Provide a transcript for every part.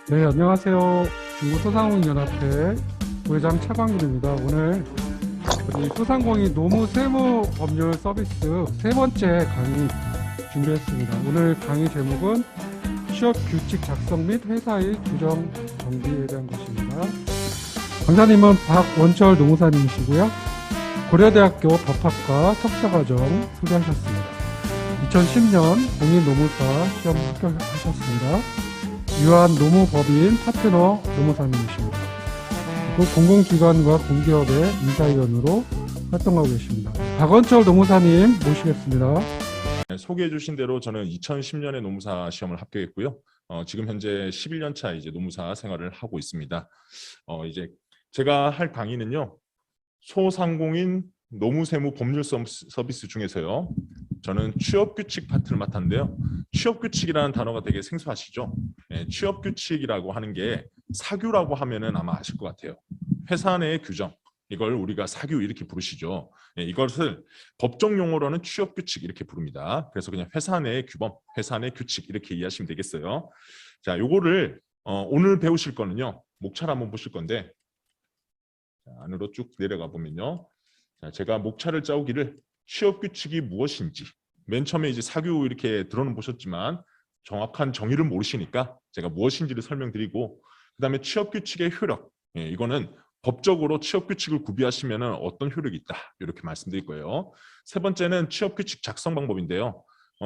네, 안녕하세요. 중국소상공인연합회 부회장 차광길입니다. 오늘 우리 소상공인 노무세무법률 서비스 세 번째 강의 준비했습니다. 오늘 강의 제목은 취업규칙 작성 및 회사의 규정 정비에 대한 것입니다. 강사님은 박원철 노무사님이시고요. 고려대학교 법학과 석사과정 소개하셨습니다. 2010년 공인노무사 시험 합격하셨습니다. 유한 노무법인 파트너 노무사님이십니다. 그리고 공공기관과 공기업의 인사위원으로 활동하고 계십니다. 박원철 노무사님 모시겠습니다. 소개해 주신 대로 저는 2010년에 노무사 시험을 합격했고요. 지금 현재 11년 차 이제 노무사 생활을 하고 있습니다. 이제 제가 할 강의는요. 소상공인 노무세무 법률 서비스 중에서요. 저는 취업규칙 파트를 맡았는데요. 취업규칙이라는 단어가 되게 생소하시죠? 네, 취업규칙이라고 하는 게 사규라고 하면은 아마 아실 것 같아요. 회사 내의 규정, 이걸 우리가 사규 이렇게 부르시죠. 네, 이것을 법정 용어로는 취업규칙 이렇게 부릅니다. 그래서 그냥 회사 내의 규범, 회사 내 규칙 이렇게 이해하시면 되겠어요. 자, 요거를 오늘 배우실 거는요. 목차를 한번 보실 건데 자, 안으로 쭉 내려가 보면요. 자, 제가 목차를 짜오기를 취업규칙이 무엇인지 맨 처음에 이제 사규 이렇게 들어는 보셨지만 정확한 정의를 모르시니까 제가 무엇인지를 설명드리고 그다음에 취업규칙의 효력 이거는 법적으로 취업규칙을 구비하시면 어떤 효력이 있다 이렇게 말씀드릴 거예요. 세 번째는 취업규칙 작성 방법인데요.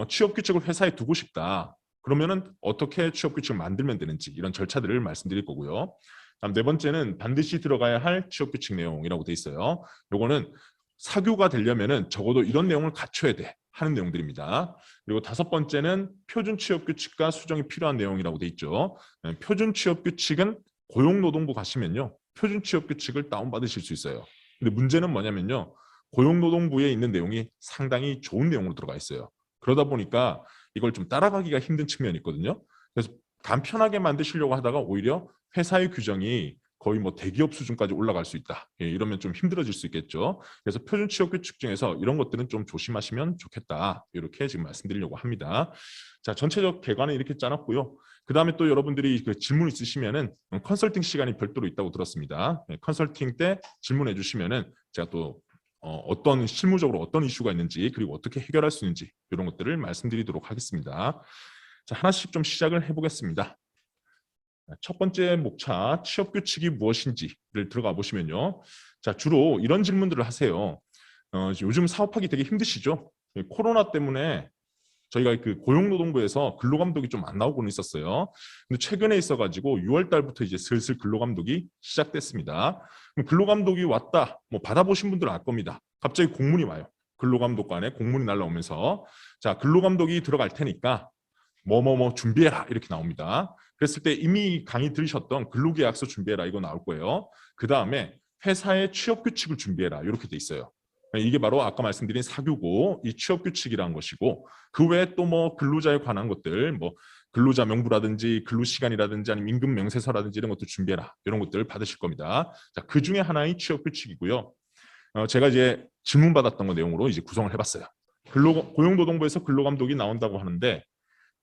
취업규칙을 회사에 두고 싶다. 그러면은 어떻게 취업규칙을 만들면 되는지 이런 절차들을 말씀드릴 거고요. 다음 네 번째는 반드시 들어가야 할 취업규칙 내용이라고 돼 있어요. 요거는 사규가 되려면은 적어도 이런 내용을 갖춰야 돼 하는 내용들입니다. 그리고 다섯 번째는 표준 취업규칙과 수정이 필요한 내용이라고 돼 있죠. 표준 취업규칙은 고용노동부 가시면요. 표준 취업규칙을 다운받으실 수 있어요. 근데 문제는 뭐냐면요. 고용노동부에 있는 내용이 상당히 좋은 내용으로 들어가 있어요. 그러다 보니까 이걸 좀 따라가기가 힘든 측면이 있거든요. 그래서 간편하게 만드시려고 하다가 오히려 회사의 규정이 거의 뭐 대기업 수준까지 올라갈 수 있다. 이러면 좀 힘들어질 수 있겠죠. 그래서 표준 취업 규칙 중에서 이런 것들은 좀 조심하시면 좋겠다. 이렇게 지금 말씀드리려고 합니다. 자, 전체적 개관은 이렇게 짜놨고요. 그 다음에 또 여러분들이 그 질문 있으시면은 컨설팅 시간이 별도로 있다고 들었습니다. 컨설팅 때 질문해 주시면은 제가 또 어떤 실무적으로 어떤 이슈가 있는지 그리고 어떻게 해결할 수 있는지 이런 것들을 말씀드리도록 하겠습니다. 자, 하나씩 좀 시작을 해보겠습니다. 첫 번째 목차 취업규칙이 무엇인지를 들어가 보시면요. 자, 주로 이런 질문들을 하세요. 요즘 사업하기 되게 힘드시죠? 코로나 때문에 저희가 그 고용노동부에서 근로감독이 좀 안 나오고는 있었어요. 근데 최근에 있어가지고 6월 달부터 이제 슬슬 근로감독이 시작됐습니다. 그럼 근로감독이 왔다, 뭐 받아보신 분들은 알 겁니다. 갑자기 공문이 와요. 근로감독관에 공문이 날라오면서 자, 근로감독이 들어갈 테니까 뭐뭐뭐 준비해라 이렇게 나옵니다. 그랬을 때 이미 강의 들으셨던 근로계약서 준비해라 이거 나올 거예요. 그 다음에 회사의 취업규칙을 준비해라 이렇게 돼 있어요. 이게 바로 아까 말씀드린 사규고 이 취업규칙이라는 것이고 그 외에 또 뭐 근로자에 관한 것들 뭐 근로자 명부라든지 근로시간이라든지 아니면 임금 명세서라든지 이런 것들 준비해라 이런 것들 받으실 겁니다. 자, 그 중에 하나의 취업규칙이고요. 제가 이제 질문 받았던 거 내용으로 이제 구성을 해봤어요. 고용노동부에서 근로감독이 나온다고 하는데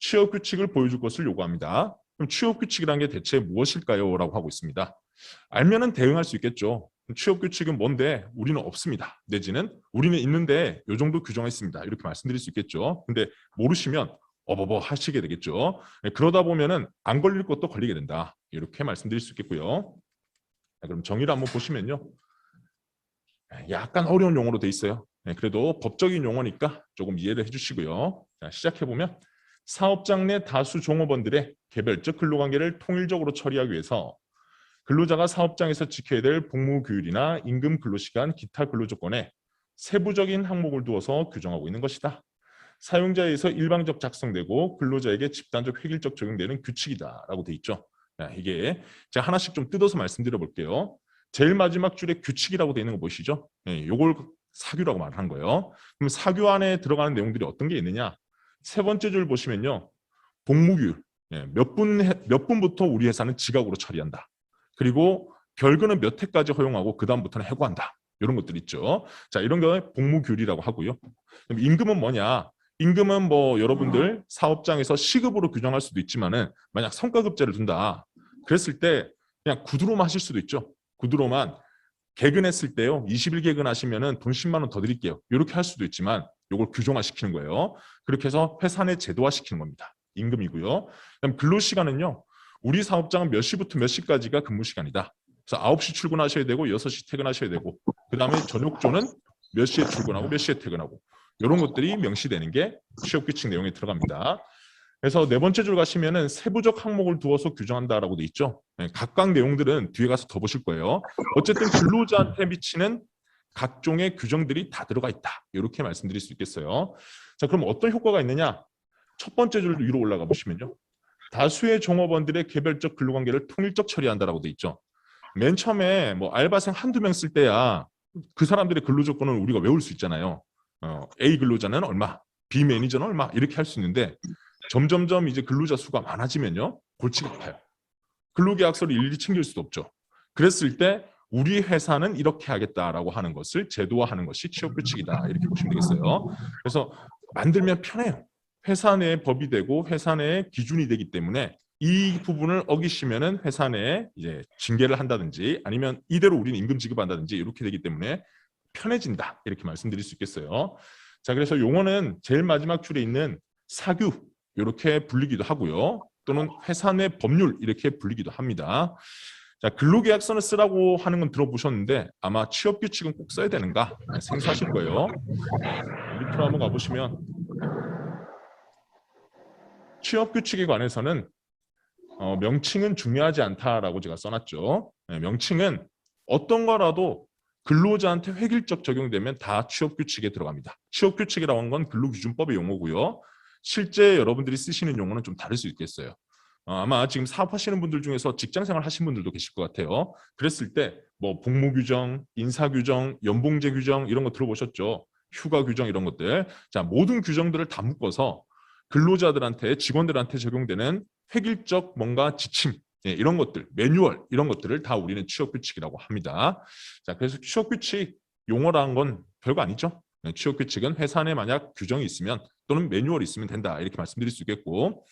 취업규칙을 보여줄 것을 요구합니다. 그럼 취업규칙이라는 게 대체 무엇일까요? 라고 하고 있습니다. 알면은 대응할 수 있겠죠. 취업규칙은 뭔데 우리는 없습니다. 내지는 우리는 있는데 이 정도 규정했습니다. 이렇게 말씀드릴 수 있겠죠. 근데 모르시면 어버버 하시게 되겠죠. 그러다 보면은 안 걸릴 것도 걸리게 된다. 이렇게 말씀드릴 수 있겠고요. 그럼 정의를 한번 보시면요. 약간 어려운 용어로 돼 있어요. 그래도 법적인 용어니까 조금 이해를 해주시고요. 자, 시작해보면 사업장 내 다수 종업원들의 개별적 근로관계를 통일적으로 처리하기 위해서 근로자가 사업장에서 지켜야 될 복무규율이나 임금 근로시간, 기타 근로조건에 세부적인 항목을 두어서 규정하고 있는 것이다. 사용자에 의해서 일방적 작성되고 근로자에게 집단적 획일적 적용되는 규칙이다라고 돼 있죠. 이게 제가 하나씩 좀 뜯어서 말씀드려 볼게요. 제일 마지막 줄에 규칙이라고 돼 있는 거 보시죠? 이걸 사규라고 말하는 거예요. 그럼 사규 안에 들어가는 내용들이 어떤 게 있느냐? 세 번째 줄 보시면요. 복무규율. 몇 분부터 우리 회사는 지각으로 처리한다. 그리고 결근은 몇 회까지 허용하고 그 다음부터는 해고한다. 이런 것들 있죠. 자, 이런 거 복무규율이라고 하고요. 그럼 임금은 뭐냐? 임금은 뭐 여러분들 사업장에서 시급으로 규정할 수도 있지만은 만약 성과급제를 둔다. 그랬을 때 그냥 구두로만 하실 수도 있죠. 구두로만 개근했을 때요. 20일 개근하시면은 돈 10만 원 더 드릴게요. 이렇게 할 수도 있지만 이걸 규정화 시키는 거예요. 그렇게 해서 회사 내 제도화 시키는 겁니다. 임금이고요. 그다음 근로 시간은요. 우리 사업장은 몇 시부터 몇 시까지가 근무 시간이다. 그래서 9시 출근하셔야 되고 6시 퇴근하셔야 되고 그다음에 저녁조는 몇 시에 출근하고 몇 시에 퇴근하고 이런 것들이 명시되는 게 취업규칙 내용에 들어갑니다. 그래서 네 번째 줄 가시면은 세부적 항목을 두어서 규정한다라고 돼 있죠. 네, 각각 내용들은 뒤에 가서 더 보실 거예요. 어쨌든 근로자한테 미치는 각종의 규정들이 다 들어가 있다. 이렇게 말씀드릴 수 있겠어요. 자, 그럼 어떤 효과가 있느냐? 첫 번째 줄 위로 올라가 보시면요. 다수의 종업원들의 개별적 근로관계를 통일적 처리한다라고 돼 있죠. 맨 처음에 뭐 알바생 한두 명 쓸 때야 그 사람들의 근로조건을 우리가 외울 수 있잖아요. A 근로자는 얼마, B 매니저는 얼마 이렇게 할 수 있는데 점점점 이제 근로자 수가 많아지면요. 골치가 아파요. 근로계약서를 일일이 챙길 수도 없죠. 그랬을 때 우리 회사는 이렇게 하겠다라고 하는 것을 제도화하는 것이 취업규칙이다. 이렇게 보시면 되겠어요. 그래서 만들면 편해요. 회사 내에 법이 되고 회사 내에 기준이 되기 때문에 이 부분을 어기시면은 회사 내에 이제 징계를 한다든지 아니면 이대로 우리는 임금 지급한다든지 이렇게 되기 때문에 편해진다. 이렇게 말씀드릴 수 있겠어요. 자, 그래서 용어는 제일 마지막 줄에 있는 사규 이렇게 불리기도 하고요. 또는 회사 내 법률 이렇게 불리기도 합니다. 자, 근로계약서는 쓰라고 하는 건 들어보셨는데 아마 취업규칙은 꼭 써야 되는가 생소하실 거예요. 밑으로 한번 가보시면 취업규칙에 관해서는 명칭은 중요하지 않다라고 제가 써놨죠. 네, 명칭은 어떤 거라도 근로자한테 획일적 적용되면 다 취업규칙에 들어갑니다. 취업규칙이라고 하는 건 근로기준법의 용어고요. 실제 여러분들이 쓰시는 용어는 좀 다를 수 있겠어요. 아마 지금 사업하시는 분들 중에서 직장생활 하신 분들도 계실 것 같아요. 그랬을 때 뭐 복무규정, 인사규정, 연봉제 규정 이런 거 들어보셨죠? 휴가 규정 이런 것들. 자, 모든 규정들을 다 묶어서 근로자들한테 직원들한테 적용되는 획일적 뭔가 지침 이런 것들, 매뉴얼 이런 것들을 다 우리는 취업규칙이라고 합니다. 자, 그래서 취업규칙 용어라는 건 별거 아니죠. 취업규칙은 회사 내 만약 규정이 있으면 또는 매뉴얼이 있으면 된다 이렇게 말씀드릴 수 있겠고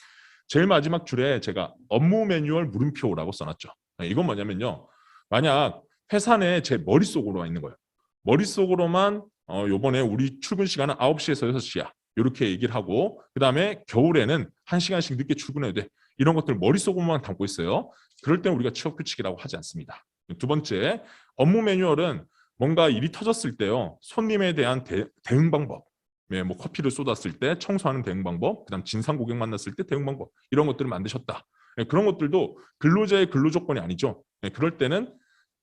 제일 마지막 줄에 제가 업무 매뉴얼 물음표라고 써놨죠. 이건 뭐냐면요. 만약 회사 내에 제 머릿속으로만 있는 거예요. 머릿속으로만 요번에 우리 출근 시간은 9시에서 6시야. 이렇게 얘기를 하고 그다음에 겨울에는 1시간씩 늦게 출근해야 돼. 이런 것들 머릿속으로만 담고 있어요. 그럴 때 우리가 취업규칙이라고 하지 않습니다. 두 번째, 업무 매뉴얼은 뭔가 일이 터졌을 때요. 손님에 대한 대응 방법. 네, 뭐 커피를 쏟았을 때 청소하는 대응 방법, 그다음 진상 고객 만났을 때 대응 방법 이런 것들을 만드셨다. 네, 그런 것들도 근로자의 근로 조건이 아니죠. 네, 그럴 때는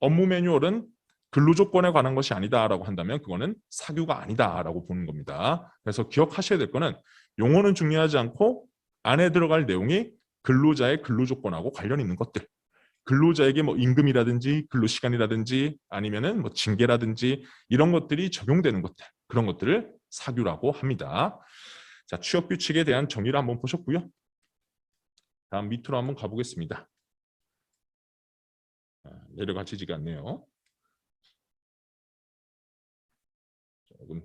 업무 매뉴얼은 근로 조건에 관한 것이 아니다라고 한다면 그거는 사규가 아니다라고 보는 겁니다. 그래서 기억하셔야 될 거는 용어는 중요하지 않고 안에 들어갈 내용이 근로자의 근로 조건하고 관련 있는 것들. 근로자에게 뭐 임금이라든지 근로시간이라든지 아니면은 뭐 징계라든지 이런 것들이 적용되는 것들 그런 것들을 사규라고 합니다. 자, 취업규칙에 대한 정의를 한번 보셨고요. 다음 밑으로 한번 가보겠습니다. 내려가지지가 않네요. 조금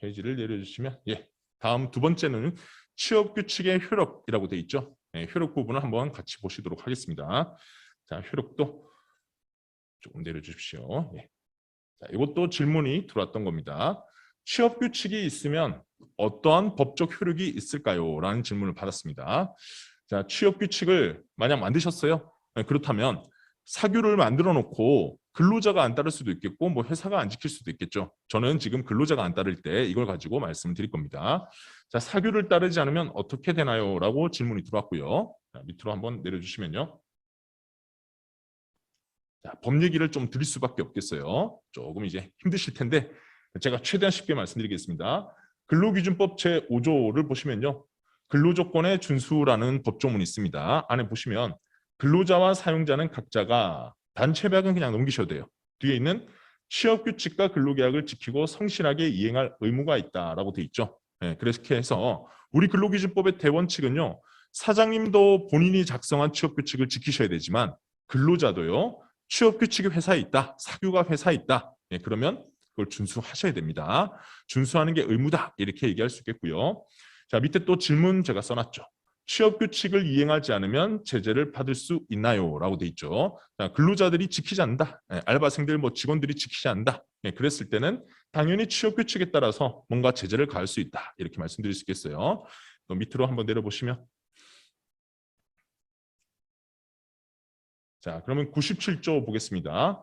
페이지를 내려주시면 다음 두 번째는 취업규칙의 효력이라고 되어 있죠. 효력 부분을 한번 같이 보시도록 하겠습니다. 자, 효력도 조금 내려주십시오. 자, 이것도 질문이 들어왔던 겁니다. 취업규칙이 있으면 어떠한 법적 효력이 있을까요? 라는 질문을 받았습니다. 자, 취업규칙을 만약 만드셨어요? 그렇다면 사규를 만들어 놓고 근로자가 안 따를 수도 있겠고 뭐 회사가 안 지킬 수도 있겠죠. 저는 지금 근로자가 안 따를 때 이걸 가지고 말씀드릴 겁니다. 자, 사규를 따르지 않으면 어떻게 되나요? 라고 질문이 들어왔고요. 자, 밑으로 한번 내려주시면요. 자, 법 얘기를 좀 드릴 수밖에 없겠어요. 조금 이제 힘드실 텐데 제가 최대한 쉽게 말씀드리겠습니다. 근로기준법 제5조를 보시면요. 근로조건의 준수라는 법조문이 있습니다. 안에 보시면 근로자와 사용자는 각자가 단체백은 그냥 넘기셔도 돼요. 뒤에 있는 취업규칙과 근로계약을 지키고 성실하게 이행할 의무가 있다라고 돼 있죠. 그렇게 해서 우리 근로기준법의 대원칙은요. 사장님도 본인이 작성한 취업규칙을 지키셔야 되지만 근로자도요. 취업규칙이 회사에 있다. 사규가 회사에 있다. 그러면 그걸 준수하셔야 됩니다. 준수하는 게 의무다. 이렇게 얘기할 수 있겠고요. 자, 밑에 또 질문 제가 써놨죠. 취업 규칙을 이행하지 않으면 제재를 받을 수 있나요? 라고 돼 있죠. 자, 근로자들이 지키지 않는다. 알바생들, 직원들이 지키지 않는다. 그랬을 때는 당연히 취업 규칙에 따라서 뭔가 제재를 가할 수 있다. 이렇게 말씀드릴 수 있겠어요. 또 밑으로 한번 내려보시면. 자, 그러면 97조 보겠습니다.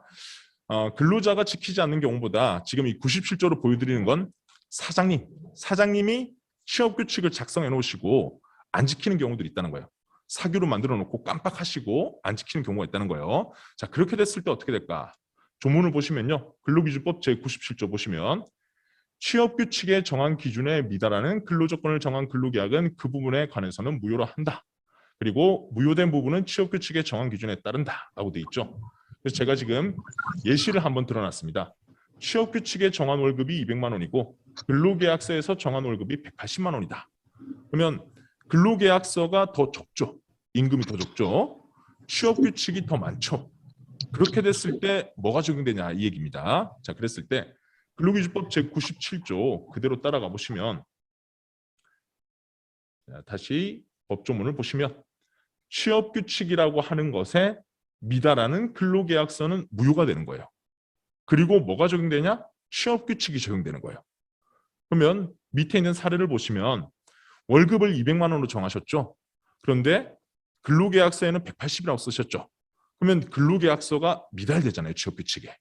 근로자가 지키지 않는 경우보다 지금 이 97조로 보여드리는 건 사장님이 취업 규칙을 작성해 놓으시고 안 지키는 경우들이 있다는 거예요. 사규로 만들어 놓고 깜빡하시고 안 지키는 경우가 있다는 거예요. 자, 그렇게 됐을 때 어떻게 될까? 조문을 보시면요. 근로기준법 제97조 보시면 취업 규칙에 정한 기준에 미달하는 근로조건을 정한 근로계약은 그 부분에 관해서는 무효로 한다. 그리고 무효된 부분은 취업 규칙에 정한 기준에 따른다라고 돼 있죠. 그래서 제가 지금 예시를 한번 드러났습니다. 취업 규칙에 정한 월급이 200만 원이고 근로계약서에서 정한 월급이 180만 원이다. 그러면 근로계약서가 더 적죠. 임금이 더 적죠. 취업 규칙이 더 많죠. 그렇게 됐을 때 뭐가 적용되냐 이 얘기입니다. 자, 그랬을 때 근로기준법 제97조 그대로 따라가 보시면 다시 법조문을 보시면 취업 규칙이라고 하는 것에 미달하는 근로계약서는 무효가 되는 거예요. 그리고 뭐가 적용되냐? 취업 규칙이 적용되는 거예요. 그러면 밑에 있는 사례를 보시면 월급을 200만 원으로 정하셨죠. 그런데 근로계약서에는 180이라고 쓰셨죠. 그러면 근로계약서가 미달되잖아요. 취업규칙에.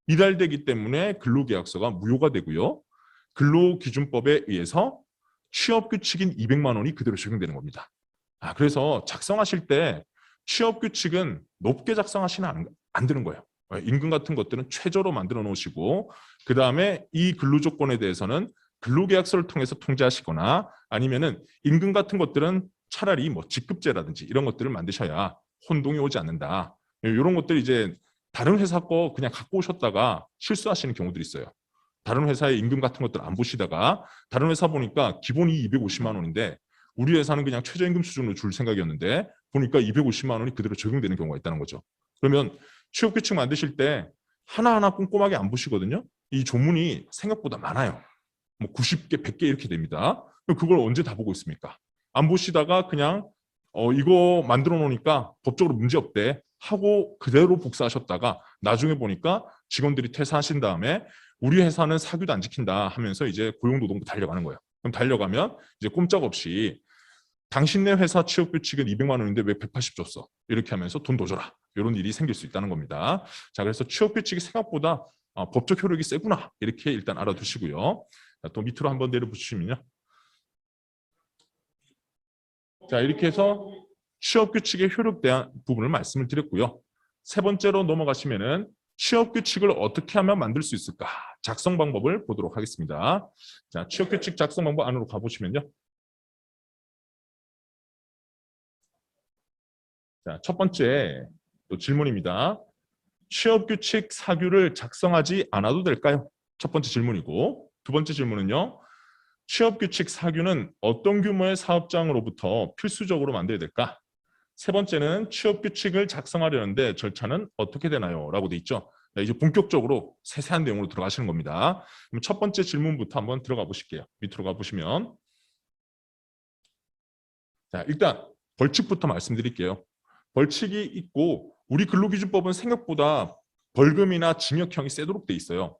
미달되기 때문에 근로계약서가 무효가 되고요. 근로기준법에 의해서 취업규칙인 200만 원이 그대로 적용되는 겁니다. 그래서 작성하실 때 취업규칙은 높게 작성하시면 안 되는 거예요. 임금 같은 것들은 최저로 만들어 놓으시고 그 다음에 이 근로조건에 대해서는 근로계약서를 통해서 통제하시거나 아니면은 임금 같은 것들은 차라리 직급제라든지 이런 것들을 만드셔야 혼동이 오지 않는다. 이런 것들 이제 다른 회사 거 그냥 갖고 오셨다가 실수하시는 경우들이 있어요. 다른 회사의 임금 같은 것들 안 보시다가 다른 회사 보니까 기본이 250만 원인데 우리 회사는 그냥 최저임금 수준으로 줄 생각이었는데 보니까 250만 원이 그대로 적용되는 경우가 있다는 거죠. 그러면 취업규칙 만드실 때 하나하나 꼼꼼하게 안 보시거든요. 이 조문이 생각보다 많아요. 90개, 100개 이렇게 됩니다. 그걸 언제 다 보고 있습니까? 안 보시다가 그냥 이거 만들어 놓으니까 법적으로 문제 없대 하고 그대로 복사하셨다가 나중에 보니까 직원들이 퇴사하신 다음에 우리 회사는 사규도 안 지킨다 하면서 이제 고용노동부 달려가는 거예요. 그럼 달려가면 이제 꼼짝없이 당신네 회사 취업규칙은 200만 원인데 왜 180 줬어? 이렇게 하면서 돈 더 줘라. 이런 일이 생길 수 있다는 겁니다. 자, 그래서 취업규칙이 생각보다 법적 효력이 세구나. 이렇게 일단 알아두시고요. 자, 또 밑으로 한번 내려보시면요. 자, 이렇게 해서 취업규칙의 효력에 대한 부분을 말씀을 드렸고요. 세 번째로 넘어가시면은 취업규칙을 어떻게 하면 만들 수 있을까? 작성 방법을 보도록 하겠습니다. 자, 취업규칙 작성 방법 안으로 가보시면요. 자, 첫 번째 또 질문입니다. 취업규칙 사규를 작성하지 않아도 될까요? 첫 번째 질문이고 두 번째 질문은요. 취업규칙 사규는 어떤 규모의 사업장으로부터 필수적으로 만들어야 될까? 세 번째는 취업규칙을 작성하려는데 절차는 어떻게 되나요? 라고 돼 있죠. 네, 이제 본격적으로 세세한 내용으로 들어가시는 겁니다. 그럼 첫 번째 질문부터 한번 들어가 보실게요. 밑으로 가보시면 자, 일단 벌칙부터 말씀드릴게요. 벌칙이 있고 우리 근로기준법은 생각보다 벌금이나 징역형이 세도록 돼 있어요.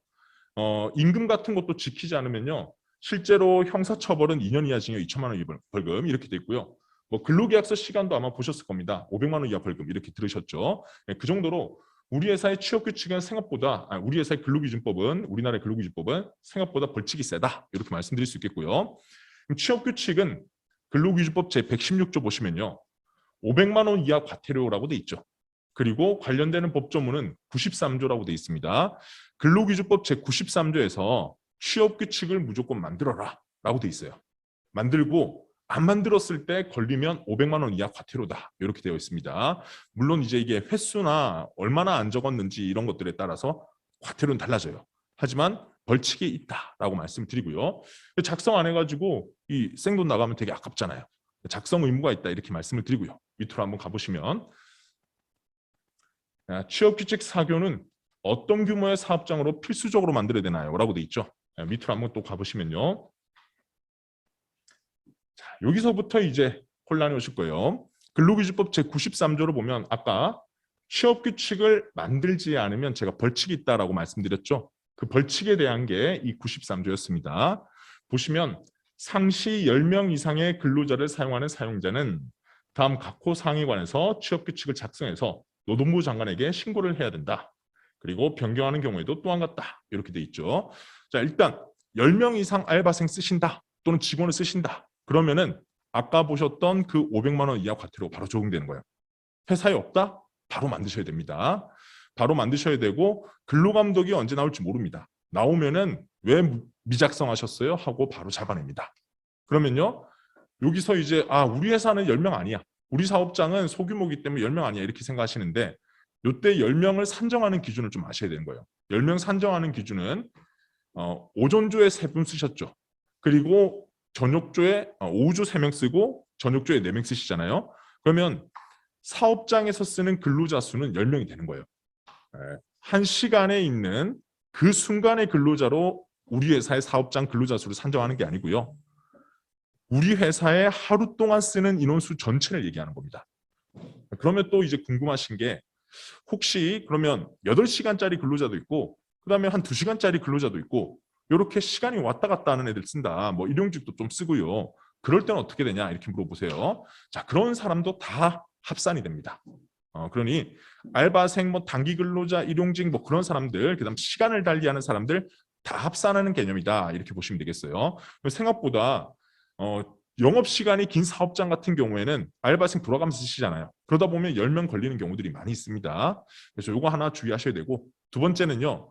임금 같은 것도 지키지 않으면요. 실제로 형사처벌은 2년 이하 징역 2천만 원 이하 벌금 이렇게 돼 있고요. 근로계약서 시간도 아마 보셨을 겁니다. 500만 원 이하 벌금 이렇게 들으셨죠. 네, 그 정도로 우리 회사의 취업규칙은 생각보다 우리 회사의 근로기준법은 우리나라의 근로기준법은 생각보다 벌칙이 세다 이렇게 말씀드릴 수 있겠고요. 취업규칙은 근로기준법 제116조 보시면요. 500만 원 이하 과태료라고 돼 있죠. 그리고 관련되는 법조문은 93조라고 돼 있습니다. 근로기준법 제93조에서 취업규칙을 무조건 만들어라 라고 돼 있어요. 만들고 안 만들었을 때 걸리면 500만 원 이하 과태료다 이렇게 되어 있습니다. 물론 이제 이게 횟수나 얼마나 안 적었는지 이런 것들에 따라서 과태료는 달라져요. 하지만 벌칙이 있다라고 말씀드리고요. 작성 안 해가지고 이 생돈 나가면 되게 아깝잖아요. 작성 의무가 있다 이렇게 말씀을 드리고요. 밑으로 한번 가보시면 취업규칙 사교는 어떤 규모의 사업장으로 필수적으로 만들어야 되나요? 라고 돼 있죠. 밑으로 한번 또 가보시면요. 자, 여기서부터 이제 혼란이 오실 거예요. 근로기준법 제93조를 보면 아까 취업 규칙을 만들지 않으면 제가 벌칙이 있다라고 말씀드렸죠. 그 벌칙에 대한 게 이 93조였습니다. 보시면 상시 10명 이상의 근로자를 사용하는 사용자는 다음 각호 사항에 관해서 취업 규칙을 작성해서 노동부 장관에게 신고를 해야 된다. 그리고 변경하는 경우에도 또한 같다. 이렇게 돼 있죠. 자, 일단 10명 이상 알바생 쓰신다 또는 직원을 쓰신다. 그러면은 아까 보셨던 그 500만 원 이하 과태료 바로 적용되는 거예요. 회사에 없다? 바로 만드셔야 됩니다. 바로 만드셔야 되고 근로감독이 언제 나올지 모릅니다. 나오면은 왜 미작성하셨어요? 하고 바로 잡아냅니다. 그러면요. 여기서 이제 우리 회사는 10명 아니야. 우리 사업장은 소규모이기 때문에 10명 아니야. 이렇게 생각하시는데 이때 10명을 산정하는 기준을 좀 아셔야 되는 거예요. 10명 산정하는 기준은 오전조에 3분 쓰셨죠. 그리고 저녁조에 오후조 3명 쓰고 저녁조에 4명 쓰시잖아요. 그러면 사업장에서 쓰는 근로자 수는 10명이 되는 거예요. 한 시간에 있는 그 순간의 근로자로 우리 회사의 사업장 근로자 수를 산정하는 게 아니고요. 우리 회사에 하루 동안 쓰는 인원수 전체를 얘기하는 겁니다. 그러면 또 이제 궁금하신 게 혹시 그러면 8시간짜리 근로자도 있고 그다음에 한 2시간짜리 근로자도 있고 이렇게 시간이 왔다 갔다 하는 애들 쓴다. 뭐 일용직도 좀 쓰고요. 그럴 때는 어떻게 되냐 이렇게 물어보세요. 자, 그런 사람도 다 합산이 됩니다. 그러니 알바생, 뭐 단기 근로자, 일용직 뭐 그런 사람들, 그다음 시간을 달리하는 사람들 다 합산하는 개념이다 이렇게 보시면 되겠어요. 생각보다 영업 시간이 긴 사업장 같은 경우에는 알바생 돌아가면서 쓰시잖아요. 그러다 보면 10명 걸리는 경우들이 많이 있습니다. 그래서 이거 하나 주의하셔야 되고 두 번째는요.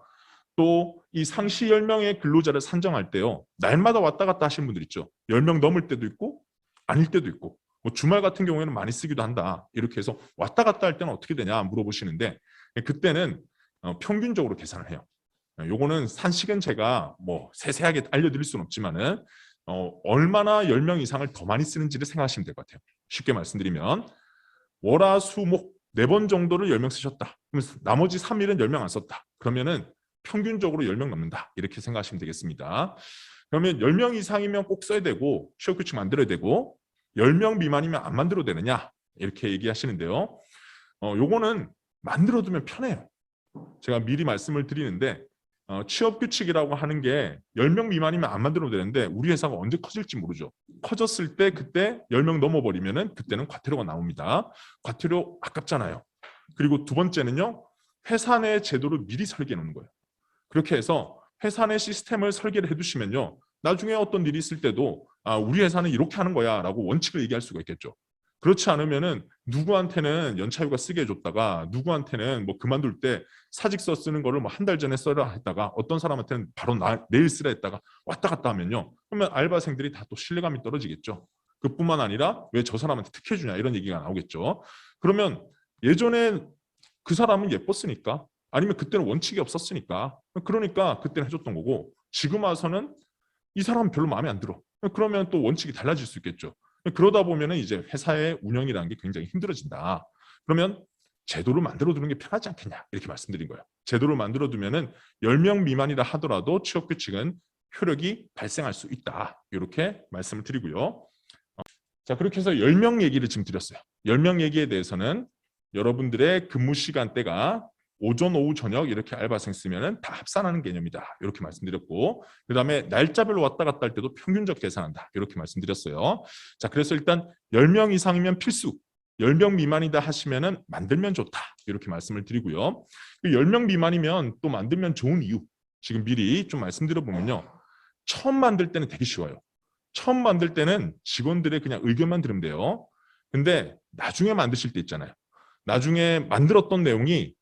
또 이 상시 10명의 근로자를 산정할 때요. 날마다 왔다 갔다 하시는 분들 있죠. 10명 넘을 때도 있고 아닐 때도 있고 뭐 주말 같은 경우에는 많이 쓰기도 한다. 이렇게 해서 왔다 갔다 할 때는 어떻게 되냐 물어보시는데 그때는 평균적으로 계산을 해요. 요거는 산식은 제가 뭐 세세하게 알려드릴 수는 없지만은 얼마나 10명 이상을 더 많이 쓰는지를 생각하시면 될 것 같아요. 쉽게 말씀드리면 월화수목 4번 정도를 10명 쓰셨다. 그럼 나머지 3일은 10명 안 썼다. 그러면은 평균적으로 10명 넘는다. 이렇게 생각하시면 되겠습니다. 그러면 10명 이상이면 꼭 써야 되고 취업규칙 만들어야 되고 10명 미만이면 안 만들어도 되느냐 이렇게 얘기하시는데요. 요거는 만들어두면 편해요. 제가 미리 말씀을 드리는데 취업규칙이라고 하는 게 10명 미만이면 안 만들어도 되는데 우리 회사가 언제 커질지 모르죠. 커졌을 때 그때 10명 넘어버리면 그때는 과태료가 나옵니다. 과태료 아깝잖아요. 그리고 두 번째는요. 회사 내 제도를 미리 설계해 놓는 거예요. 그렇게 해서 회사 내 시스템을 설계를 해두시면요. 나중에 어떤 일이 있을 때도 우리 회사는 이렇게 하는 거야 라고 원칙을 얘기할 수가 있겠죠. 그렇지 않으면은 누구한테는 연차휴가 쓰게 해줬다가 누구한테는 뭐 그만둘 때 사직서 쓰는 거를 뭐 한 달 전에 써라 했다가 어떤 사람한테는 바로 내일 쓰라 했다가 왔다 갔다 하면요. 그러면 알바생들이 다 또 신뢰감이 떨어지겠죠. 그뿐만 아니라 왜 저 사람한테 특혜주냐 이런 얘기가 나오겠죠. 그러면 예전에 그 사람은 예뻤으니까 아니면 그때는 원칙이 없었으니까 그러니까 그때는 해줬던 거고 지금 와서는 이 사람은 별로 마음에 안 들어. 그러면 또 원칙이 달라질 수 있겠죠. 그러다 보면 이제 회사의 운영이라는 게 굉장히 힘들어진다. 그러면 제도를 만들어두는 게 편하지 않겠냐 이렇게 말씀드린 거예요. 제도를 만들어두면 10명 미만이라 하더라도 취업규칙은 효력이 발생할 수 있다. 이렇게 말씀을 드리고요. 자, 그렇게 해서 10명 얘기를 지금 드렸어요. 10명 얘기에 대해서는 여러분들의 근무 시간대가 오전, 오후, 저녁 이렇게 알바생 쓰면 다 합산하는 개념이다. 이렇게 말씀드렸고 그다음에 날짜별로 왔다 갔다 할 때도 평균적 계산한다. 이렇게 말씀드렸어요. 자, 그래서 일단 10명 이상이면 필수, 10명 미만이다 하시면 만들면 좋다. 이렇게 말씀을 드리고요. 10명 미만이면 또 만들면 좋은 이유 지금 미리 좀 말씀드려보면요. 처음 만들 때는 되게 쉬워요. 처음 만들 때는 직원들의 그냥 의견만 들으면 돼요. 근데 나중에 만드실 때 있잖아요. 나중에 만들었던 내용이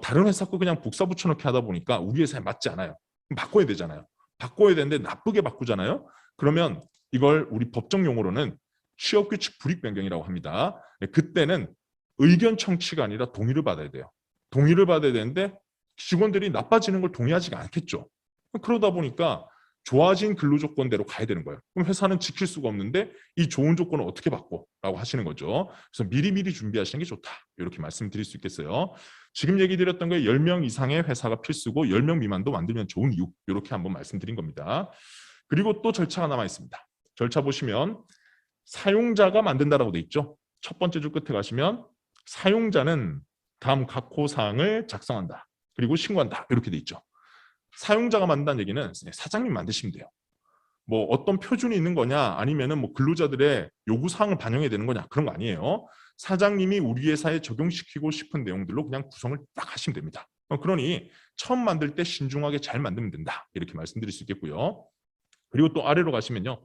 다른 회사 거 그냥 복사 붙여넣기 하다 보니까 우리 회사에 맞지 않아요. 바꿔야 되잖아요. 바꿔야 되는데 나쁘게 바꾸잖아요. 그러면 이걸 우리 법정 용어로는 취업규칙 불이익 변경이라고 합니다. 그때는 의견 청취가 아니라 동의를 받아야 돼요. 동의를 받아야 되는데 직원들이 나빠지는 걸 동의하지가 않겠죠. 그러다 보니까 좋아진 근로조건대로 가야 되는 거예요. 그럼 회사는 지킬 수가 없는데 이 좋은 조건을 어떻게 바꿔? 라고 하시는 거죠. 그래서 미리미리 준비하시는 게 좋다. 이렇게 말씀드릴 수 있겠어요. 지금 얘기 드렸던 거에 10명 이상의 회사가 필수고 10명 미만도 만들면 좋은 이유. 이렇게 한번 말씀드린 겁니다. 그리고 또 절차가 남아 있습니다. 절차 보시면 사용자가 만든다라고 돼 있죠. 첫 번째 줄 끝에 가시면 사용자는 다음 각호 사항을 작성한다. 그리고 신고한다. 이렇게 돼 있죠. 사용자가 만든다는 얘기는 사장님 만드시면 돼요. 뭐 어떤 표준이 있는 거냐 아니면은 뭐 근로자들의 요구 사항을 반영해야 되는 거냐 그런 거 아니에요. 사장님이 우리 회사에 적용시키고 싶은 내용들로 그냥 구성을 딱 하시면 됩니다. 그러니 처음 만들 때 신중하게 잘 만들면 된다. 이렇게 말씀드릴 수 있겠고요. 그리고 또 아래로 가시면요.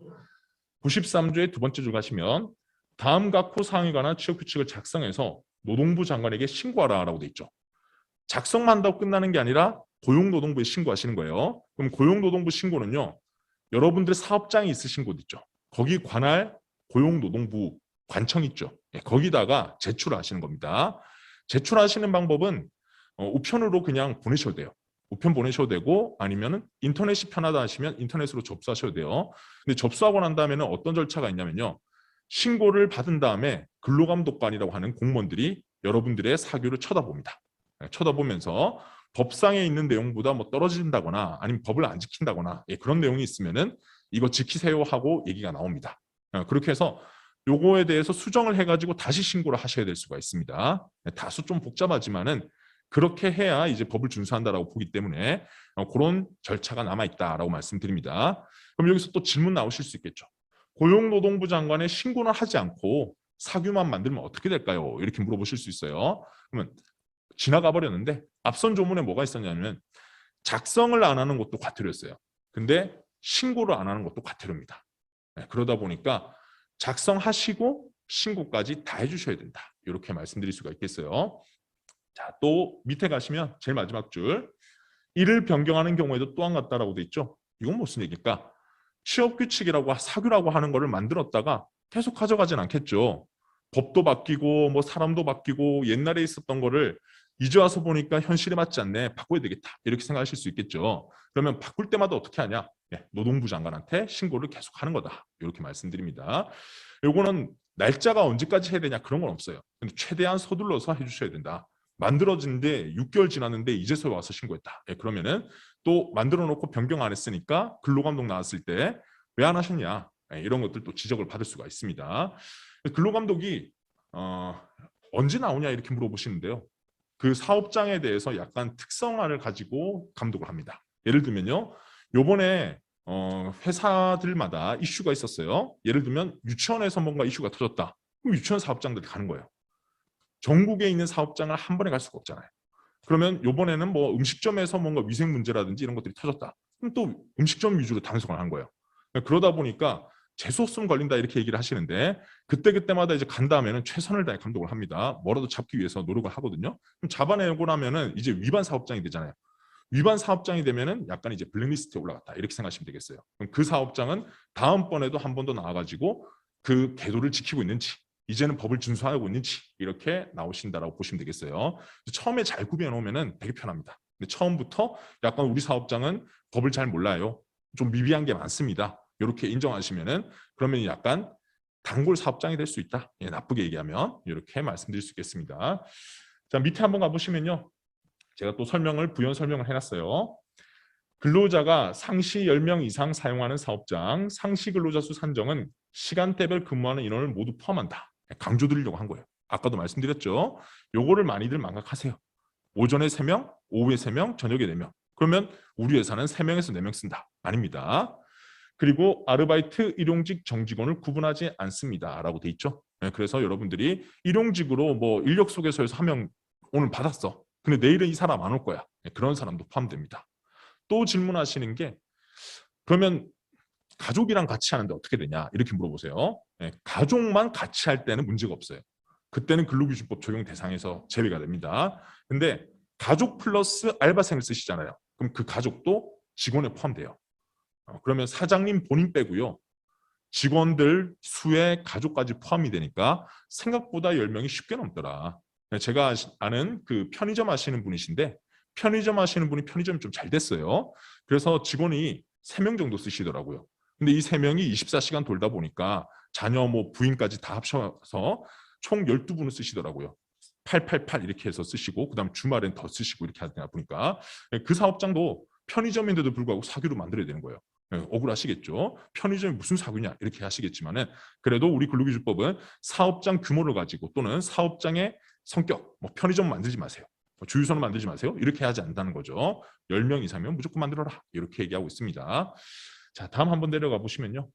93조의 두 번째 줄 가시면 다음 각호 사항에 관한 취업 규칙을 작성해서 노동부 장관에게 신고하라라고 돼 있죠. 작성만 한다고 끝나는 게 아니라 고용노동부에 신고하시는 거예요. 그럼 고용노동부 신고는요. 여러분들의 사업장이 있으신 곳 있죠. 거기 관할 고용노동부 관청 있죠. 거기다가 제출하시는 겁니다. 제출하시는 방법은 우편으로 그냥 보내셔도 돼요. 우편 보내셔도 되고 아니면 인터넷이 편하다 하시면 인터넷으로 접수하셔도 돼요. 근데 접수하고 난 다음에는 어떤 절차가 있냐면요. 신고를 받은 다음에 근로감독관이라고 하는 공무원들이 여러분들의 사규를 쳐다봅니다. 쳐다보면서 법상에 있는 내용보다 뭐 떨어진다거나 아니면 법을 안 지킨다거나 그런 내용이 있으면은 이거 지키세요 하고 얘기가 나옵니다. 그렇게 해서 요거에 대해서 수정을 해가지고 다시 신고를 하셔야 될 수가 있습니다. 다소 좀 복잡하지만은 그렇게 해야 이제 법을 준수한다라고 보기 때문에 그런 절차가 남아있다라고 말씀드립니다. 그럼 여기서 또 질문 나오실 수 있겠죠. 고용노동부 장관에 신고는 하지 않고 사규만 만들면 어떻게 될까요? 이렇게 물어보실 수 있어요. 그러면 지나가 버렸는데 앞선 조문에 뭐가 있었냐면 작성을 안 하는 것도 과태료였어요. 근데 신고를 안 하는 것도 과태료입니다. 그러다 보니까 작성하시고 신고까지 다 해주셔야 된다. 이렇게 말씀드릴 수가 있겠어요. 자, 또 밑에 가시면 제일 마지막 줄 이를 변경하는 경우에도 또한 같다라고 돼 있죠. 이건 무슨 얘기일까? 취업규칙이라고 사규라고 하는 거를 만들었다가 계속 가져가진 않겠죠. 법도 바뀌고 뭐 사람도 바뀌고 옛날에 있었던 거를 이제 와서 보니까 현실에 맞지 않네. 바꿔야 되겠다. 이렇게 생각하실 수 있겠죠. 그러면 바꿀 때마다 어떻게 하냐? 노동부 장관한테 신고를 계속 하는 거다. 이렇게 말씀드립니다. 요거는 날짜가 언제까지 해야 되냐 그런 건 없어요. 근데 최대한 서둘러서 해주셔야 된다. 만들어진데 6개월 지났는데 이제서 와서 신고했다. 그러면은 또 만들어 놓고 변경 안 했으니까 근로감독 나왔을 때 왜 안 하셨냐? 이런 것들 또 지적을 받을 수가 있습니다. 근로감독이 언제 나오냐 이렇게 물어보시는데요. 그 사업장에 대해서 약간 특성화를 가지고 감독을 합니다. 예를 들면요. 요번에 회사들마다 이슈가 있었어요. 예를 들면 유치원에서 뭔가 이슈가 터졌다. 그럼 유치원 사업장들이 가는 거예요. 전국에 있는 사업장을 한 번에 갈 수가 없잖아요. 그러면 요번에는 뭐 음식점에서 뭔가 위생 문제라든지 이런 것들이 터졌다. 그럼 또 음식점 위주로 단속을 한 거예요. 그러다 보니까 재수 없으면 걸린다 이렇게 얘기를 하시는데 그때그때마다 이제 간 다음에는 최선을 다해 감독을 합니다. 뭐라도 잡기 위해서 노력을 하거든요. 그럼 잡아내고 나면은 이제 위반 사업장이 되잖아요. 위반 사업장이 되면은 약간 이제 블랙리스트에 올라갔다 이렇게 생각하시면 되겠어요. 그럼 그 사업장은 다음번에도 한 번 더 나와가지고 그 궤도를 지키고 있는지 이제는 법을 준수하고 있는지 이렇게 나오신다라고 보시면 되겠어요. 처음에 잘 구별해놓으면 되게 편합니다. 근데 처음부터 약간 우리 사업장은 법을 잘 몰라요. 좀 미비한 게 많습니다. 이렇게 인정하시면은 그러면 약간 단골 사업장이 될 수 있다. 나쁘게 얘기하면 이렇게 말씀드릴 수 있겠습니다. 자, 밑에 한번 가보시면요. 제가 또 부연 설명을 해놨어요. 근로자가 상시 10명 이상 사용하는 사업장, 상시 근로자 수 산정은 시간대별 근무하는 인원을 모두 포함한다. 강조드리려고 한 거예요. 아까도 말씀드렸죠. 요거를 많이들 망각하세요. 오전에 3명, 오후에 3명, 저녁에 4명. 그러면 우리 회사는 3명에서 4명 쓴다. 아닙니다. 그리고 아르바이트, 일용직, 정직원을 구분하지 않습니다. 라고 돼 있죠. 그래서 여러분들이 일용직으로 뭐 인력 소개서에서 1명 오늘 받았어. 근데 내일은 이 사람 안 올 거야. 그런 사람도 포함됩니다. 또 질문하시는 게 그러면 가족이랑 같이 하는데 어떻게 되냐 이렇게 물어보세요. 가족만 같이 할 때는 문제가 없어요. 그때는 근로기준법 적용 대상에서 제외가 됩니다. 근데 가족 플러스 알바생을 쓰시잖아요. 그럼 그 가족도 직원에 포함돼요. 그러면 사장님 본인 빼고요. 직원들 수의 가족까지 포함이 되니까 생각보다 10명이 쉽게 넘더라. 제가 아는 그 편의점 하시는 분이신데 편의점 하시는 분이 편의점이 좀 잘 됐어요. 그래서 직원이 3명 정도 쓰시더라고요. 근데 이 3명이 24시간 돌다 보니까 자녀 뭐 부인까지 다 합쳐서 총 12분을 쓰시더라고요. 888 이렇게 해서 쓰시고 그다음 주말엔 더 쓰시고 이렇게 하다 보니까 그 사업장도 편의점인데도 불구하고 사규로 만들어야 되는 거예요. 억울하시겠죠. 편의점이 무슨 사규냐 이렇게 하시겠지만은 그래도 우리 근로기준법은 사업장 규모를 가지고 또는 사업장의 성격, 뭐 편의점 만들지 마세요. 주유소는 만들지 마세요. 이렇게 하지 않는다는 거죠. 10명 이상이면 무조건 만들어라. 이렇게 얘기하고 있습니다. 자, 다음 한번 내려가 보시면요.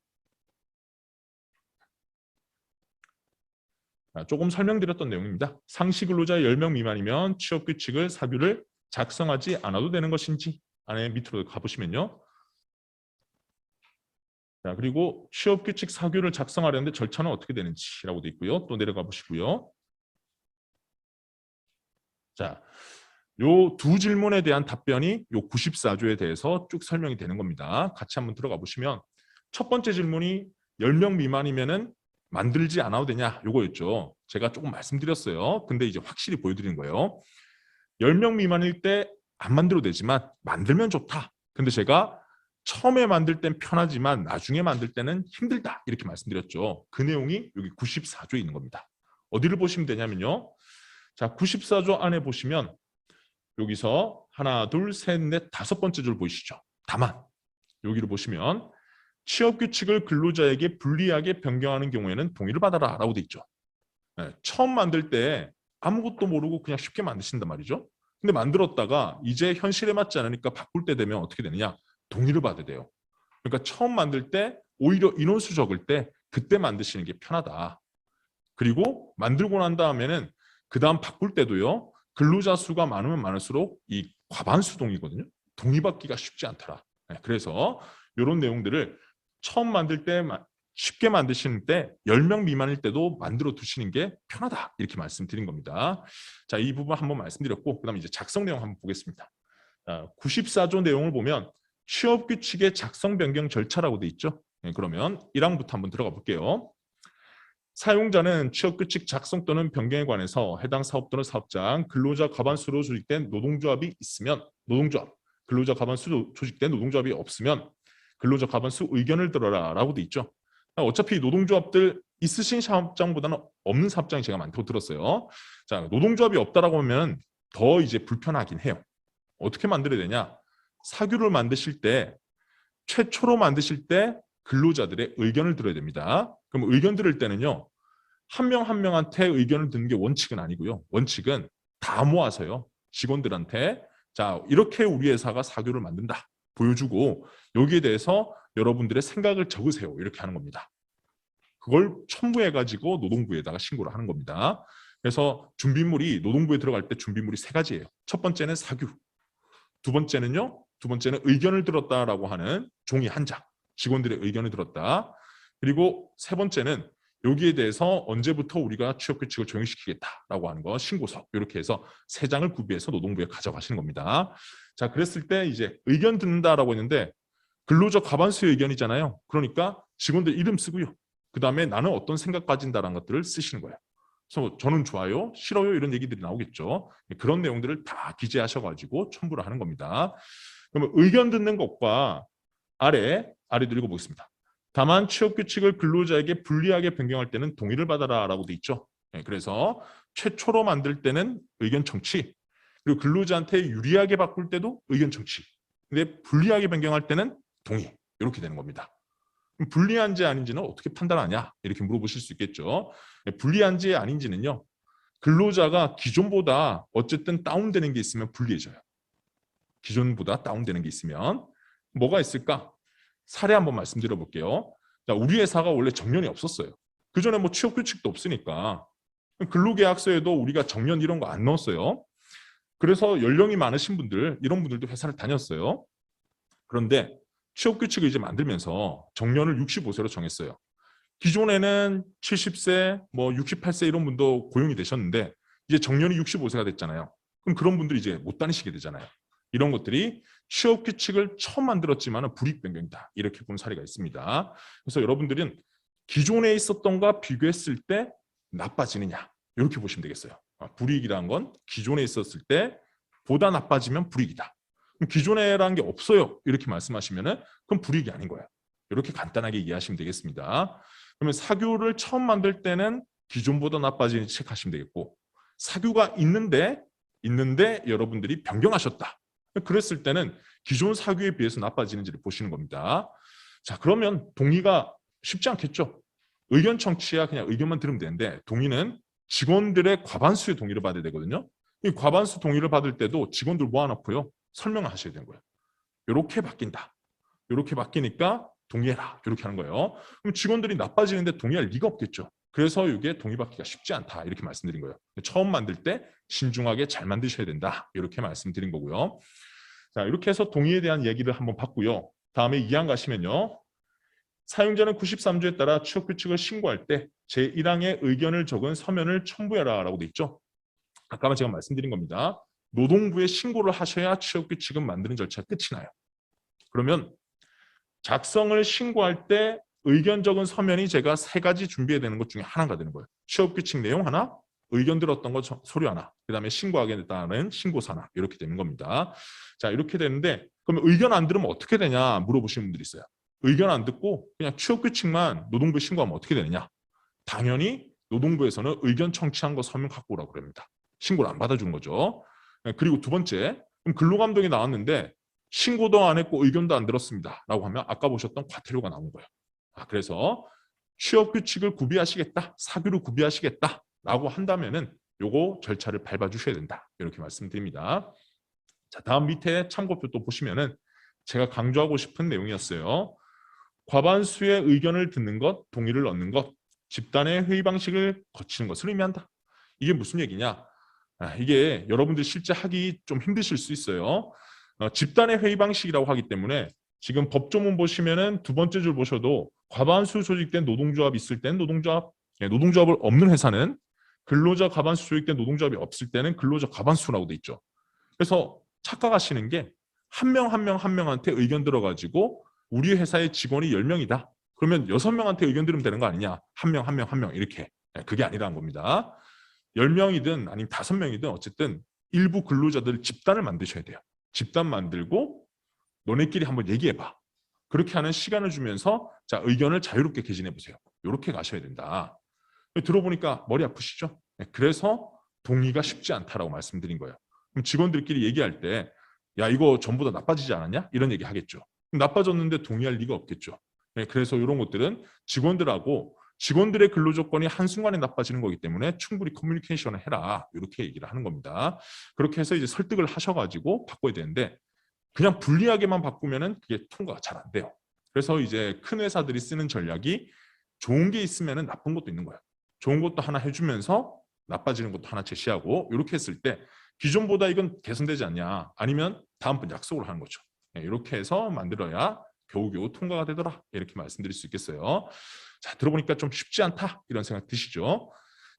조금 설명드렸던 내용입니다. 상시 근로자 10명 미만이면 취업규칙을 사규를 작성하지 않아도 되는 것인지 안에 밑으로 가보시면요. 자, 그리고 취업규칙 사규를 작성하려는데 절차는 어떻게 되는지라고 되어 있고요. 또 내려가 보시고요. 자, 요 두 질문에 대한 답변이 요 94조에 대해서 쭉 설명이 되는 겁니다. 같이 한번 들어가 보시면 첫 번째 질문이 10명 미만이면은 만들지 않아도 되냐 요거였죠. 제가 조금 말씀드렸어요. 근데 이제 확실히 보여드리는 거예요. 10명 미만일 때 안 만들어도 되지만 만들면 좋다. 근데 제가 처음에 만들 땐 편하지만 나중에 만들 때는 힘들다 이렇게 말씀드렸죠. 그 내용이 여기 94조에 있는 겁니다. 어디를 보시면 되냐면요. 자, 94조 안에 보시면 여기서 하나, 둘, 셋, 넷, 다섯 번째 줄 보이시죠? 다만 여기를 보시면 취업규칙을 근로자에게 불리하게 변경하는 경우에는 동의를 받아라 라고 돼 있죠. 네, 처음 만들 때 아무것도 모르고 그냥 쉽게 만드신단 말이죠. 근데 만들었다가 이제 현실에 맞지 않으니까 바꿀 때 되면 어떻게 되느냐? 동의를 받아야 돼요. 그러니까 처음 만들 때 오히려 인원수 적을 때 그때 만드시는 게 편하다. 그리고 만들고 난 다음에는 그 다음 바꿀 때도요. 근로자 수가 많으면 많을수록 이 과반수 동의거든요. 동의받기가 쉽지 않더라. 네, 그래서 이런 내용들을 처음 만들 때 쉽게 만드시는 때 10명 미만일 때도 만들어 두시는 게 편하다. 이렇게 말씀드린 겁니다. 자, 이 부분 한번 말씀드렸고 그다음에 이제 작성 내용 한번 보겠습니다. 94조 내용을 보면 취업규칙의 작성 변경 절차라고 돼 있죠. 네, 그러면 1항부터 한번 들어가 볼게요. 사용자는 취업규칙 작성 또는 변경에 관해서 해당 사업 또는 사업장 근로자 과반수로 조직된 노동조합이 있으면 노동조합, 근로자 과반수로 조직된 노동조합이 없으면 근로자 과반수 의견을 들어라 라고 돼 있죠. 어차피 노동조합들 있으신 사업장보다는 없는 사업장이 제가 많다고 들었어요. 자, 노동조합이 없다라고 하면 더 이제 불편하긴 해요. 어떻게 만들어야 되냐? 사규를 만드실 때 최초로 만드실 때 근로자들의 의견을 들어야 됩니다. 그럼 의견 들을 때는요. 한 명 한 명한테 의견을 듣는 게 원칙은 아니고요. 원칙은 다 모아서요. 직원들한테 자, 이렇게 우리 회사가 사규를 만든다. 보여주고 여기에 대해서 여러분들의 생각을 적으세요. 이렇게 하는 겁니다. 그걸 첨부해가지고 노동부에다가 신고를 하는 겁니다. 그래서 준비물이 노동부에 들어갈 때 준비물이 세 가지예요. 첫 번째는 사규. 두 번째는 의견을 들었다라고 하는 종이 한 장. 직원들의 의견을 들었다. 그리고 세 번째는 여기에 대해서 언제부터 우리가 취업규칙을 적용시키겠다라고 하는 거 신고서 이렇게 해서 세 장을 구비해서 노동부에 가져가시는 겁니다. 자, 그랬을 때 이제 의견 듣는다라고 했는데 근로자 과반수의 의견이잖아요. 그러니까 직원들 이름 쓰고요. 그 다음에 나는 어떤 생각 가진다라는 것들을 쓰시는 거예요. 그래서 저는 좋아요, 싫어요 이런 얘기들이 나오겠죠. 그런 내용들을 다 기재하셔가지고 첨부를 하는 겁니다. 그러면 의견 듣는 것과 아래도 읽어보겠습니다. 다만 취업규칙을 근로자에게 불리하게 변경할 때는 동의를 받아라 라고 돼 있죠. 그래서 최초로 만들 때는 의견 청취, 그리고 근로자한테 유리하게 바꿀 때도 의견 청취, 근데 불리하게 변경할 때는 동의, 이렇게 되는 겁니다. 그럼 불리한지 아닌지는 어떻게 판단하냐 이렇게 물어보실 수 있겠죠. 불리한지 아닌지는요. 근로자가 기존보다 어쨌든 다운되는 게 있으면 불리해져요. 기존보다 다운되는 게 있으면 뭐가 있을까? 사례 한번 말씀드려 볼게요. 자, 우리 회사가 원래 정년이 없었어요. 그 전에 뭐 취업 규칙도 없으니까 근로계약서에도 우리가 정년 이런 거 안 넣었어요. 그래서 연령이 많으신 분들 이런 분들도 회사를 다녔어요. 그런데 취업 규칙을 이제 만들면서 정년을 65세로 정했어요. 기존에는 70세, 뭐 68세 이런 분도 고용이 되셨는데 이제 정년이 65세가 됐잖아요. 그럼 그런 분들이 이제 못 다니시게 되잖아요. 이런 것들이 취업 규칙을 처음 만들었지만 불이익 변경이다. 이렇게 본 사례가 있습니다. 그래서 여러분들은 기존에 있었던 것과 비교했을 때 나빠지느냐 이렇게 보시면 되겠어요. 불이익이라는 건 기존에 있었을 때 보다 나빠지면 불이익이다. 그럼 기존에라는 게 없어요. 이렇게 말씀하시면 그럼 불이익이 아닌 거예요. 이렇게 간단하게 이해하시면 되겠습니다. 그러면 사규를 처음 만들 때는 기존보다 나빠지는지 체크하시면 되겠고 사규가 있는데 여러분들이 변경하셨다. 그랬을 때는 기존 사규에 비해서 나빠지는지를 보시는 겁니다. 자, 그러면 동의가 쉽지 않겠죠. 의견 청취야 그냥 의견만 들으면 되는데 동의는 직원들의 과반수의 동의를 받아야 되거든요. 이 과반수 동의를 받을 때도 직원들 모아놓고요. 설명을 하셔야 되는 거예요. 이렇게 바뀐다. 이렇게 바뀌니까 동의해라. 이렇게 하는 거예요. 그럼 직원들이 나빠지는데 동의할 리가 없겠죠. 그래서 이게 동의받기가 쉽지 않다. 이렇게 말씀드린 거예요. 처음 만들 때 신중하게 잘 만드셔야 된다. 이렇게 말씀드린 거고요. 자, 이렇게 해서 동의에 대한 얘기를 한번 봤고요. 다음에 2항 가시면요. 사용자는 93조에 따라 취업규칙을 신고할 때 제1항의 의견을 적은 서면을 첨부해라 라고 돼 있죠. 아까 제가 말씀드린 겁니다. 노동부에 신고를 하셔야 취업규칙은 만드는 절차가 끝이 나요. 그러면 작성을 신고할 때 의견 적은 서면이 제가 3가지 준비해야 되는 것 중에 하나가 되는 거예요. 취업규칙 내용 하나, 의견 들었던 거 서류 하나, 그 다음에 신고하겠다는 신고서 하나 이렇게 되는 겁니다. 자, 이렇게 되는데 그러면 의견 안 들으면 어떻게 되냐 물어보시는 분들이 있어요. 의견 안 듣고 그냥 취업규칙만 노동부에 신고하면 어떻게 되느냐. 당연히 노동부에서는 의견 청취한 거 서면 갖고 오라고 그럽니다. 신고를 안 받아주는 거죠. 그리고 두 번째, 그럼 근로감독이 나왔는데 신고도 안 했고 의견도 안 들었습니다. 라고 하면 아까 보셨던 과태료가 나온 거예요. 그래서 취업규칙을 구비하시겠다, 사규를 구비하시겠다 라고 한다면은 요거 절차를 밟아주셔야 된다. 이렇게 말씀드립니다. 자, 다음 밑에 참고표 또 보시면은 제가 강조하고 싶은 내용이었어요. 과반수의 의견을 듣는 것, 동의를 얻는 것, 집단의 회의 방식을 거치는 것을 의미한다. 이게 무슨 얘기냐? 이게 여러분들 실제 하기 좀 힘드실 수 있어요. 집단의 회의 방식이라고 하기 때문에 지금 법조문 보시면은 두 번째 줄 보셔도 과반수 조직된 노동조합이 있을 때는 노동조합을 없는 회사는 근로자 과반수 조직된 노동조합이 없을 때는 근로자 과반수라고 돼 있죠. 그래서 착각하시는 게 한 명 한 명 한 명한테 의견 들어가지고 우리 회사의 직원이 10명이다. 그러면 6명한테 의견 들으면 되는 거 아니냐? 한 명 한 명 한 명 이렇게. 그게 아니라는 겁니다. 10명이든 아니면 5명이든 어쨌든 일부 근로자들 집단을 만드셔야 돼요. 집단 만들고 너네끼리 한번 얘기해봐. 그렇게 하는 시간을 주면서 자, 의견을 자유롭게 개진해 보세요. 이렇게 가셔야 된다. 들어보니까 머리 아프시죠? 그래서 동의가 쉽지 않다라고 말씀드린 거예요. 그럼 직원들끼리 얘기할 때 야, 이거 전부 다 나빠지지 않았냐? 이런 얘기 하겠죠. 나빠졌는데 동의할 리가 없겠죠. 그래서 이런 것들은 직원들하고 직원들의 근로조건이 한순간에 나빠지는 거기 때문에 충분히 커뮤니케이션을 해라. 이렇게 얘기를 하는 겁니다. 그렇게 해서 이제 설득을 하셔가지고 바꿔야 되는데 그냥 불리하게만 바꾸면은 그게 통과가 잘 안 돼요. 그래서 이제 큰 회사들이 쓰는 전략이 좋은 게 있으면은 나쁜 것도 있는 거예요. 좋은 것도 하나 해주면서 나빠지는 것도 하나 제시하고 이렇게 했을 때 기존보다 이건 개선되지 않냐 아니면 다음번 약속을 하는 거죠. 이렇게 해서 만들어야 겨우겨우 통과가 되더라 이렇게 말씀드릴 수 있겠어요. 자, 들어보니까 좀 쉽지 않다 이런 생각 드시죠?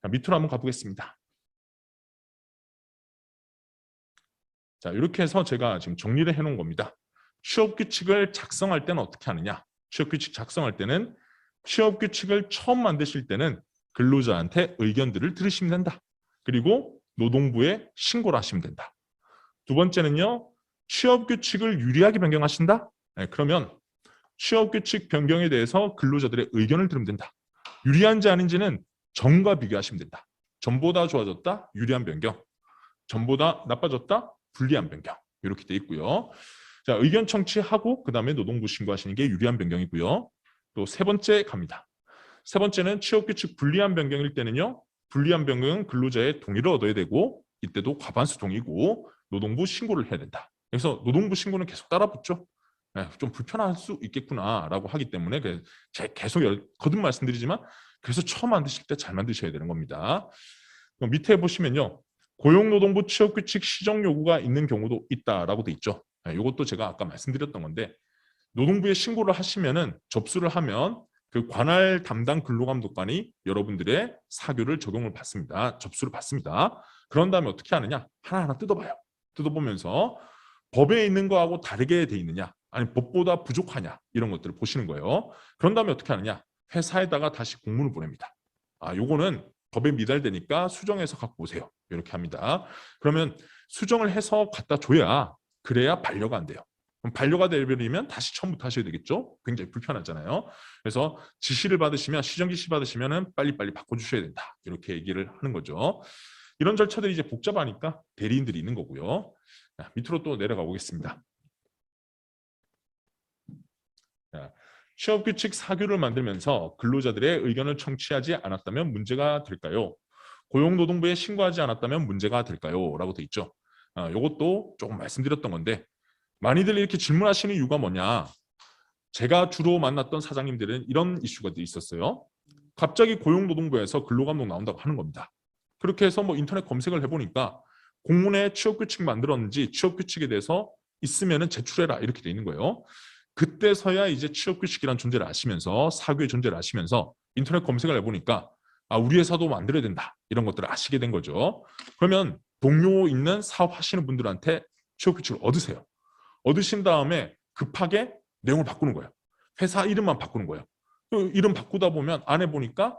자, 밑으로 한번 가보겠습니다. 자, 이렇게 해서 제가 지금 정리를 해놓은 겁니다. 취업규칙을 작성할 때는 어떻게 하느냐? 취업규칙 작성할 때는 취업규칙을 처음 만드실 때는 근로자한테 의견들을 들으시면 된다. 그리고 노동부에 신고를 하시면 된다. 두 번째는요. 취업규칙을 유리하게 변경하신다? 그러면 취업규칙 변경에 대해서 근로자들의 의견을 들으면 된다. 유리한지 아닌지는 전과 비교하시면 된다. 전보다 좋아졌다? 유리한 변경. 전보다 나빠졌다? 불리한 변경. 이렇게 돼 있고요. 자, 의견 청취하고 그다음에 노동부 신고하시는 게 유리한 변경이고요. 또 세 번째 갑니다. 세 번째는 취업규칙 불리한 변경일 때는요. 불리한 변경은 근로자의 동의를 얻어야 되고 이때도 과반수 동의고 노동부 신고를 해야 된다. 그래서 노동부 신고는 계속 따라붙죠. 좀 불편할 수 있겠구나라고 하기 때문에 제가 계속 거듭 말씀드리지만 그래서 처음 만드실 때 잘 만드셔야 되는 겁니다. 밑에 보시면요. 고용노동부 취업규칙 시정 요구가 있는 경우도 있다라고 돼 있죠. 이것도 제가 아까 말씀드렸던 건데 노동부에 신고를 하시면은 접수를 하면 그 관할 담당 근로감독관이 여러분들의 사규를 적용을 받습니다. 접수를 받습니다. 그런 다음에 어떻게 하느냐? 하나하나 뜯어봐요. 뜯어보면서 법에 있는 거하고 다르게 돼 있느냐? 아니 법보다 부족하냐? 이런 것들을 보시는 거예요. 그런 다음에 어떻게 하느냐? 회사에다가 다시 공문을 보냅니다. 요거는 법에 미달되니까 수정해서 갖고 오세요. 이렇게 합니다. 그러면 수정을 해서 갖다 줘야 그래야 반려가 안 돼요. 그럼 반려가 되려면 다시 처음부터 하셔야 되겠죠? 굉장히 불편하잖아요. 그래서 지시를 받으시면 시정 지시 받으시면은 빨리빨리 바꿔주셔야 된다. 이렇게 얘기를 하는 거죠. 이런 절차들이 이제 복잡하니까 대리인들이 있는 거고요. 자, 밑으로 또 내려가 보겠습니다. 자, 취업규칙 사규를 만들면서 근로자들의 의견을 청취하지 않았다면 문제가 될까요? 고용노동부에 신고하지 않았다면 문제가 될까요? 라고 돼 있죠. 이것도 조금 말씀드렸던 건데 많이들 이렇게 질문하시는 이유가 뭐냐? 제가 주로 만났던 사장님들은 이런 이슈가 있었어요. 갑자기 고용노동부에서 근로감독 나온다고 하는 겁니다. 그렇게 해서 뭐 인터넷 검색을 해보니까 공문에 취업규칙 만들었는지 취업규칙에 대해서 있으면은 제출해라 이렇게 돼 있는 거예요. 그때서야 이제 취업규칙이라는 존재를 아시면서 사규의 존재를 아시면서 인터넷 검색을 해보니까 우리 회사도 만들어야 된다 이런 것들을 아시게 된 거죠. 그러면 동료 있는 사업하시는 분들한테 취업규칙을 얻으세요. 얻으신 다음에 급하게 내용을 바꾸는 거예요. 회사 이름만 바꾸는 거예요. 이름 바꾸다 보면 안에 보니까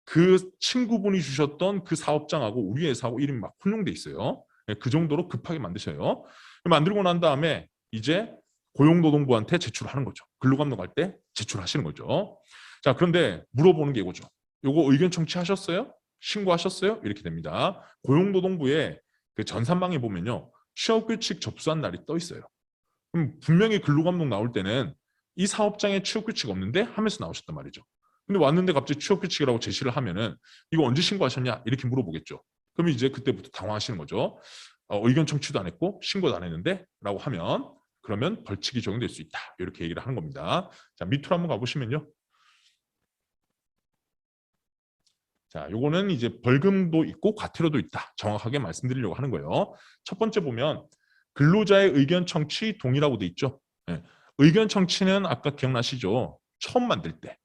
그 친구분이 주셨던 그 사업장하고 우리 회사하고 이름이 막 혼용돼 있어요. 그 정도로 급하게 만드셔요. 만들고 난 다음에 이제 고용노동부한테 제출하는 거죠. 근로감독할 때 제출하시는 거죠. 자, 그런데 물어보는 게 이거죠. 요거 의견 청취하셨어요? 신고하셨어요? 이렇게 됩니다. 고용노동부에 그 전산망에 보면요. 취업규칙 접수한 날이 떠 있어요. 그럼 분명히 근로감독 나올 때는 이 사업장에 취업규칙 없는데 하면서 나오셨단 말이죠. 근데 왔는데 갑자기 취업규칙이라고 제시를 하면은 이거 언제 신고하셨냐 이렇게 물어보겠죠. 그러면 이제 그때부터 당황하시는 거죠. 의견 청취도 안 했고 신고도 안 했는데 라고 하면 그러면 벌칙이 적용될 수 있다. 이렇게 얘기를 하는 겁니다. 자, 밑으로 한번 가보시면요. 자, 요거는 이제 벌금도 있고 과태료도 있다. 정확하게 말씀드리려고 하는 거예요. 첫 번째 보면 근로자의 의견 청취 동의라고 돼 있죠. 네. 의견 청취는 아까 기억나시죠? 처음 만들 때.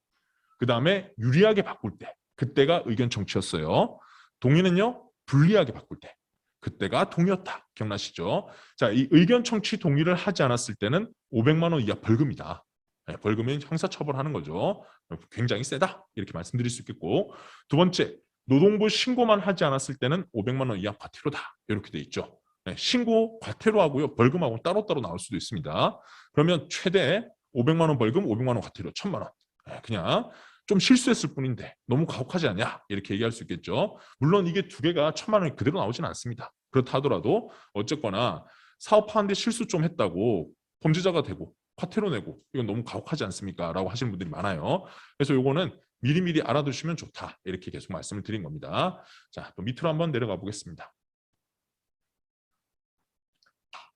그 다음에 유리하게 바꿀 때. 그때가 의견 청취였어요. 동의는요. 불리하게 바꿀 때. 그때가 동의였다. 기억나시죠? 자, 이 의견 청취 동의를 하지 않았을 때는 500만 원 이하 벌금이다. 네, 벌금은 형사처벌하는 거죠. 굉장히 세다. 이렇게 말씀드릴 수 있겠고. 두 번째, 노동부 신고만 하지 않았을 때는 500만 원 이하 과태료다. 이렇게 돼 있죠. 네, 신고 과태료하고요. 벌금하고 따로따로 나올 수도 있습니다. 그러면 최대 500만 원 벌금, 500만 원 과태료, 1000만 원. 네, 그냥 좀 실수했을 뿐인데 너무 가혹하지 않냐 이렇게 얘기할 수 있겠죠. 물론 이게 두 개가 1000만 원이 그대로 나오지는 않습니다. 그렇다 하더라도 어쨌거나 사업하는데 실수 좀 했다고 범죄자가 되고 과태료 내고 이건 너무 가혹하지 않습니까? 라고 하시는 분들이 많아요. 그래서 요거는 미리미리 알아두시면 좋다. 이렇게 계속 말씀을 드린 겁니다. 자, 또 밑으로 한번 내려가 보겠습니다.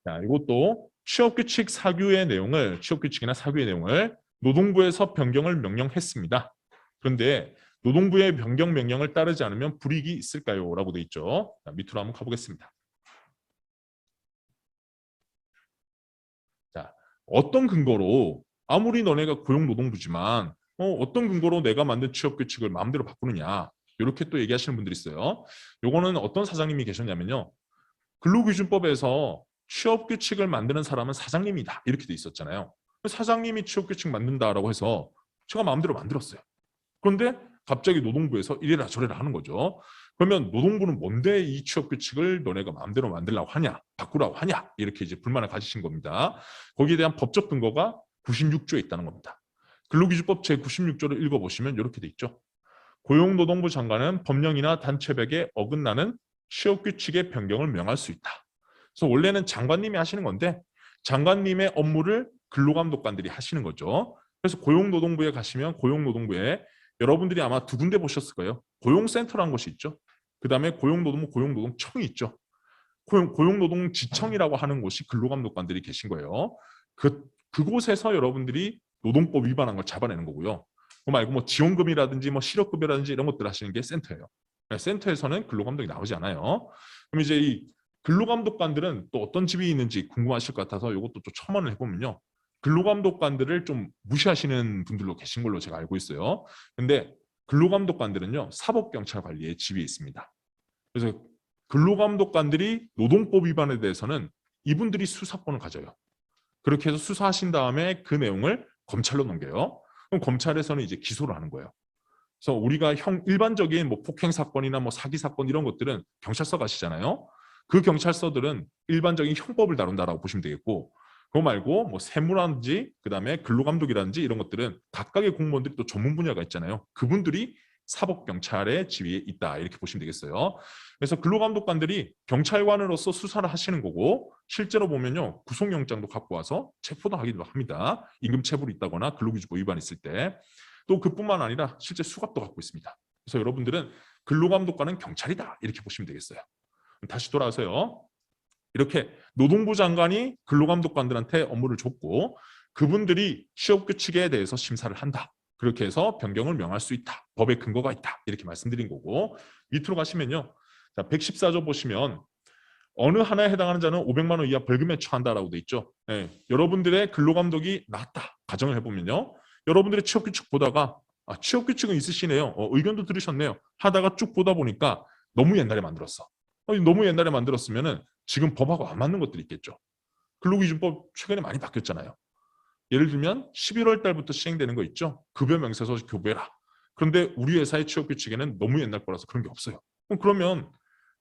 자, 이것도 취업규칙 사규의 내용을 취업규칙이나 사규의 내용을 노동부에서 변경을 명령했습니다. 그런데 노동부의 변경 명령을 따르지 않으면 불이익이 있을까요? 라고 돼 있죠. 자, 밑으로 한번 가보겠습니다. 자, 어떤 근거로 아무리 너네가 고용노동부지만 어떤 근거로 내가 만든 취업규칙을 마음대로 바꾸느냐 이렇게 또 얘기하시는 분들이 있어요. 요거는 어떤 사장님이 계셨냐면요. 근로기준법에서 취업규칙을 만드는 사람은 사장님이다 이렇게 돼 있었잖아요. 사장님이 취업규칙 만든다라고 해서 제가 마음대로 만들었어요. 그런데 갑자기 노동부에서 이래라 저래라 하는 거죠. 그러면 노동부는 뭔데 이 취업규칙을 너네가 마음대로 만들라고 하냐, 바꾸라고 하냐 이렇게 이제 불만을 가지신 겁니다. 거기에 대한 법적 근거가 96조에 있다는 겁니다. 근로기준법 제96조를 읽어보시면 이렇게 돼 있죠. 고용노동부 장관은 법령이나 단체백에 어긋나는 취업규칙의 변경을 명할 수 있다. 그래서 원래는 장관님이 하시는 건데 장관님의 업무를 근로감독관들이 하시는 거죠. 그래서 고용노동부에 가시면 고용노동부에 여러분들이 아마 두 군데 보셨을 거예요. 고용센터라는 곳이 있죠. 그 다음에 고용노동부 고용노동청이 있죠. 고용노동지청이라고 하는 곳이 근로감독관들이 계신 거예요. 그곳에서 여러분들이 노동법 위반한 걸 잡아내는 거고요. 그 말고 뭐 지원금이라든지 뭐 실업급여라든지 이런 것들 하시는 게 센터예요. 센터에서는 근로감독이 나오지 않아요. 그럼 이제 이 근로감독관들은 또 어떤 집이 있는지 궁금하실 것 같아서 이것도 좀 첨언을 해보면요. 근로감독관들을 좀 무시하시는 분들로 계신 걸로 제가 알고 있어요. 근데 근로감독관들은요. 사법경찰관리의 지위에 있습니다. 그래서 근로감독관들이 노동법 위반에 대해서는 이분들이 수사권을 가져요. 그렇게 해서 수사하신 다음에 그 내용을 검찰로 넘겨요. 그럼 검찰에서는 이제 기소를 하는 거예요. 그래서 우리가 일반적인 뭐 폭행 사건이나 뭐 사기 사건 이런 것들은 경찰서 가시잖아요. 그 경찰서들은 일반적인 형법을 다룬다라고 보시면 되겠고, 그거 말고 뭐 세무라든지 그다음에 근로감독이라든지 이런 것들은 각각의 공무원들이 또 전문 분야가 있잖아요. 그분들이 사법경찰의 지위에 있다 이렇게 보시면 되겠어요. 그래서 근로감독관들이 경찰관으로서 수사를 하시는 거고 실제로 보면요 구속영장도 갖고 와서 체포도 하기도 합니다. 임금체불이 있다거나 근로기준법 위반이 있을 때. 또 그뿐만 아니라 실제 수갑도 갖고 있습니다. 그래서 여러분들은 근로감독관은 경찰이다 이렇게 보시면 되겠어요. 다시 돌아와서요. 이렇게 노동부 장관이 근로감독관들한테 업무를 줬고 그분들이 취업규칙에 대해서 심사를 한다. 그렇게 해서 변경을 명할 수 있다. 법의 근거가 있다. 이렇게 말씀드린 거고 밑으로 가시면요. 자, 114조 보시면 어느 하나에 해당하는 자는 500만 원 이하 벌금에 처한다라고 돼 있죠. 네, 여러분들의 근로감독이 낮다. 가정을 해보면요. 여러분들의 취업규칙 보다가 취업규칙은 있으시네요. 의견도 들으셨네요. 하다가 쭉 보다 보니까 너무 옛날에 만들었어. 너무 옛날에 만들었으면 지금 법하고 안 맞는 것들이 있겠죠. 근로기준법 최근에 많이 바뀌었잖아요. 예를 들면 11월 달부터 시행되는 거 있죠. 급여 명세서 교부해라. 그런데 우리 회사의 취업규칙에는 너무 옛날 거라서 그런 게 없어요. 그러면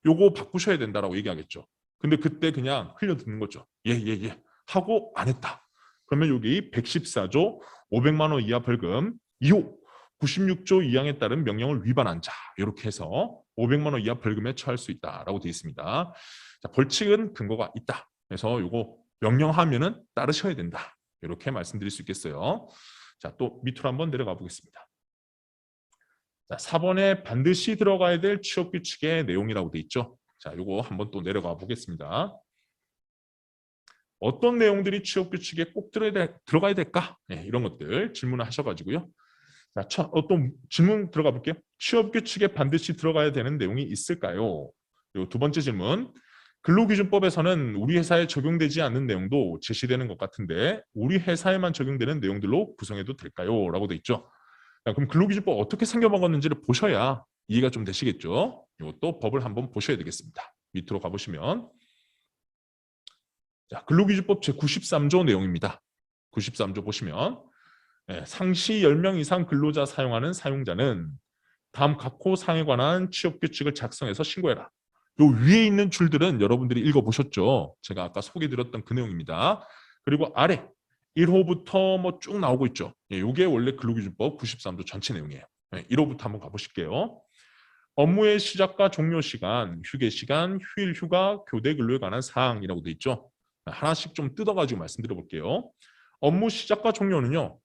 요거 바꾸셔야 된다라고 얘기하겠죠. 근데 그때 그냥 흘려듣는 거죠. 예. 하고 안 했다. 그러면 여기 114조 500만 원 이하 벌금 2호 96조 2항에 따른 명령을 위반한 자 이렇게 해서 500만 원 이하 벌금에 처할 수 있다라고 되어 있습니다. 자, 벌칙은 근거가 있다. 그래서 요거 명령하면은 따르셔야 된다. 이렇게 말씀드릴 수 있겠어요. 자, 또 밑으로 한번 내려가 보겠습니다. 자, 4번에 반드시 들어가야 될 취업규칙의 내용이라고 돼 있죠. 자, 요거 한번 또 내려가 보겠습니다. 어떤 내용들이 취업규칙에 꼭 들어가야 될까? 네, 이런 것들 질문을 하셔가지고요. 자, 또 질문 들어가 볼게요. 취업규칙에 반드시 들어가야 되는 내용이 있을까요? 그리고 두 번째 질문. 근로기준법에서는 우리 회사에 적용되지 않는 내용도 제시되는 것 같은데 우리 회사에만 적용되는 내용들로 구성해도 될까요? 라고 돼 있죠. 자, 그럼 근로기준법 어떻게 생겨먹었는지를 보셔야 이해가 좀 되시겠죠. 이것도 법을 한번 보셔야 되겠습니다. 밑으로 가보시면 자, 근로기준법 제93조 내용입니다. 93조 보시면 상시 10명 이상 근로자 사용하는 사용자는 다음 각호 사항에 관한 취업규칙을 작성해서 신고해라. 요 위에 있는 줄들은 여러분들이 읽어보셨죠? 제가 아까 소개드렸던 그 내용입니다. 그리고 아래 1호부터 뭐 쭉 나오고 있죠. 이게 원래 근로기준법 93조 전체 내용이에요. 1호부터 한번 가보실게요. 업무의 시작과 종료 시간, 휴게 시간, 휴일 휴가, 교대 근로에 관한 사항이라고 돼 있죠. 하나씩 좀 뜯어가지고 말씀드려 볼게요. 업무 시작과 종료는요.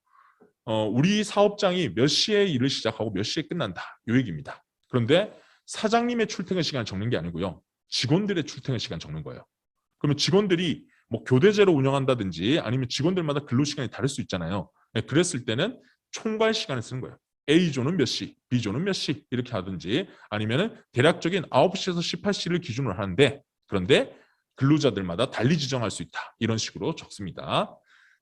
우리 사업장이 몇 시에 일을 시작하고 몇 시에 끝난다. 이 얘기입니다. 그런데 사장님의 출퇴근 시간 적는 게 아니고요. 직원들의 출퇴근 시간 적는 거예요. 그러면 직원들이 뭐 교대제로 운영한다든지 아니면 직원들마다 근로시간이 다를 수 있잖아요. 그랬을 때는 총괄 시간을 쓰는 거예요. A조는 몇 시, B조는 몇 시 이렇게 하든지 아니면 대략적인 9시에서 18시를 기준으로 하는데 그런데 근로자들마다 달리 지정할 수 있다. 이런 식으로 적습니다.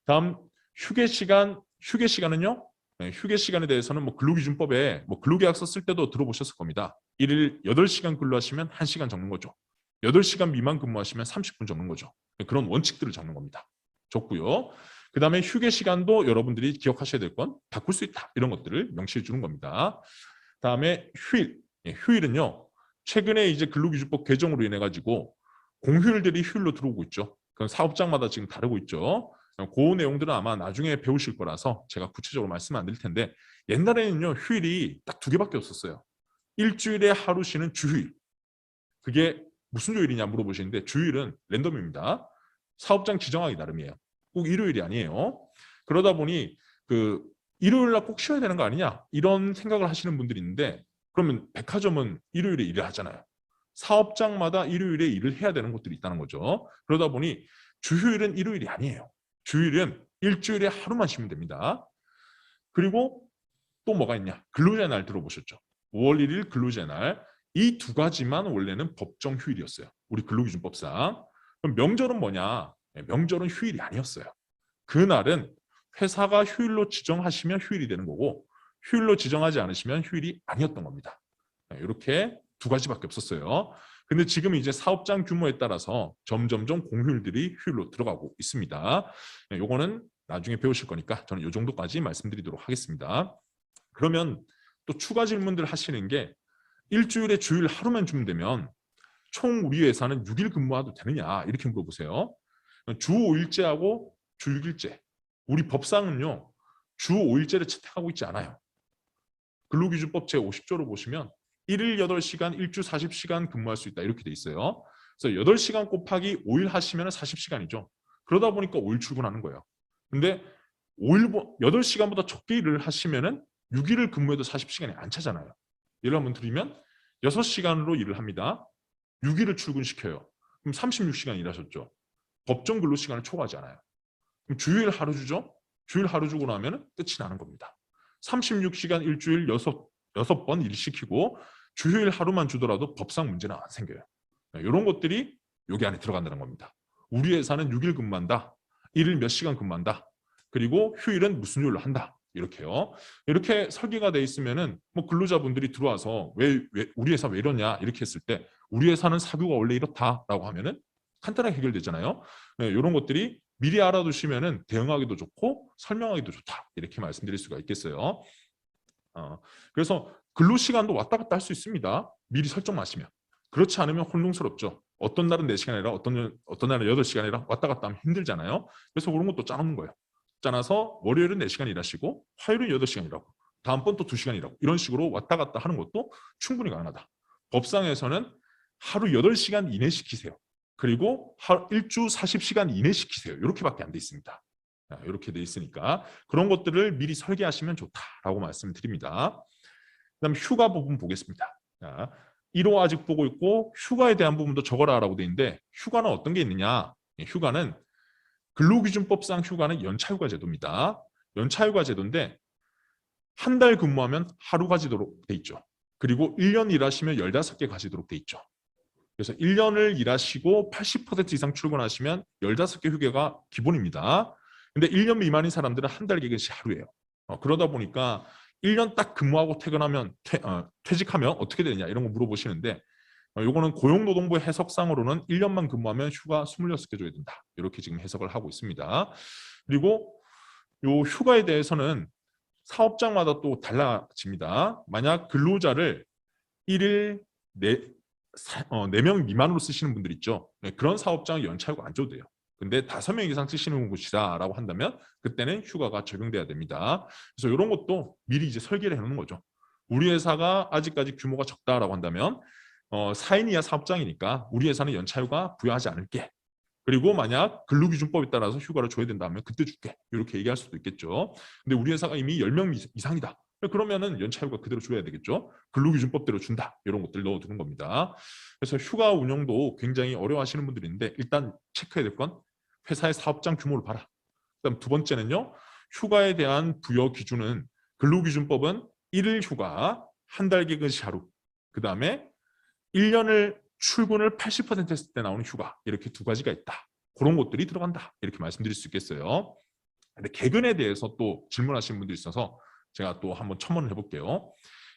다음 휴게 시간은요. 휴게 시간에 대해서는 뭐 근로기준법에 뭐 근로계약서 쓸 때도 들어보셨을 겁니다. 일일 8시간 근로하시면 1시간 적는 거죠. 8시간 미만 근무하시면 30분 적는 거죠. 그런 원칙들을 적는 겁니다. 적고요. 그 다음에 휴게 시간도 여러분들이 기억하셔야 될 건 바꿀 수 있다. 이런 것들을 명시해 주는 겁니다. 다음에 휴일. 휴일은요. 최근에 이제 근로기준법 개정으로 인해 가지고 공휴일들이 휴일로 들어오고 있죠. 그건 사업장마다 지금 다르고 있죠. 그 내용들은 아마 나중에 배우실 거라서 제가 구체적으로 말씀 안 드릴 텐데 옛날에는요. 휴일이 딱 2개밖에 없었어요. 일주일에 하루 쉬는 주휴일. 그게 무슨 요일이냐 물어보시는데 주일은 랜덤입니다. 사업장 지정하기 나름이에요. 꼭 일요일이 아니에요. 그러다 보니 그 일요일 날 꼭 쉬어야 되는 거 아니냐 이런 생각을 하시는 분들이 있는데 그러면 백화점은 일요일에 일을 하잖아요. 사업장마다 일요일에 일을 해야 되는 곳들이 있다는 거죠. 그러다 보니 주휴일은 일요일이 아니에요. 주일은 일주일에 하루만 쉬면 됩니다. 그리고 또 뭐가 있냐? 근로제 날 들어보셨죠? 5월 1일 근로제 날. 이 두 가지만 원래는 법정 휴일이었어요. 우리 근로기준법상. 그럼 명절은 뭐냐? 명절은 휴일이 아니었어요. 그날은 회사가 휴일로 지정하시면 휴일이 되는 거고 휴일로 지정하지 않으시면 휴일이 아니었던 겁니다. 이렇게 두 가지밖에 없었어요. 근데 지금 이제 사업장 규모에 따라서 점점점 공휴일들이 휴일로 들어가고 있습니다. 요거는 나중에 배우실 거니까 저는 이 정도까지 말씀드리도록 하겠습니다. 그러면 또 추가 질문들 하시는 게 일주일에 주일 하루만 주면 되면 총 우리 회사는 6일 근무해도 되느냐 이렇게 물어보세요. 주 5일제하고 주 6일제. 우리 법상은요. 주 5일제를 채택하고 있지 않아요. 근로기준법 제50조를 보시면 1일 8시간, 일주 40시간 근무할 수 있다 이렇게 돼 있어요. 그래서 8시간 곱하기 5일 하시면 40시간이죠. 그러다 보니까 5일 출근하는 거예요. 근데 8시간보다 적게 일을 하시면은 6일을 근무해도 40시간이 안 차잖아요. 예를 한번 드리면 6시간으로 일을 합니다. 6일을 출근시켜요. 그럼 36시간 일하셨죠. 법정 근로시간을 초과하지 않아요. 그럼 주일 하루 주죠. 주일 하루 주고 나면 끝이 나는 겁니다. 36시간 일주일 6번 일 시키고 주휴일 하루만 주더라도 법상 문제는 안 생겨요. 이런 것들이 여기 안에 들어간다는 겁니다. 우리 회사는 6일 근무한다. 일일 몇 시간 근무한다. 그리고 휴일은 무슨 요일로 한다. 이렇게요. 이렇게 설계가 돼 있으면은 뭐 근로자분들이 들어와서 왜 우리 회사 왜 이러냐 이렇게 했을 때 우리 회사는 사규가 원래 이렇다라고 하면은 간단하게 해결되잖아요. 네, 이런 것들이 미리 알아두시면은 대응하기도 좋고 설명하기도 좋다 이렇게 말씀드릴 수가 있겠어요. 그래서 근로 시간도 왔다 갔다 할 수 있습니다. 미리 설정 마시면. 그렇지 않으면 혼동스럽죠. 어떤 날은 4시간이라 어떤 날은 8시간이라 왔다 갔다 하면 힘들잖아요. 그래서 그런 것도 짜놓는 거예요. 짜놔서 월요일은 4시간 일하시고 화요일은 8시간 일하고 다음번 또 2시간 일하고 이런 식으로 왔다 갔다 하는 것도 충분히 가능하다. 법상에서는 하루 8시간 이내 시키세요. 그리고 일주 40시간 이내 시키세요. 이렇게밖에 안 돼 있습니다. 이렇게 돼 있으니까 그런 것들을 미리 설계하시면 좋다라고 말씀을 드립니다. 그다음 휴가 부분 보겠습니다. 1호 아직 보고 있고 휴가에 대한 부분도 적어라라고 돼 있는데 휴가는 어떤 게 있느냐? 휴가는 근로기준법상 휴가는 연차휴가 제도입니다. 연차휴가 제도인데 한 달 근무하면 하루 가지도록 돼 있죠. 그리고 1년 일하시면 15개 가지도록 돼 있죠. 그래서 1년을 일하시고 80% 이상 출근하시면 15개 휴가가 기본입니다. 근데 1년 미만인 사람들은 한 달 개근시 하루예요. 그러다 보니까 1년 딱 근무하고 퇴근하면 퇴직하면 어떻게 되느냐 이런 거 물어보시는데 요거는 고용노동부 해석상으로는 1년만 근무하면 휴가 26개 줘야 된다. 이렇게 지금 해석을 하고 있습니다. 그리고 요 휴가에 대해서는 사업장마다 또 달라집니다. 만약 근로자를 1일 4명 미만으로 쓰시는 분들 있죠. 그런 사업장은 연차휴가 안 줘도 돼요. 근데 5명 이상 쓰시는 곳이다라고 한다면 그때는 휴가가 적용돼야 됩니다. 그래서 이런 것도 미리 이제 설계를 해놓는 거죠. 우리 회사가 아직까지 규모가 적다라고 한다면 4인 이하 사업장이니까 우리 회사는 연차휴가 부여하지 않을게. 그리고 만약 근로기준법에 따라서 휴가를 줘야 된다면 그때 줄게. 이렇게 얘기할 수도 있겠죠. 근데 우리 회사가 이미 10명 이상이다. 그러면은 연차휴가 그대로 줘야 되겠죠. 근로기준법대로 준다. 이런 것들 넣어두는 겁니다. 그래서 휴가 운영도 굉장히 어려워하시는 분들이 있는데 일단 체크해야 될 건 회사의 사업장 규모를 봐라. 그다음 두 번째는요. 휴가에 대한 부여 기준은 근로기준법은 1일 휴가, 한 달 개근 시 하루. 그다음에 1년을 출근을 80% 했을 때 나오는 휴가. 이렇게 두 가지가 있다. 그런 것들이 들어간다. 이렇게 말씀드릴 수 있겠어요. 근데 개근에 대해서 또 질문하시는 분들이 있어서 제가 또 한번 첨언을 해볼게요.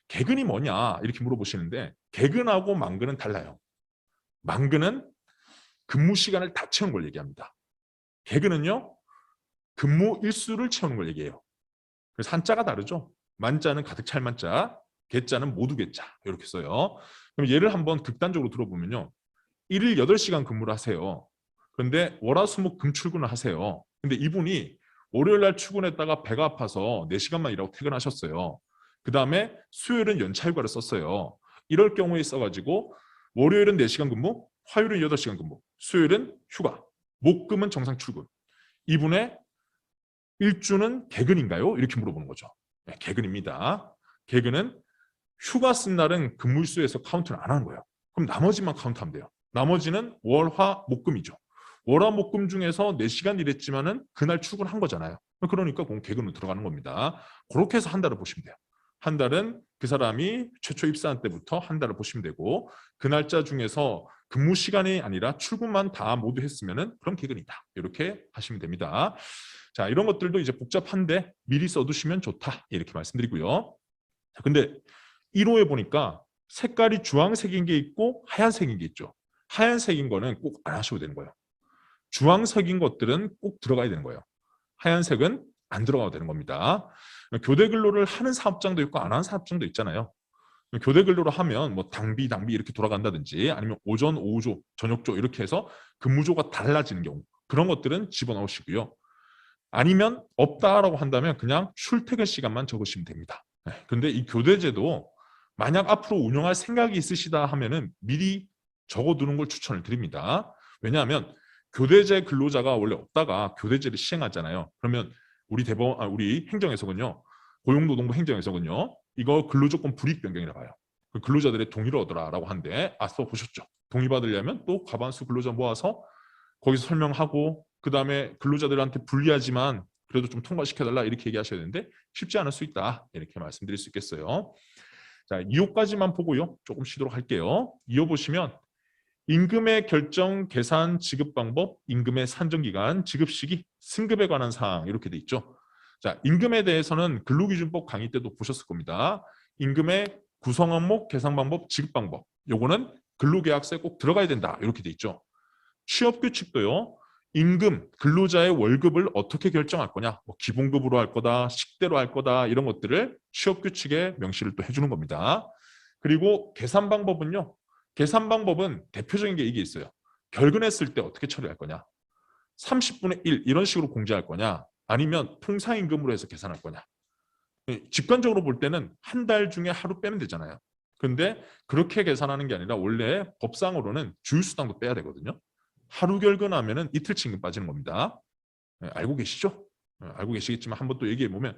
개근이 뭐냐 이렇게 물어보시는데 개근하고 만근은 달라요. 만근은 근무 시간을 다 채우는 걸 얘기합니다. 개근은요. 근무 일수를 채우는 걸 얘기해요. 그래서 한자가 다르죠. 만자는 가득 찰 만자, 개자는 모두 개자 이렇게 써요. 그럼 예를 한번 극단적으로 들어보면요. 1일 8시간 근무를 하세요. 그런데 월화수목 금 출근을 하세요. 근데 이분이 월요일 날 출근했다가 배가 아파서 4시간만 일하고 퇴근하셨어요. 그 다음에 수요일은 연차휴가를 썼어요. 이럴 경우에 있어가지고 월요일은 4시간 근무, 화요일은 8시간 근무, 수요일은 휴가, 목금은 정상 출근. 이분의 일주는 개근인가요? 이렇게 물어보는 거죠. 네, 개근입니다. 개근은 휴가 쓴 날은 근무일수에서 카운트를 안 하는 거예요. 그럼 나머지만 카운트하면 돼요. 나머지는 월, 화, 목금이죠. 월화, 목금 중에서 4시간 일했지만은 그날 출근한 거잖아요. 그러니까 그건 개근으로 들어가는 겁니다. 그렇게 해서 한 달을 보시면 돼요. 한 달은 그 사람이 최초 입사한 때부터 한 달을 보시면 되고 그 날짜 중에서 근무 시간이 아니라 출근만 다 모두 했으면은 그럼 개근이다. 이렇게 하시면 됩니다. 자, 이런 것들도 이제 복잡한데 미리 써두시면 좋다. 이렇게 말씀드리고요. 근데 1호에 보니까 색깔이 주황색인 게 있고 하얀색인 게 있죠. 하얀색인 거는 꼭 안 하셔도 되는 거예요. 주황색인 것들은 꼭 들어가야 되는 거예요. 하얀색은 안 들어가도 되는 겁니다. 교대 근로를 하는 사업장도 있고 안 하는 사업장도 있잖아요. 교대 근로를 하면 뭐 당비 이렇게 돌아간다든지 아니면 오전, 오후조, 저녁조 이렇게 해서 근무조가 달라지는 경우 그런 것들은 집어넣으시고요. 아니면 없다라고 한다면 그냥 출퇴근 시간만 적으시면 됩니다. 근데 이 교대제도 만약 앞으로 운영할 생각이 있으시다 하면은 미리 적어두는 걸 추천을 드립니다. 왜냐하면 교대제 근로자가 원래 없다가 교대제를 시행하잖아요. 그러면 우리 행정에서군요, 고용노동부 행정에서군요, 이거 근로조건 불이익 변경이라 봐요. 그 근로자들의 동의를 얻으라라고 하는데, 써보셨죠? 동의 받으려면 또 과반수 근로자 모아서 거기서 설명하고, 그 다음에 근로자들한테 불리하지만 그래도 좀 통과시켜달라 이렇게 얘기하셔야 되는데 쉽지 않을 수 있다, 이렇게 말씀드릴 수 있겠어요. 자, 2호까지만 보고요, 조금 쉬도록 할게요. 2호 보시면 임금의 결정, 계산, 지급 방법, 임금의 산정 기간, 지급 시기, 승급에 관한 사항 이렇게 돼 있죠. 자, 임금에 대해서는 근로기준법 강의 때도 보셨을 겁니다. 임금의 구성 항목, 계산 방법, 지급 방법. 요거는 근로계약서에 꼭 들어가야 된다, 이렇게 돼 있죠. 취업 규칙도요. 임금, 근로자의 월급을 어떻게 결정할 거냐, 뭐 기본급으로 할 거다, 식대로 할 거다, 이런 것들을 취업 규칙에 명시를 또 해주는 겁니다. 그리고 계산 방법은요. 계산 방법은 대표적인 게 이게 있어요. 결근했을 때 어떻게 처리할 거냐, 30분의 1 이런 식으로 공제할 거냐, 아니면 통상임금으로 해서 계산할 거냐. 직관적으로 볼 때는 한 달 중에 하루 빼면 되잖아요. 근데 그렇게 계산하는 게 아니라 원래 법상으로는 주휴수당도 빼야 되거든요. 하루 결근하면 이틀치 임금 빠지는 겁니다. 알고 계시죠? 알고 계시겠지만 한번 또 얘기해 보면,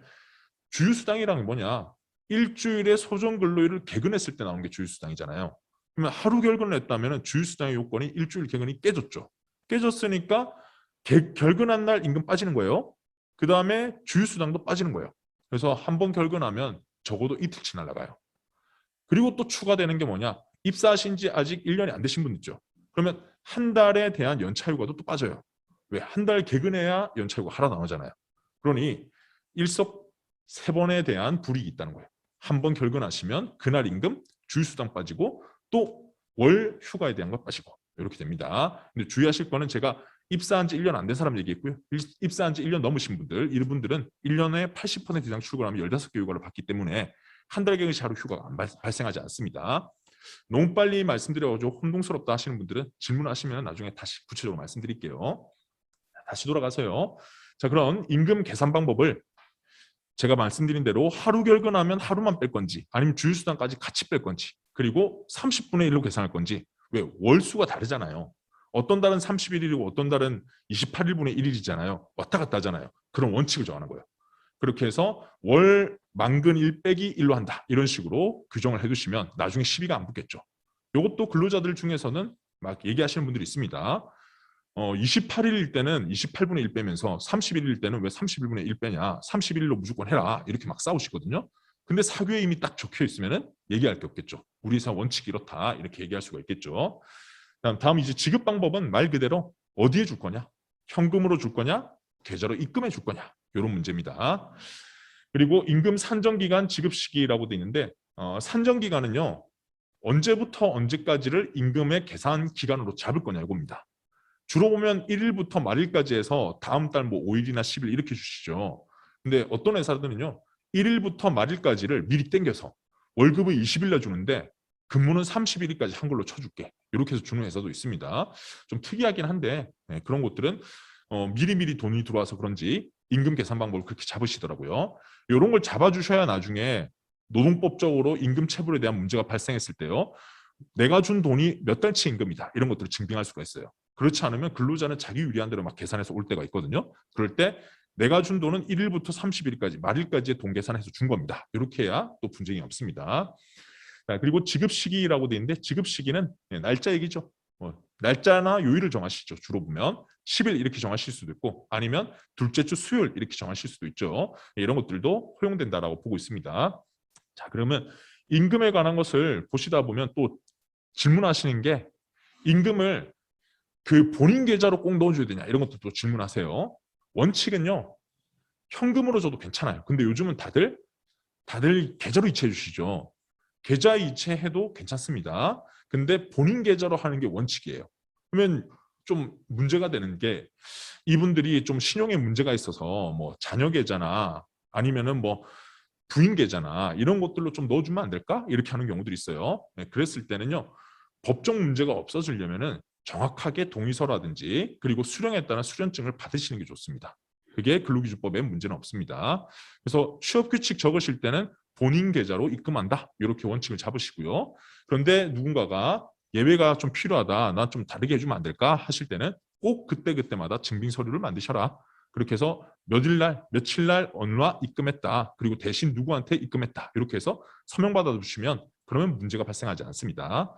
주휴수당이란 게 뭐냐, 일주일에 소정근로일을 개근했을 때 나오는 게 주휴수당이잖아요. 그러면 하루 결근을 했다면 주휴수당의 요건이 일주일 개근이 깨졌죠. 깨졌으니까 결근한 날 임금 빠지는 거예요. 그 다음에 주휴수당도 빠지는 거예요. 그래서 한 번 결근하면 적어도 이틀치 날아가요. 그리고 또 추가되는 게 뭐냐, 입사하신 지 아직 1년이 안 되신 분 있죠. 그러면 한 달에 대한 연차휴가도 또 빠져요. 왜? 한 달 개근해야 연차휴가 하나 나오잖아요. 그러니 일석 세 번에 대한 불이익이 있다는 거예요. 한 번 결근하시면 그날 임금, 주휴수당 빠지고 또 월 휴가에 대한 거 빠지고 이렇게 됩니다. 근데 주의하실 거는 제가 입사한 지 1년 안 된 사람 얘기했고요. 입사한 지 1년 넘으신 분들, 이분들은 1년에 80% 이상 출근하면 15개 휴가를 받기 때문에 한 달 개근시 하루 휴가가 발생하지 않습니다. 너무 빨리 말씀드려가지고 혼동스럽다 하시는 분들은 질문하시면 나중에 다시 구체적으로 말씀드릴게요. 다시 돌아가서요. 자, 그럼 임금 계산 방법을 제가 말씀드린 대로 하루 결근하면 하루만 뺄 건지, 아니면 주휴수당까지 같이 뺄 건지, 그리고 30분의 1로 계산할 건지. 왜? 월수가 다르잖아요. 어떤 달은 31일이고 어떤 달은 28일분의 1일이잖아요. 왔다 갔다 하잖아요. 그런 원칙을 정하는 거예요. 그렇게 해서 월 만근 1 빼기 1로 한다, 이런 식으로 규정을 해두시면 나중에 시비가 안 붙겠죠. 이것도 근로자들 중에서는 막 얘기하시는 분들이 있습니다. 28일일 때는 28분의 1 빼면서 31일일 때는 왜 31분의 1 빼냐, 31일로 무조건 해라, 이렇게 막 싸우시거든요. 근데 사규에 이미 딱 적혀 있으면 얘기할 게 없겠죠. 우리 회사 원칙이 이렇다, 이렇게 얘기할 수가 있겠죠. 다음 이제 지급 방법은 말 그대로 어디에 줄 거냐, 현금으로 줄 거냐, 계좌로 입금해 줄 거냐, 이런 문제입니다. 그리고 임금 산정기간, 지급 시기라고 돼 있는데, 산정기간은요, 언제부터 언제까지를 임금의 계산 기간으로 잡을 거냐, 이겁니다. 주로 보면 1일부터 말일까지 해서 다음 달 뭐 5일이나 10일 이렇게 주시죠. 근데 어떤 회사들은요, 1일부터 말일까지를 미리 땡겨서 월급을 20일 날 주는데 근무는 30일까지 한걸로 쳐줄게, 이렇게 해서 주는 회사도 있습니다. 좀 특이하긴 한데, 그런 곳들은 미리미리 돈이 들어와서 그런지 임금 계산 방법을 그렇게 잡으시더라고요. 이런 걸 잡아주셔야 나중에 노동법적으로 임금 체불에 대한 문제가 발생했을 때요, 내가 준 돈이 몇 달치 임금이다, 이런 것들을 증빙할 수가 있어요. 그렇지 않으면 근로자는 자기 유리한 대로 막 계산해서 올 때가 있거든요. 그럴 때 내가 준 돈은 1일부터 30일까지 말일까지의 돈 계산해서 준 겁니다, 이렇게 해야 또 분쟁이 없습니다. 그리고 지급 시기라고 돼 있는데, 지급 시기는 날짜 얘기죠. 날짜나 요일을 정하시죠. 주로 보면 10일 이렇게 정하실 수도 있고, 아니면 둘째 주 수요일 이렇게 정하실 수도 있죠. 이런 것들도 허용된다라고 보고 있습니다. 자, 그러면 임금에 관한 것을 보시다 보면 또 질문하시는 게, 임금을 그 본인 계좌로 꼭 넣어줘야 되냐, 이런 것도 또 질문하세요. 원칙은요, 현금으로 줘도 괜찮아요. 근데 요즘은 다들 계좌로 이체해 주시죠. 계좌 이체해도 괜찮습니다. 근데 본인 계좌로 하는 게 원칙이에요. 그러면 좀 문제가 되는 게, 이분들이 좀 신용에 문제가 있어서 뭐 자녀 계좌나 아니면은 뭐 부인 계좌나 이런 것들로 좀 넣어주면 안 될까, 이렇게 하는 경우들이 있어요. 그랬을 때는요, 법적 문제가 없어지려면은 정확하게 동의서라든지 그리고 수령에 따른 수령증을 받으시는 게 좋습니다. 그게 근로기준법에 문제는 없습니다. 그래서 취업규칙 적으실 때는 본인 계좌로 입금한다. 이렇게 원칙을 잡으시고요. 그런데 누군가가 예외가 좀 필요하다. 난 좀 다르게 해주면 안 될까? 하실 때는 꼭 그때그때마다 증빙 서류를 만드셔라. 그렇게 해서 몇일 날, 며칠 날 얼마 입금했다. 그리고 대신 누구한테 입금했다. 이렇게 해서 서명 받아주시면 그러면 문제가 발생하지 않습니다.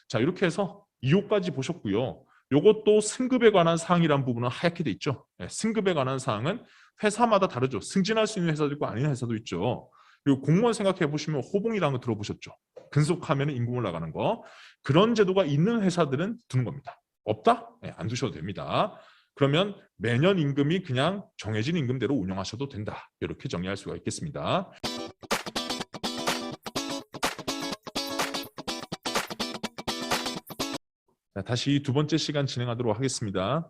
자, 이렇게 해서 2호까지 보셨고요. 이것도 승급에 관한 사항이란 부분은 하얗게 돼 있죠. 네, 승급에 관한 사항은 회사마다 다르죠. 승진할 수 있는 회사도 있고 아닌 회사도 있죠. 그리고 공무원 생각해 보시면 호봉이라는 거 들어보셨죠. 근속하면 임금 올라가는 거. 그런 제도가 있는 회사들은 두는 겁니다. 없다? 네, 안 두셔도 됩니다. 그러면 매년 임금이 그냥 정해진 임금대로 운영하셔도 된다. 이렇게 정리할 수가 있겠습니다. 자, 다시 두 번째 시간 진행하도록 하겠습니다.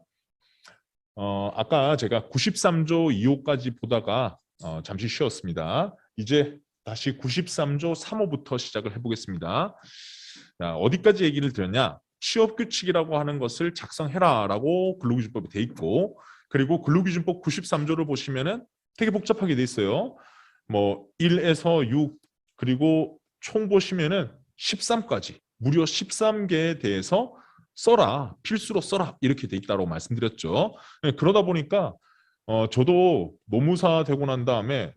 아까 제가 93조 2호까지 보다가 잠시 쉬었습니다. 이제 다시 93조 3호부터 시작을 해보겠습니다. 자, 어디까지 얘기를 드렸냐? 취업규칙이라고 하는 것을 작성해라라고 근로기준법에 돼 있고, 그리고 근로기준법 93조를 보시면은 되게 복잡하게 돼 있어요. 뭐 1에서 6 그리고 총 보시면은 13까지 무려 13개에 대해서 써라, 필수로 써라 이렇게 돼 있다고 말씀드렸죠. 네, 그러다 보니까 저도 노무사 되고 난 다음에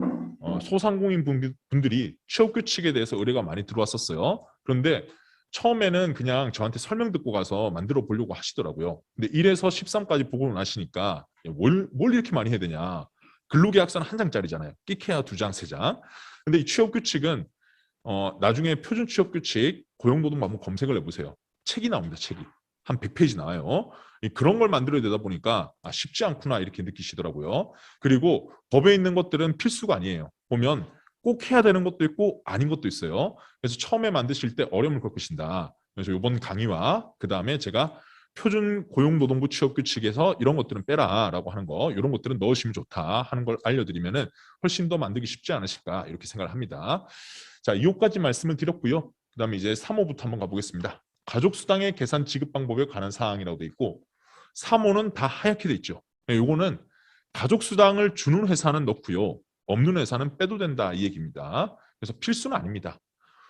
소상공인 분들이 취업규칙에 대해서 의뢰가 많이 들어왔었어요. 그런데 처음에는 그냥 저한테 설명 듣고 가서 만들어 보려고 하시더라고요. 근데 1에서 13까지 보고 나시니까 뭘 이렇게 많이 해야 되냐. 근로계약서는 한 장짜리잖아요. 끼케야 2장, 3장. 근데 이 취업규칙은 나중에 표준 취업규칙 고용노동부 한번 검색을 해보세요. 책이 나옵니다. 책이. 한 100페이지 나와요. 그런 걸 만들어야 되다 보니까 쉽지 않구나 이렇게 느끼시더라고요. 그리고 법에 있는 것들은 필수가 아니에요. 보면 꼭 해야 되는 것도 있고 아닌 것도 있어요. 그래서 처음에 만드실 때 어려움을 겪으신다. 그래서 이번 강의와 그 다음에 제가 표준 고용노동부 취업규칙에서 이런 것들은 빼라라고 하는 거, 이런 것들은 넣으시면 좋다 하는 걸 알려드리면은 훨씬 더 만들기 쉽지 않으실까 이렇게 생각을 합니다. 자, 2호까지 말씀을 드렸고요. 그 다음에 이제 3호부터 한번 가보겠습니다. 가족수당의 계산 지급 방법에 관한 사항이라고 돼 있고 3호는 다 하얗게 돼 있죠. 요거는 가족수당을 주는 회사는 넣고요. 없는 회사는 빼도 된다 이 얘기입니다. 그래서 필수는 아닙니다.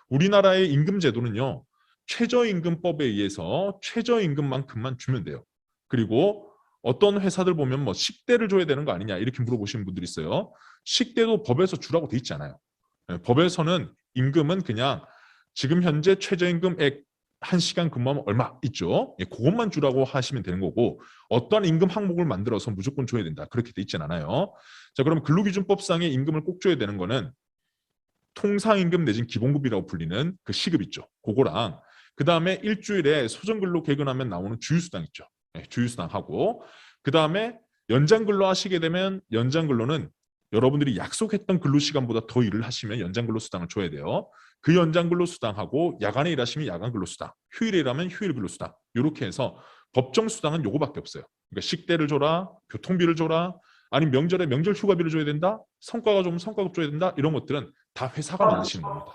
우리나라의 임금 제도는요. 최저임금법에 의해서 최저임금만큼만 주면 돼요. 그리고 어떤 회사들 보면 뭐 식대를 줘야 되는 거 아니냐 이렇게 물어보시는 분들이 있어요. 식대도 법에서 주라고 돼 있지 않아요. 법에서는 임금은 그냥 지금 현재 최저임금액 1시간 근무하면 얼마 있죠. 그것만 주라고 하시면 되는 거고 어떠한 임금 항목을 만들어서 무조건 줘야 된다. 그렇게 돼 있진 않아요. 자, 그럼 근로기준법상의 임금을 꼭 줘야 되는 거는 통상임금 내진 기본급이라고 불리는 그 시급 있죠. 그거랑 그 다음에 일주일에 소정근로 개근하면 나오는 주휴수당 있죠. 주휴수당하고 그 다음에 연장근로 하시게 되면 연장근로는 여러분들이 약속했던 근로시간보다 더 일을 하시면 연장근로수당을 줘야 돼요. 그 연장근로수당하고 야간에 일하시면 야간근로수당, 휴일에 일하면 휴일근로수당 이렇게 해서 법정수당은 요거밖에 없어요. 그러니까 식대를 줘라, 교통비를 줘라, 아니면 명절에 명절 휴가비를 줘야 된다, 성과가 좋으면 성과급 줘야 된다 이런 것들은 다 회사가 만드시는 겁니다.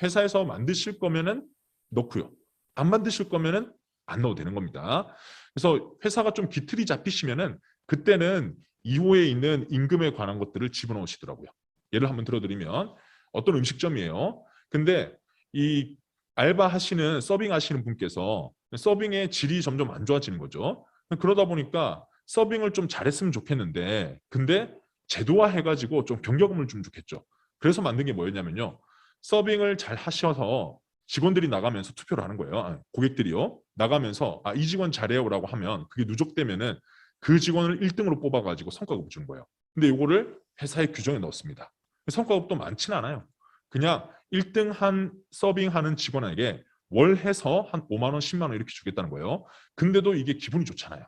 회사에서 만드실 거면은 넣고요. 안 만드실 거면은 안 넣어도 되는 겁니다. 그래서 회사가 좀 기틀이 잡히시면은 그때는 2호에 있는 임금에 관한 것들을 집어넣으시더라고요. 예를 한번 들어드리면 어떤 음식점이에요. 근데 이 알바 하시는 서빙 하시는 분께서 서빙의 질이 점점 안 좋아지는 거죠. 그러다 보니까 서빙을 좀 잘했으면 좋겠는데 근데 제도화 해가지고 좀 경력금을 좀 좋겠죠. 그래서 만든 게 뭐였냐면요. 서빙을 잘 하셔서 직원들이 나가면서 투표를 하는 거예요. 고객들이요. 나가면서 이 직원 잘해요라고 하면 그게 누적되면은 그 직원을 1등으로 뽑아가지고 성과급을 주는 거예요. 근데 이거를 회사의 규정에 넣었습니다. 성과급도 많지는 않아요. 그냥 1등 한 서빙하는 직원에게 월 해서 한 5만 원, 10만 원 이렇게 주겠다는 거예요. 근데도 이게 기분이 좋잖아요.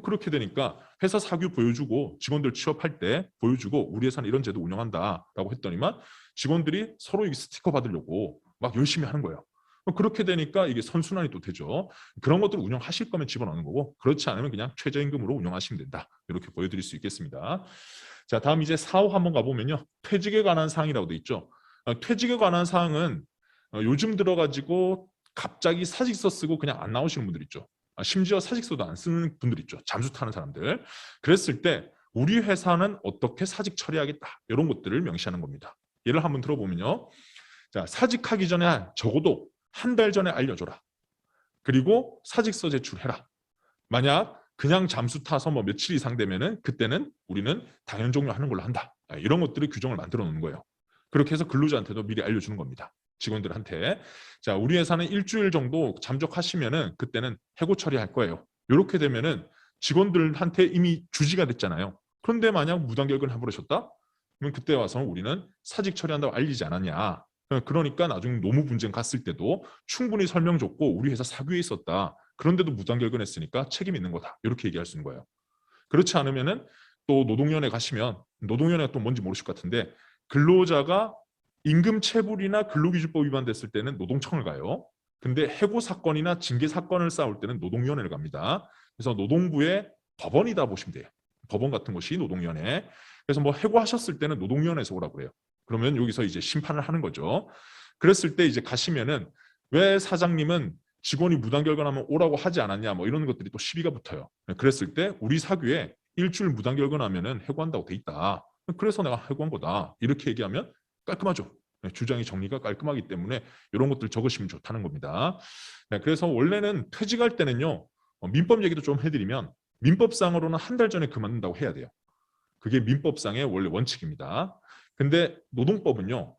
그렇게 되니까 회사 사규 보여주고 직원들 취업할 때 보여주고 우리 회사는 이런 제도 운영한다라고 했더니만 직원들이 서로 스티커 받으려고 막 열심히 하는 거예요. 그렇게 되니까 이게 선순환이 또 되죠. 그런 것들을 운영하실 거면 집어넣는 거고 그렇지 않으면 그냥 최저임금으로 운영하시면 된다. 이렇게 보여드릴 수 있겠습니다. 자, 다음 이제 4호 한번 가보면요. 퇴직에 관한 사항이라고 돼 있죠. 퇴직에 관한 사항은 요즘 들어가지고 갑자기 사직서 쓰고 그냥 안 나오시는 분들 있죠. 심지어 사직서도 안 쓰는 분들 있죠. 잠수 타는 사람들. 그랬을 때 우리 회사는 어떻게 사직 처리하겠다. 이런 것들을 명시하는 겁니다. 예를 한번 들어보면요. 자, 사직하기 전에 적어도 한 달 전에 알려줘라. 그리고 사직서 제출해라. 만약 그냥 잠수 타서 뭐 며칠 이상 되면은 그때는 우리는 당연 종료하는 걸로 한다. 이런 것들을 규정을 만들어 놓는 거예요. 그렇게 해서 근로자한테도 미리 알려주는 겁니다. 직원들한테. 자, 우리 회사는 일주일 정도 잠적하시면은 그때는 해고 처리할 거예요. 이렇게 되면은 직원들한테 이미 주지가 됐잖아요. 그런데 만약 무단결근 해버리셨다? 그러면 그때 와서 우리는 사직 처리한다고 알리지 않았냐. 그러니까 나중에 노무 분쟁 갔을 때도 충분히 설명 줬고 우리 회사 사규에 있었다. 그런데도 무단결근했으니까 책임 있는 거다. 이렇게 얘기할 수 있는 거예요. 그렇지 않으면은 또 노동위원회 가시면 노동위원회가 또 뭔지 모르실 것 같은데 근로자가 임금체불이나 근로기준법 위반됐을 때는 노동청을 가요. 근데 해고 사건이나 징계 사건을 쌓을 때는 노동위원회를 갑니다. 그래서 노동부의 법원이다 보시면 돼요. 법원 같은 곳이 노동위원회. 그래서 뭐 해고하셨을 때는 노동위원회에서 오라고 그래요. 그러면 여기서 이제 심판을 하는 거죠. 그랬을 때 이제 가시면은 왜 사장님은 직원이 무단결근하면 오라고 하지 않았냐 뭐 이런 것들이 또 시비가 붙어요. 그랬을 때 우리 사규에 일주일 무단결근하면은 해고한다고 돼 있다. 그래서 내가 해고한 거다. 이렇게 얘기하면 깔끔하죠. 주장이 정리가 깔끔하기 때문에 이런 것들 적으시면 좋다는 겁니다. 그래서 원래는 퇴직할 때는요. 민법 얘기도 좀 해드리면 민법상으로는 한 달 전에 그만둔다고 해야 돼요. 그게 민법상의 원래 원칙입니다. 근데 노동법은요.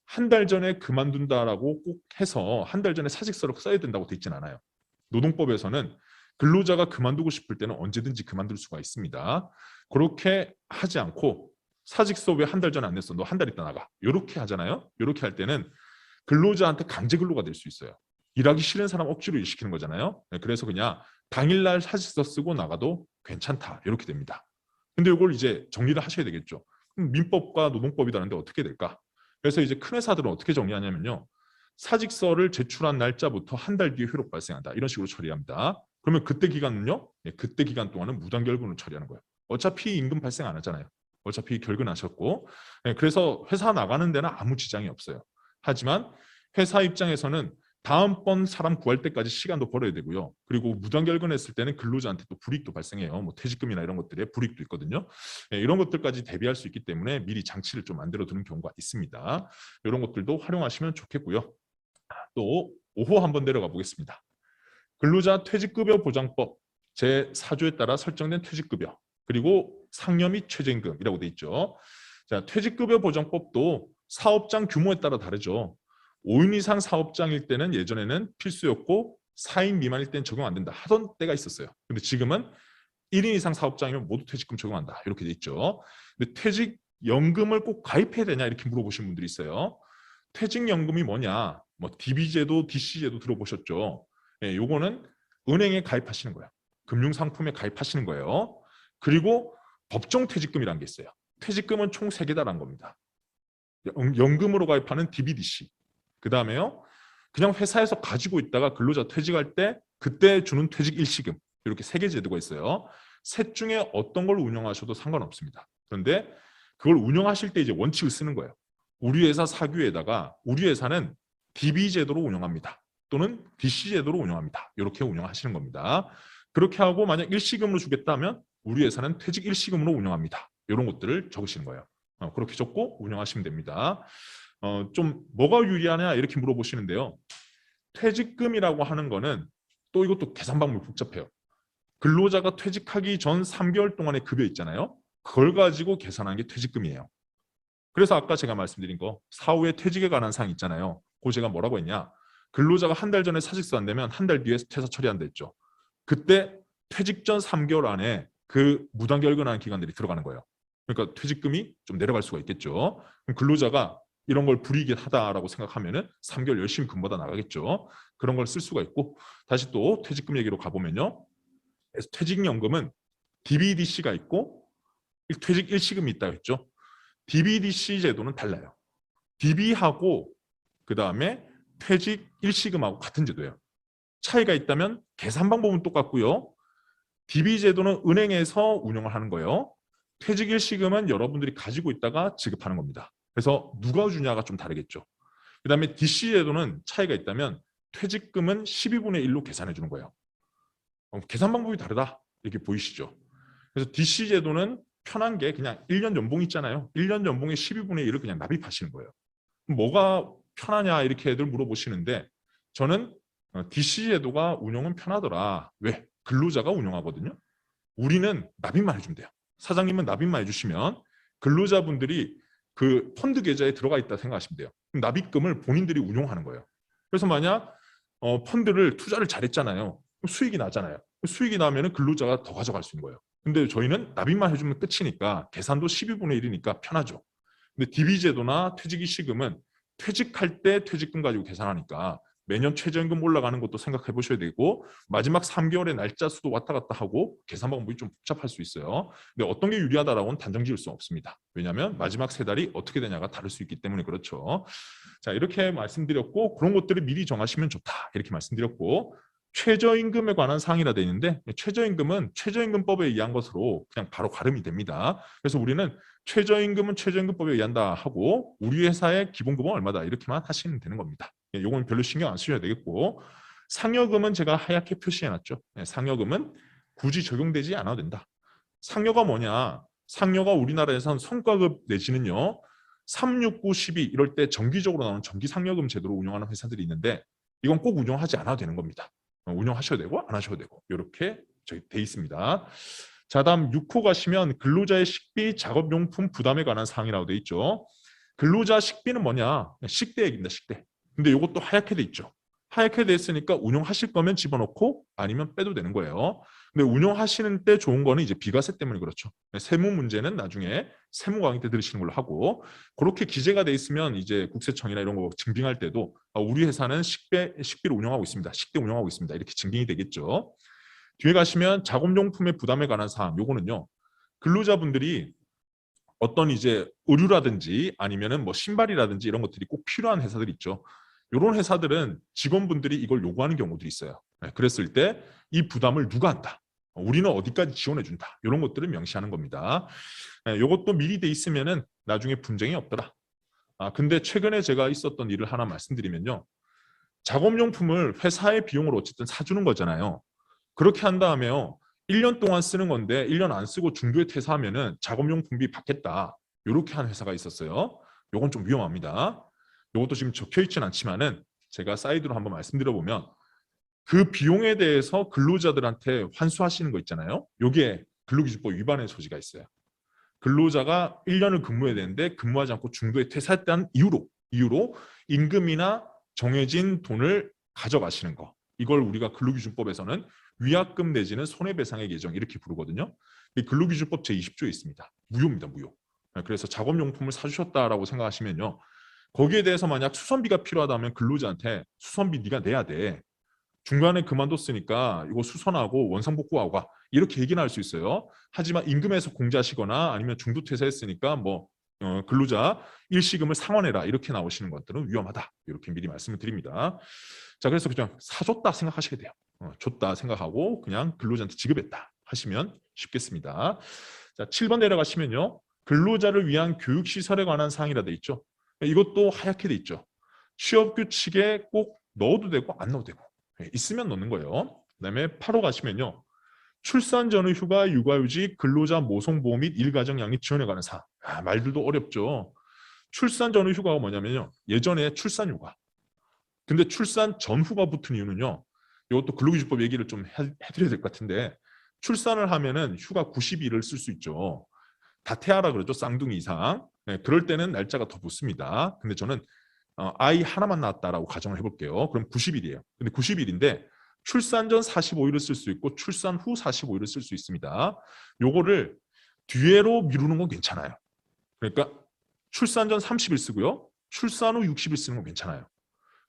한 달 전에 그만둔다라고 꼭 해서 한 달 전에 사직서를 써야 된다고 돼 있진 않아요. 노동법에서는 근로자가 그만두고 싶을 때는 언제든지 그만둘 수가 있습니다. 그렇게 하지 않고 사직서 왜 한 달 전에 안 냈어? 너 한 달 있다 나가. 이렇게 하잖아요. 이렇게 할 때는 근로자한테 강제 근로가 될 수 있어요. 일하기 싫은 사람 억지로 일시키는 거잖아요. 그래서 그냥 당일날 사직서 쓰고 나가도 괜찮다. 이렇게 됩니다. 근데 이걸 이제 정리를 하셔야 되겠죠. 민법과 노동법이 다른데 어떻게 될까? 그래서 이제 큰 회사들은 어떻게 정리하냐면요. 사직서를 제출한 날짜부터 한 달 뒤에 효력 발생한다. 이런 식으로 처리합니다. 그러면 그때 기간은요? 그때 기간 동안은 무단결근을 처리하는 거예요. 어차피 임금 발생 안 하잖아요. 어차피 결근하셨고. 그래서 회사 나가는 데는 아무 지장이 없어요. 하지만 회사 입장에서는 다음번 사람 구할 때까지 시간도 벌어야 되고요. 그리고 무단결근했을 때는 근로자한테 또 불이익도 발생해요. 뭐 퇴직금이나 이런 것들에 불이익도 있거든요. 이런 것들까지 대비할 수 있기 때문에 미리 장치를 좀 만들어 두는 경우가 있습니다. 이런 것들도 활용하시면 좋겠고요. 또 5호 한번 내려가 보겠습니다. 근로자 퇴직급여 보장법 제4조에 따라 설정된 퇴직급여 그리고 상여 및 최저임금이라고 돼 있죠. 자, 퇴직급여 보장법도 사업장 규모에 따라 다르죠. 5인 이상 사업장일 때는 예전에는 필수였고 4인 미만일 때는 적용 안 된다 하던 때가 있었어요. 근데 지금은 1인 이상 사업장이면 모두 퇴직금 적용한다 이렇게 돼 있죠. 근데 퇴직연금을 꼭 가입해야 되냐 이렇게 물어보시는 분들이 있어요. 퇴직연금이 뭐냐? 뭐 DB제도, DC제도 들어보셨죠? 요거는 은행에 가입하시는 거예요. 금융상품에 가입하시는 거예요. 그리고 법정 퇴직금이라는 게 있어요. 퇴직금은 총 3개다라는 겁니다. 연금으로 가입하는 DBDC. 그 다음에요. 그냥 회사에서 가지고 있다가 근로자 퇴직할 때 그때 주는 퇴직 일시금. 이렇게 3개 제도가 있어요. 셋 중에 어떤 걸 운영하셔도 상관없습니다. 그런데 그걸 운영하실 때 이제 원칙을 쓰는 거예요. 우리 회사 사규에다가 우리 회사는 DB 제도로 운영합니다. 또는 DC 제도로 운영합니다. 이렇게 운영하시는 겁니다. 그렇게 하고 만약 일시금으로 주겠다면 우리 회사는 퇴직 일시금으로 운영합니다. 이런 것들을 적으시는 거예요. 그렇게 적고 운영하시면 됩니다. 좀 뭐가 유리하냐 이렇게 물어보시는데요. 퇴직금이라고 하는 거는 또 이것도 계산 방법이 복잡해요. 근로자가 퇴직하기 전 3개월 동안의 급여 있잖아요. 그걸 가지고 계산한 게 퇴직금이에요. 그래서 아까 제가 말씀드린 거 사후에 퇴직에 관한 사항 있잖아요. 그거 제가 뭐라고 했냐. 근로자가 한 달 전에 사직서 안 내면 한 달 뒤에 퇴사 처리한다 했죠. 그때 퇴직 전 3개월 안에 그 무단결근하는 기간들이 들어가는 거예요. 그러니까 퇴직금이 좀 내려갈 수가 있겠죠. 그럼 근로자가 이런 걸 불이익하다라고 생각하면은 3개월 열심히 근무하다 나가겠죠. 그런 걸 쓸 수가 있고 다시 또 퇴직금 얘기로 가보면요. 그래서 퇴직연금은 DBDC가 있고 퇴직 일시금이 있다고 했죠. DBDC 제도는 달라요. DB하고 그 다음에 퇴직 일시금하고 같은 제도예요. 차이가 있다면 계산 방법은 똑같고요. DB 제도는 은행에서 운영을 하는 거예요. 퇴직 일시금은 여러분들이 가지고 있다가 지급하는 겁니다. 그래서 누가 주냐가 좀 다르겠죠. 그 다음에 DC 제도는 차이가 있다면 퇴직금은 12분의 1로 계산해 주는 거예요. 계산 방법이 다르다 이렇게 보이시죠. 그래서 DC 제도는 편한 게 그냥 1년 연봉 있잖아요. 1년 연봉의 12분의 1을 그냥 납입하시는 거예요. 뭐가 편하냐 이렇게 애들 물어보시는데 저는 DC 제도가 운영은 편하더라. 왜? 근로자가 운영하거든요. 우리는 납입만 해주면 돼요. 사장님은 납입만 해주시면 근로자분들이 그 펀드 계좌에 들어가 있다 생각하시면 돼요. 그럼 납입금을 본인들이 운용하는 거예요. 그래서 만약 펀드를 투자를 잘했잖아요. 수익이 나잖아요. 수익이 나면 근로자가 더 가져갈 수 있는 거예요. 근데 저희는 납입만 해주면 끝이니까 계산도 12분의 1이니까 편하죠. 근데 DB 제도나 퇴직이 시금은 퇴직할 때 퇴직금 가지고 계산하니까 매년 최저임금 올라가는 것도 생각해 보셔야 되고 마지막 3개월의 날짜 수도 왔다 갔다 하고 계산 방법이 좀 복잡할 수 있어요. 근데 어떤 게 유리하다라고는 단정 지을 수 없습니다. 왜냐하면 마지막 세 달이 어떻게 되냐가 다를 수 있기 때문에 그렇죠. 자, 이렇게 말씀드렸고 그런 것들을 미리 정하시면 좋다 이렇게 말씀드렸고 최저임금에 관한 사항이라 되어 있는데 최저임금은 최저임금법에 의한 것으로 그냥 바로 가름이 됩니다. 그래서 우리는 최저임금은 최저임금법에 의한다 하고 우리 회사의 기본급은 얼마다 이렇게만 하시면 되는 겁니다. 이건 별로 신경 안 쓰셔야 되겠고 상여금은 제가 하얗게 표시해놨죠. 상여금은 굳이 적용되지 않아도 된다. 상여가 뭐냐? 상여가 우리나라에선 성과급 내지는요. 3, 6, 9, 12 이럴 때 정기적으로 나오는 정기상여금 제도로 운영하는 회사들이 있는데 이건 꼭 운영하지 않아도 되는 겁니다. 운영하셔도 되고 안 하셔도 되고 이렇게 돼 있습니다. 자, 다음 6호 가시면 근로자의 식비, 작업용품 부담에 관한 사항이라고 돼 있죠. 근로자 식비는 뭐냐? 식대 얘기입니다. 식대. 근데 이것도 하얗게 돼 있죠. 하얗게 돼 있으니까 운영하실 거면 집어넣고 아니면 빼도 되는 거예요. 근데 운영하시는 때 좋은 거는 이제 비과세 때문에 그렇죠. 세무 문제는 나중에 세무 강의 때 들으시는 걸로 하고 그렇게 기재가 돼 있으면 이제 국세청이나 이런 거 증빙할 때도 우리 회사는 식비를 운영하고 있습니다. 식대 운영하고 있습니다. 이렇게 증빙이 되겠죠. 뒤에 가시면 작업용품의 부담에 관한 사항 요거는요. 근로자분들이 어떤 이제 의류라든지 아니면은 뭐 신발이라든지 이런 것들이 꼭 필요한 회사들이 있죠. 이런 회사들은 직원분들이 이걸 요구하는 경우들이 있어요. 그랬을 때 이 부담을 누가 한다. 우리는 어디까지 지원해 준다. 이런 것들을 명시하는 겁니다. 이것도 미리 돼 있으면은 나중에 분쟁이 없더라. 근데 최근에 제가 있었던 일을 하나 말씀드리면요. 작업용품을 회사의 비용으로 어쨌든 사주는 거잖아요. 그렇게 한 다음에요. 1년 동안 쓰는 건데 1년 안 쓰고 중도에 퇴사하면은 작업용품비 받겠다. 이렇게 한 회사가 있었어요. 이건 좀 위험합니다. 이것도 지금 적혀 있지는 않지만은 제가 사이드로 한번 말씀드려 보면 그 비용에 대해서 근로자들한테 환수하시는 거 있잖아요. 이게 근로기준법 위반의 소지가 있어요. 근로자가 1년을 근무해야 되는데 근무하지 않고 중도에 퇴사했다는 이유로 임금이나 정해진 돈을 가져가시는 거. 이걸 우리가 근로기준법에서는 위약금 내지는 손해배상의 계정 이렇게 부르거든요. 근로기준법 제20조에 있습니다. 무효입니다. 무효. 그래서 작업용품을 사주셨다라고 생각하시면요. 거기에 대해서 만약 수선비가 필요하다면 근로자한테 수선비 네가 내야 돼. 중간에 그만뒀으니까 이거 수선하고 원상복구하고 가. 이렇게 얘기는 할 수 있어요. 하지만 임금에서 공제하시거나 아니면 중도 퇴사했으니까 뭐 근로자 일시금을 상환해라 이렇게 나오시는 것들은 위험하다. 이렇게 미리 말씀을 드립니다. 자, 그래서 그냥 사줬다 생각하셔야 돼요. 줬다 생각하고 그냥 근로자한테 지급했다 하시면 쉽겠습니다. 자, 7번 내려가시면요. 근로자를 위한 교육시설에 관한 사항이라 돼 있죠. 이것도 하얗게 돼 있죠. 취업규칙에 꼭 넣어도 되고 안 넣어도 되고 있으면 넣는 거예요. 그다음에 8호 가시면요. 출산 전후 휴가, 육아휴직, 근로자 모성보험 및 일가정 양립 지원에 관한 사항. 말들도 어렵죠. 출산 전후 휴가가 뭐냐면요. 예전에 출산 휴가. 근데 출산 전후가 붙은 이유는요. 이것도 근로기준법 얘기를 좀 해드려야 될 것 같은데 출산을 하면은 휴가 90일을 쓸 수 있죠. 다태아라 그러죠. 쌍둥이 이상. 그럴 때는 날짜가 더 붙습니다. 근데 저는 아이 하나만 낳았다라고 가정을 해볼게요. 그럼 90일이에요. 근데 90일인데 출산 전 45일을 쓸 수 있고 출산 후 45일을 쓸 수 있습니다. 요거를 뒤에로 미루는 건 괜찮아요. 그러니까 출산 전 30일 쓰고요. 출산 후 60일 쓰는 건 괜찮아요.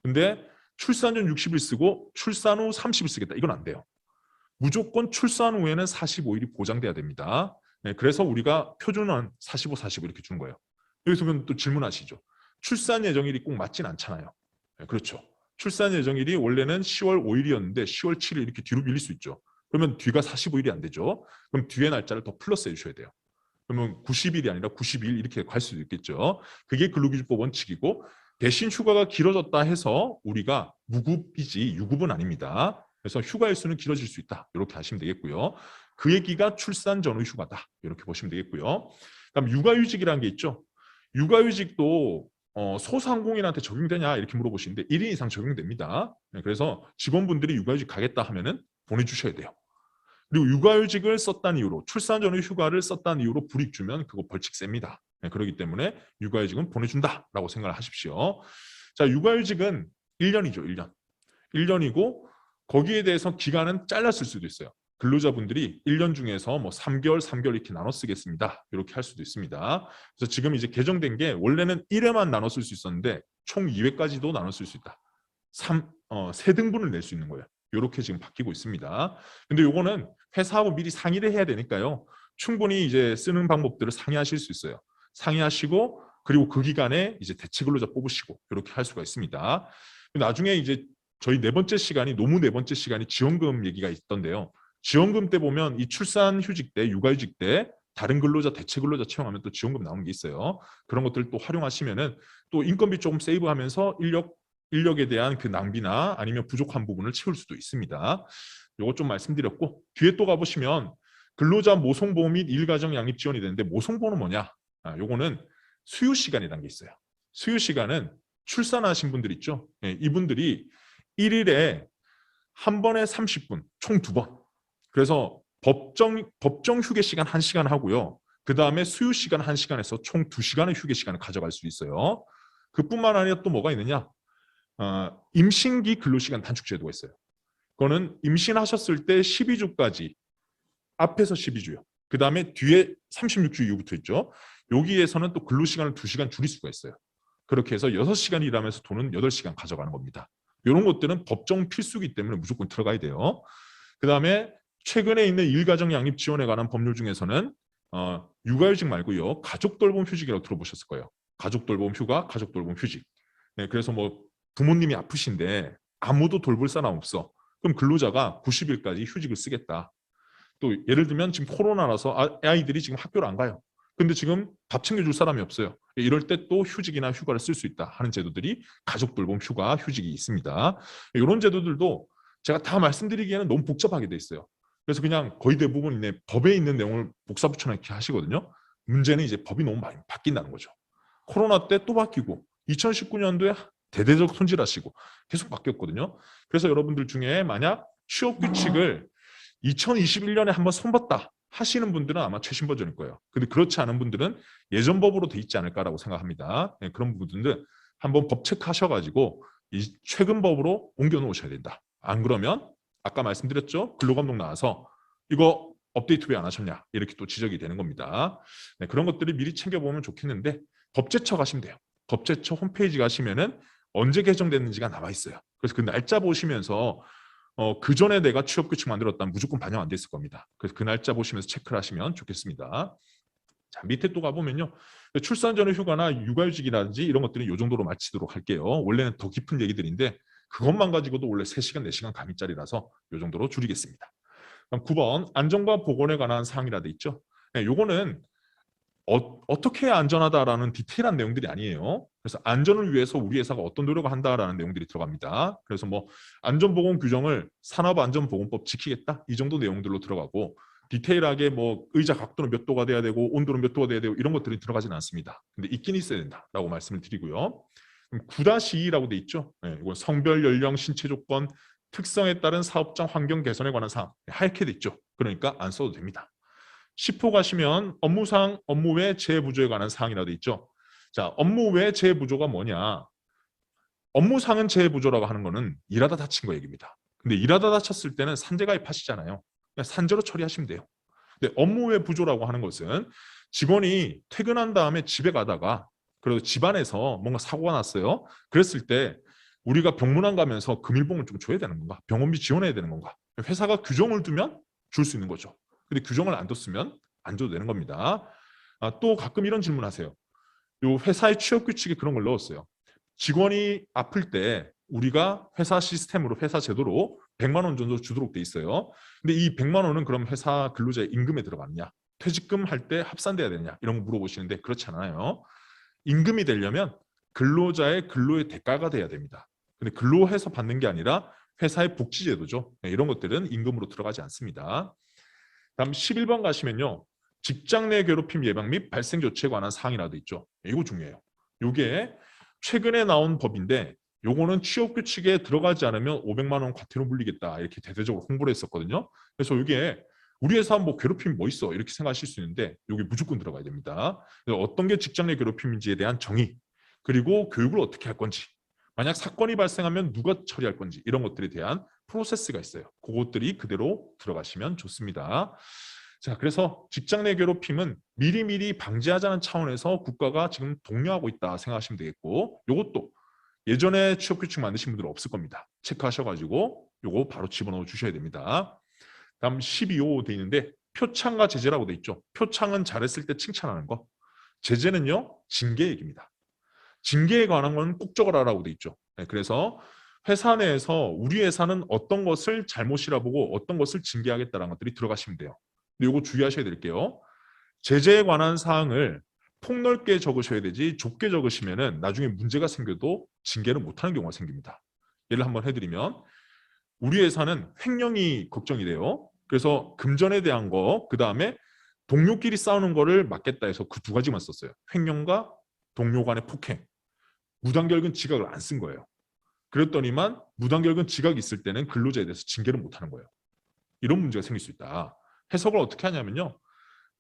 근데 출산 전 60일 쓰고 출산 후 30일 쓰겠다. 이건 안 돼요. 무조건 출산 후에는 45일이 보장돼야 됩니다. 그래서 우리가 표준은 45, 45 이렇게 주는 거예요. 여기서 그럼 또 질문하시죠. 출산 예정일이 꼭 맞진 않잖아요. 그렇죠. 출산 예정일이 원래는 10월 5일이었는데 10월 7일 이렇게 뒤로 밀릴 수 있죠. 그러면 뒤가 45일이 안 되죠. 그럼 뒤에 날짜를 더 플러스 해주셔야 돼요. 그러면 90일이 아니라 92일 이렇게 갈 수도 있겠죠. 그게 근로기준법 원칙이고 대신 휴가가 길어졌다 해서 우리가 무급이지 유급은 아닙니다. 그래서 휴가 일수는 길어질 수 있다. 이렇게 하시면 되겠고요. 그 얘기가 출산 전후 휴가다. 이렇게 보시면 되겠고요. 그다음 육아휴직이라는 게 있죠. 육아휴직도 소상공인한테 적용되냐 이렇게 물어보시는데 1인 이상 적용됩니다. 네, 그래서 직원분들이 육아휴직 가겠다 하면은 보내주셔야 돼요. 그리고 육아휴직을 썼다는 이유로 출산 전후 휴가를 썼다는 이유로 불이익 주면 그거 벌칙 셉니다. 네, 그렇기 때문에 육아휴직은 보내준다라고 생각을 하십시오. 자, 육아휴직은 1년이죠. 1년. 1년이고 거기에 대해서 기간은 잘랐을 수도 있어요. 근로자분들이 1년 중에서 뭐 3개월, 3개월 이렇게 나눠 쓰겠습니다. 이렇게 할 수도 있습니다. 그래서 지금 이제 개정된 게 원래는 1회만 나눠 쓸 수 있었는데 총 2회까지도 나눠 쓸 수 있다. 3등분을 낼 수 있는 거예요. 이렇게 지금 바뀌고 있습니다. 근데 요거는 회사하고 미리 상의를 해야 되니까요. 충분히 이제 쓰는 방법들을 상의하실 수 있어요. 상의하시고 그리고 그 기간에 이제 대체 근로자 뽑으시고 이렇게 할 수가 있습니다. 나중에 이제 저희 네 번째 시간이 노무 네 번째 시간이 지원금 얘기가 있던데요. 지원금 때 보면 이 출산휴직 때, 육아휴직 때 다른 근로자, 대체 근로자 채용하면 또 지원금 나오는 게 있어요. 그런 것들 또 활용하시면은 또 인건비 조금 세이브하면서 인력에 대한 그 낭비나 아니면 부족한 부분을 채울 수도 있습니다. 요거 좀 말씀드렸고 뒤에 또 가보시면 근로자 모성보험 및 일가정 양립 지원이 되는데 모성보험은 뭐냐? 요거는 수유 시간이라는 게 있어요. 수유 시간은 출산하신 분들 있죠? 네, 이분들이 1일에 한 번에 30분, 총 2번. 그래서 법정 휴게 시간 1시간 하고요. 그 다음에 수유 시간 1시간에서 총 2시간의 휴게 시간을 가져갈 수 있어요. 그뿐만 아니라 또 뭐가 있느냐? 임신기 근로시간 단축 제도가 있어요. 그거는 임신하셨을 때 12주까지 앞에서 12주요. 그 다음에 뒤에 36주 이후부터 있죠. 여기에서는 또 근로시간을 2시간 줄일 수가 있어요. 그렇게 해서 6시간 일하면서 돈은 8시간 가져가는 겁니다. 이런 것들은 법정 필수기 때문에 무조건 들어가야 돼요. 그 다음에 최근에 있는 일가정 양립 지원에 관한 법률 중에서는 육아휴직 말고요. 가족돌봄 휴직이라고 들어보셨을 거예요. 가족돌봄 휴가, 가족돌봄 휴직. 네, 그래서 뭐 부모님이 아프신데 아무도 돌볼 사람 없어. 그럼 근로자가 90일까지 휴직을 쓰겠다. 또 예를 들면 지금 코로나라서 아이들이 지금 학교를 안 가요. 근데 지금 밥 챙겨줄 사람이 없어요. 이럴 때 또 휴직이나 휴가를 쓸 수 있다 하는 제도들이 가족돌봄 휴가, 휴직이 있습니다. 이런 제도들도 제가 다 말씀드리기에는 너무 복잡하게 돼 있어요. 그래서 그냥 거의 대부분 법에 있는 내용을 복사 붙여넣기 하시거든요. 문제는 이제 법이 너무 많이 바뀐다는 거죠. 코로나 때 또 바뀌고 2019년도에 대대적 손질하시고 계속 바뀌었거든요. 그래서 여러분들 중에 만약 취업 규칙을 2021년에 한번 손봤다 하시는 분들은 아마 최신 버전일 거예요. 근데 그렇지 않은 분들은 예전 법으로 돼 있지 않을까라고 생각합니다. 네, 그런 분들은 한번 법 체크하셔가지고 이 최근 법으로 옮겨 놓으셔야 된다. 안 그러면 아까 말씀드렸죠. 근로감독 나와서 이거 업데이트 왜 안 하셨냐 이렇게 또 지적이 되는 겁니다. 네, 그런 것들을 미리 챙겨보면 좋겠는데 법제처 가시면 돼요. 법제처 홈페이지 가시면은 언제 개정됐는지가 나와 있어요. 그래서 그 날짜 보시면서 그 전에 내가 취업 규칙 만들었다면 무조건 반영 안 됐을 겁니다. 그래서 그 날짜 보시면서 체크를 하시면 좋겠습니다. 자, 밑에 또 가보면요. 출산 전후 휴가나 육아휴직이라든지 이런 것들은 이 정도로 마치도록 할게요. 원래는 더 깊은 얘기들인데 그것만 가지고도 원래 3시간, 4시간 강의짜리라서 이 정도로 줄이겠습니다. 그럼 9번 안전과 보건에 관한 사항이라 돼 있죠. 네, 요거는 어떻게 해야 안전하다라는 디테일한 내용들이 아니에요. 그래서 안전을 위해서 우리 회사가 어떤 노력을 한다라는 내용들이 들어갑니다. 그래서 뭐 안전보건 규정을 산업안전보건법 지키겠다 이 정도 내용들로 들어가고 디테일하게 뭐 의자 각도는 몇 도가 돼야 되고 온도는 몇 도가 돼야 되고 이런 것들이 들어가지는 않습니다. 근데 있긴 있어야 된다라고 말씀을 드리고요. 9-2라고 돼 있죠. 네, 이건 성별, 연령, 신체 조건, 특성에 따른 사업장 환경 개선에 관한 사항 하얗게 돼 있죠. 그러니까 안 써도 됩니다. 10호 가시면 업무상 업무 외 재부조에 관한 사항이라고 돼 있죠. 자, 업무 외 재부조가 뭐냐? 업무상은 재부조라고 하는 거는 일하다 다친 거 얘기입니다. 근데 일하다 다쳤을 때는 산재 가입하시잖아요. 그냥 산재로 처리하시면 돼요. 근데 업무 외 부조라고 하는 것은 직원이 퇴근한 다음에 집에 가다가 그래도 집안에서 뭔가 사고가 났어요. 그랬을 때 우리가 병문안 가면서 금일봉을 좀 줘야 되는 건가? 병원비 지원해야 되는 건가? 회사가 규정을 두면 줄 수 있는 거죠. 근데 규정을 안 뒀으면 안 줘도 되는 겁니다. 또 가끔 이런 질문하세요. 요 회사의 취업 규칙에 그런 걸 넣었어요. 직원이 아플 때 우리가 회사 시스템으로 회사 제도로 100만 원 정도 주도록 돼 있어요. 근데 이 100만 원은 그럼 회사 근로자의 임금에 들어갔냐? 퇴직금 할 때 합산돼야 되냐? 이런 거 물어보시는데 그렇지 않아요. 임금이 되려면 근로자의 근로의 대가가 돼야 됩니다. 근데 근로해서 받는 게 아니라 회사의 복지제도죠. 이런 것들은 임금으로 들어가지 않습니다. 다음 11번 가시면요. 직장 내 괴롭힘 예방 및 발생 조치에 관한 사항이라도 있죠. 이거 중요해요. 이게 최근에 나온 법인데 요거는 취업 규칙에 들어가지 않으면 500만 원 과태료 물리겠다 이렇게 대대적으로 홍보를 했었거든요. 그래서 이게 우리 회사 뭐 괴롭힘이 뭐 있어 이렇게 생각하실 수 있는데 이게 무조건 들어가야 됩니다. 어떤 게 직장 내 괴롭힘인지에 대한 정의 그리고 교육을 어떻게 할 건지 만약 사건이 발생하면 누가 처리할 건지 이런 것들에 대한 프로세스가 있어요. 그것들이 그대로 들어가시면 좋습니다. 자, 그래서 직장 내 괴롭힘은 미리미리 방지하자는 차원에서 국가가 지금 독려하고 있다 생각하시면 되겠고 이것도 예전에 취업 규칙 만드신 분들은 없을 겁니다. 체크하셔가지고 요거 바로 집어넣어 주셔야 됩니다. 다음 12호 돼 있는데 표창과 제재라고 돼 있죠. 표창은 잘했을 때 칭찬하는 거. 제재는요 징계 얘기입니다. 징계에 관한 건 꼭 적어라라고 돼 있죠. 네, 그래서 회사 내에서 우리 회사는 어떤 것을 잘못이라 보고 어떤 것을 징계하겠다는 것들이 들어가시면 돼요. 근데 이거 주의하셔야 될게요. 제재에 관한 사항을 폭넓게 적으셔야 되지 좁게 적으시면은 나중에 문제가 생겨도 징계를 못하는 경우가 생깁니다. 예를 한번 해드리면 우리 회사는 횡령이 걱정이 돼요. 그래서 금전에 대한 거, 그 다음에 동료끼리 싸우는 거를 막겠다 해서 그 두 가지만 썼어요. 횡령과 동료 간의 폭행. 무단결근 지각을 안 쓴 거예요. 그랬더니만 무단결근 지각이 있을 때는 근로자에 대해서 징계를 못하는 거예요. 이런 문제가 생길 수 있다. 해석을 어떻게 하냐면요.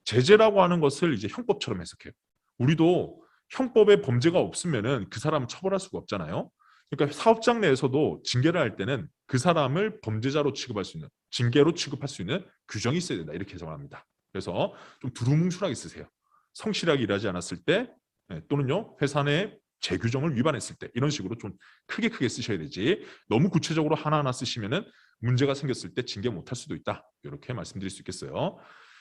제재라고 하는 것을 이제 형법처럼 해석해요. 우리도 형법에 범죄가 없으면은 그 사람을 처벌할 수가 없잖아요. 그러니까 사업장 내에서도 징계를 할 때는 그 사람을 범죄자로 취급할 수 있는, 징계로 취급할 수 있는 규정이 있어야 된다. 이렇게 해석을 합니다. 그래서 좀 두루뭉술하게 쓰세요. 성실하게 일하지 않았을 때 또는요 회사 내 재규정을 위반했을 때 이런 식으로 좀 크게 쓰셔야 되지 너무 구체적으로 하나하나 쓰시면은 문제가 생겼을 때 징계 못할 수도 있다. 이렇게 말씀드릴 수 있겠어요.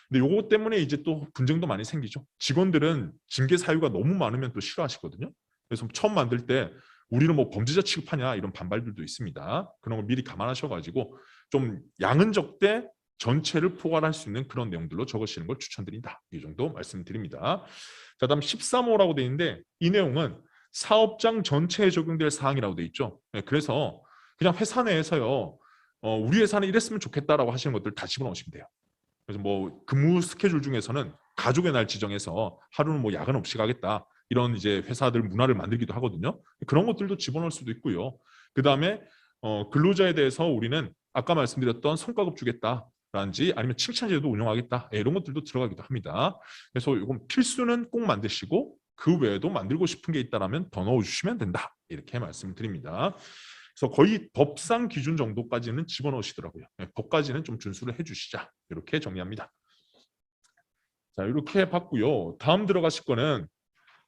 근데 요거 때문에 이제 또 분쟁도 많이 생기죠. 직원들은 징계 사유가 너무 많으면 또 싫어하시거든요. 그래서 처음 만들 때 우리는 뭐 범죄자 취급하냐 이런 반발들도 있습니다. 그런 거 미리 감안하셔가지고 좀 양은 적되 전체를 포괄할 수 있는 그런 내용들로 적으시는 걸 추천드린다. 이 정도 말씀드립니다. 자, 다음 13호라고 되어 있는데 이 내용은 사업장 전체에 적용될 사항이라고 되어 있죠. 그래서 그냥 회사 내에서요. 우리 회사는 이랬으면 좋겠다라고 하시는 것들 다 집어넣으시면 돼요. 그래서 뭐 근무 스케줄 중에서는 가족의 날 지정해서 하루는 뭐 야근 없이 가겠다. 이런 이제 회사들 문화를 만들기도 하거든요. 그런 것들도 집어넣을 수도 있고요. 그 다음에 근로자에 대해서 우리는 아까 말씀드렸던 성과급 주겠다라든지 아니면 칭찬제도 운영하겠다. 이런 것들도 들어가기도 합니다. 그래서 이건 필수는 꼭 만드시고 그 외에도 만들고 싶은 게 있다면 더 넣어주시면 된다. 이렇게 말씀드립니다. 그래서 거의 법상 기준 정도까지는 집어넣으시더라고요. 법까지는 좀 준수를 해주시자. 이렇게 정리합니다. 자, 이렇게 봤고요. 다음 들어가실 거는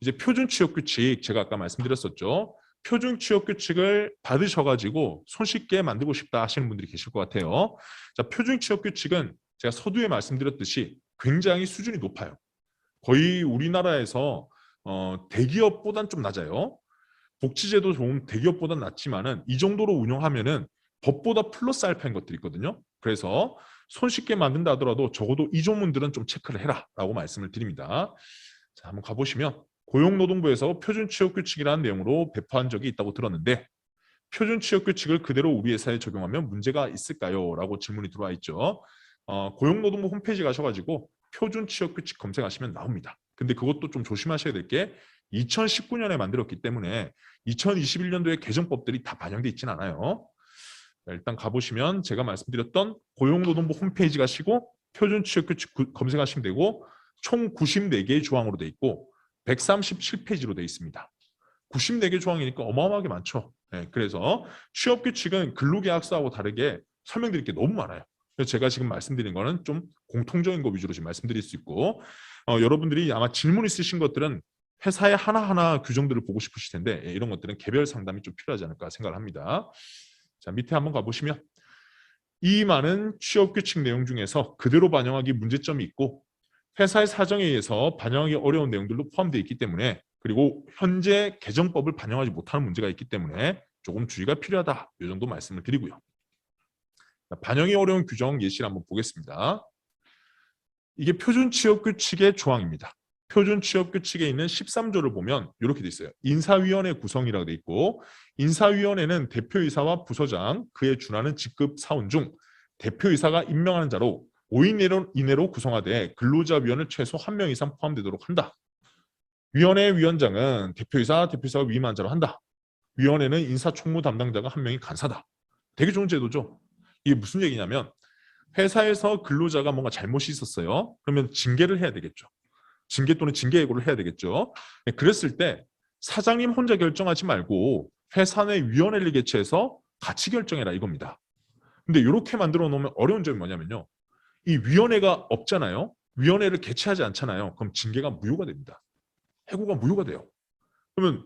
이제 표준 취업 규칙 제가 아까 말씀드렸었죠. 표준 취업 규칙을 받으셔가지고 손쉽게 만들고 싶다 하시는 분들이 계실 것 같아요. 자, 표준 취업 규칙은 제가 서두에 말씀드렸듯이 굉장히 수준이 높아요. 거의 우리나라에서 대기업보단 좀 낮아요. 복지제도 좋은 대기업보단 낮지만은 이 정도로 운영하면은 법보다 플러스 알파인 것들이 있거든요. 그래서 손쉽게 만든다 하더라도 적어도 이 조문들은 좀 체크를 해라라고 말씀을 드립니다. 자, 한번 가보시면 고용노동부에서 표준 취업 규칙이라는 내용으로 배포한 적이 있다고 들었는데 표준 취업 규칙을 그대로 우리 회사에 적용하면 문제가 있을까요? 라고 질문이 들어와 있죠. 고용노동부 홈페이지 가셔가지고 표준 취업 규칙 검색하시면 나옵니다. 근데 그것도 좀 조심하셔야 될 게 2019년에 만들었기 때문에 2021년도에 개정법들이 다 반영돼 있지는 않아요. 일단 가보시면 제가 말씀드렸던 고용노동부 홈페이지 가시고 표준 취업 규칙 검색하시면 되고 총 94개의 조항으로 돼 있고 137페이지로 돼 있습니다. 94개 조항이니까 어마어마하게 많죠. 그래서 취업 규칙은 근로계약서하고 다르게 설명드릴 게 너무 많아요. 그래서 제가 지금 말씀드린 거는 좀 공통적인 거 위주로 지금 말씀드릴 수 있고 여러분들이 아마 질문 있으신 것들은 회사의 하나하나 규정들을 보고 싶으실 텐데 이런 것들은 개별 상담이 좀 필요하지 않을까 생각을 합니다. 자, 밑에 한번 가보시면 이 많은 취업 규칙 내용 중에서 그대로 반영하기 문제점이 있고 회사의 사정에 의해서 반영하기 어려운 내용들도 포함되어 있기 때문에 그리고 현재 개정법을 반영하지 못하는 문제가 있기 때문에 조금 주의가 필요하다. 이 정도 말씀을 드리고요. 반영이 어려운 규정 예시를 한번 보겠습니다. 이게 표준 취업 규칙의 조항입니다. 표준 취업 규칙에 있는 13조를 보면 이렇게 돼 있어요. 인사위원회 구성이라고 돼 있고 인사위원회는 대표이사와 부서장, 그에 준하는 직급 사원 중 대표이사가 임명하는 자로 5인 이내로 구성하되 근로자위원을 최소 1명 이상 포함되도록 한다. 위원회 위원장은 대표이사가 위임한 자로 한다. 위원회는 인사총무 담당자가 1명이 간사다. 되게 좋은 제도죠. 이게 무슨 얘기냐면 회사에서 근로자가 뭔가 잘못이 있었어요. 그러면 징계를 해야 되겠죠. 징계 또는 징계 예고를 해야 되겠죠. 그랬을 때 사장님 혼자 결정하지 말고 회사 내 위원회를 개최해서 같이 결정해라 이겁니다. 근데 이렇게 만들어 놓으면 어려운 점이 뭐냐면요. 이 위원회가 없잖아요. 위원회를 개최하지 않잖아요. 그럼 징계가 무효가 됩니다. 해고가 무효가 돼요. 그러면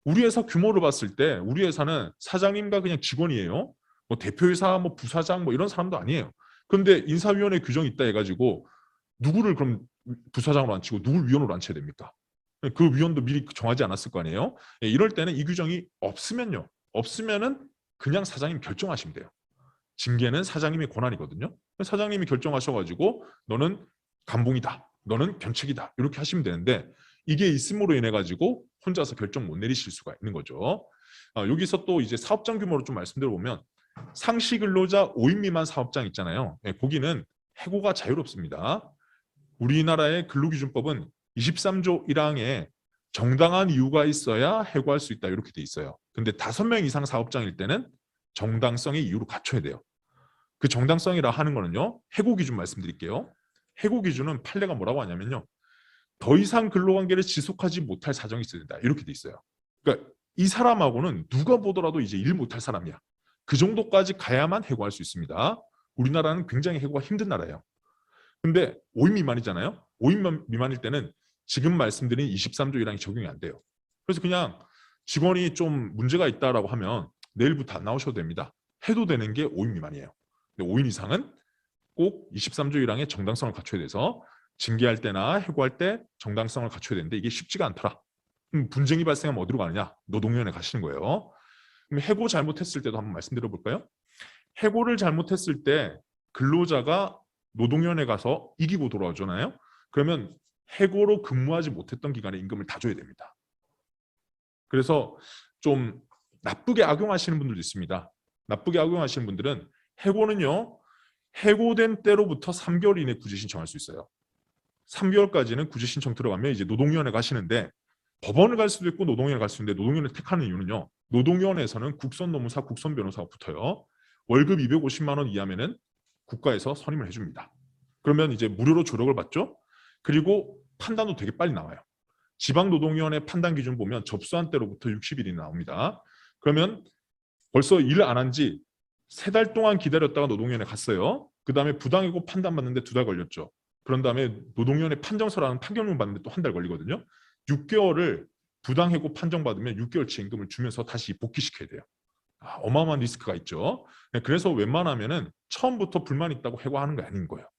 우리 회사 규모를 봤을 때 우리 회사는 사장님과 그냥 직원이에요. 뭐 대표이사, 뭐 부사장, 뭐 이런 사람도 아니에요. 그런데 인사위원회 규정이 있다 해가지고 누구를 그럼 부사장으로 앉히고 누굴 위원으로 앉혀야 됩니까? 그 위원도 미리 정하지 않았을 거 아니에요. 이럴 때는 이 규정이 없으면은 그냥 사장님 결정하시면 돼요. 징계는 사장님의 권한이거든요. 사장님이 결정하셔가지고 너는 감봉이다, 너는 견책이다 이렇게 하시면 되는데 이게 있음으로 인해 가지고 혼자서 결정 못 내리실 수가 있는 거죠. 여기서 또 이제 사업장 규모를 좀 말씀드려보면 상시 근로자 5인 미만 사업장 있잖아요. 거기는 해고가 자유롭습니다. 우리나라의 근로기준법은 23조 1항에 정당한 이유가 있어야 해고할 수 있다 이렇게 돼 있어요. 근데 5명 이상 사업장일 때는 정당성의 이유로 갖춰야 돼요. 그 정당성이라 하는 거는요. 해고 기준 말씀드릴게요. 해고 기준은 판례가 뭐라고 하냐면요. 더 이상 근로관계를 지속하지 못할 사정이 있어야 된다. 이렇게 돼 있어요. 그러니까 이 사람하고는 누가 보더라도 이제 일 못할 사람이야. 그 정도까지 가야만 해고할 수 있습니다. 우리나라는 굉장히 해고가 힘든 나라예요. 근데 5인 미만이잖아요. 5인 미만일 때는 지금 말씀드린 23조 1항이 적용이 안 돼요. 그래서 그냥 직원이 좀 문제가 있다라고 하면 내일부터 안 나오셔도 됩니다. 해도 되는 게 5인 미만이에요. 근데 5인 이상은 꼭 23조 1항의 정당성을 갖춰야 돼서 징계할 때나 해고할 때 정당성을 갖춰야 되는데 이게 쉽지가 않더라. 분쟁이 발생하면 어디로 가느냐? 노동위원회 가시는 거예요. 그럼 해고 잘못했을 때도 한번 말씀드려 볼까요? 해고를 잘못했을 때 근로자가 노동위원회 가서 이기고 돌아오잖아요. 그러면 해고로 근무하지 못했던 기간에 임금을 다 줘야 됩니다. 그래서 좀 나쁘게 악용하시는 분들도 있습니다. 나쁘게 악용하시는 분들은 해고는요. 해고된 때로부터 3개월 이내 구제 신청할 수 있어요. 3개월까지는 구제 신청 들어가면 이제 노동위원회 가시는데 법원을 갈 수도 있고 노동위원회 갈 수 있는데 노동위원회 택하는 이유는요. 노동위원회에서는 국선 노무사, 국선 변호사가 붙어요. 월급 250만 원 이하면은 국가에서 선임을 해줍니다. 그러면 이제 무료로 조력을 받죠. 그리고 판단도 되게 빨리 나와요. 지방노동위원회 판단 기준 보면 접수한 때로부터 60일이 나옵니다. 그러면 벌써 일 안 한 지 3달 동안 기다렸다가 노동위원회 갔어요. 그 다음에 부당해고 판단받는데 2달 걸렸죠. 그런 다음에 노동위원회 판정서라는 판결문 받는데 또 1달 걸리거든요. 6개월을 부당해고 판정받으면 6개월치 임금을 주면서 다시 복귀시켜야 돼요. 어마어마한 리스크가 있죠. 그래서 웬만하면은 처음부터 불만 있다고 해고하는 게 아닌 거예요.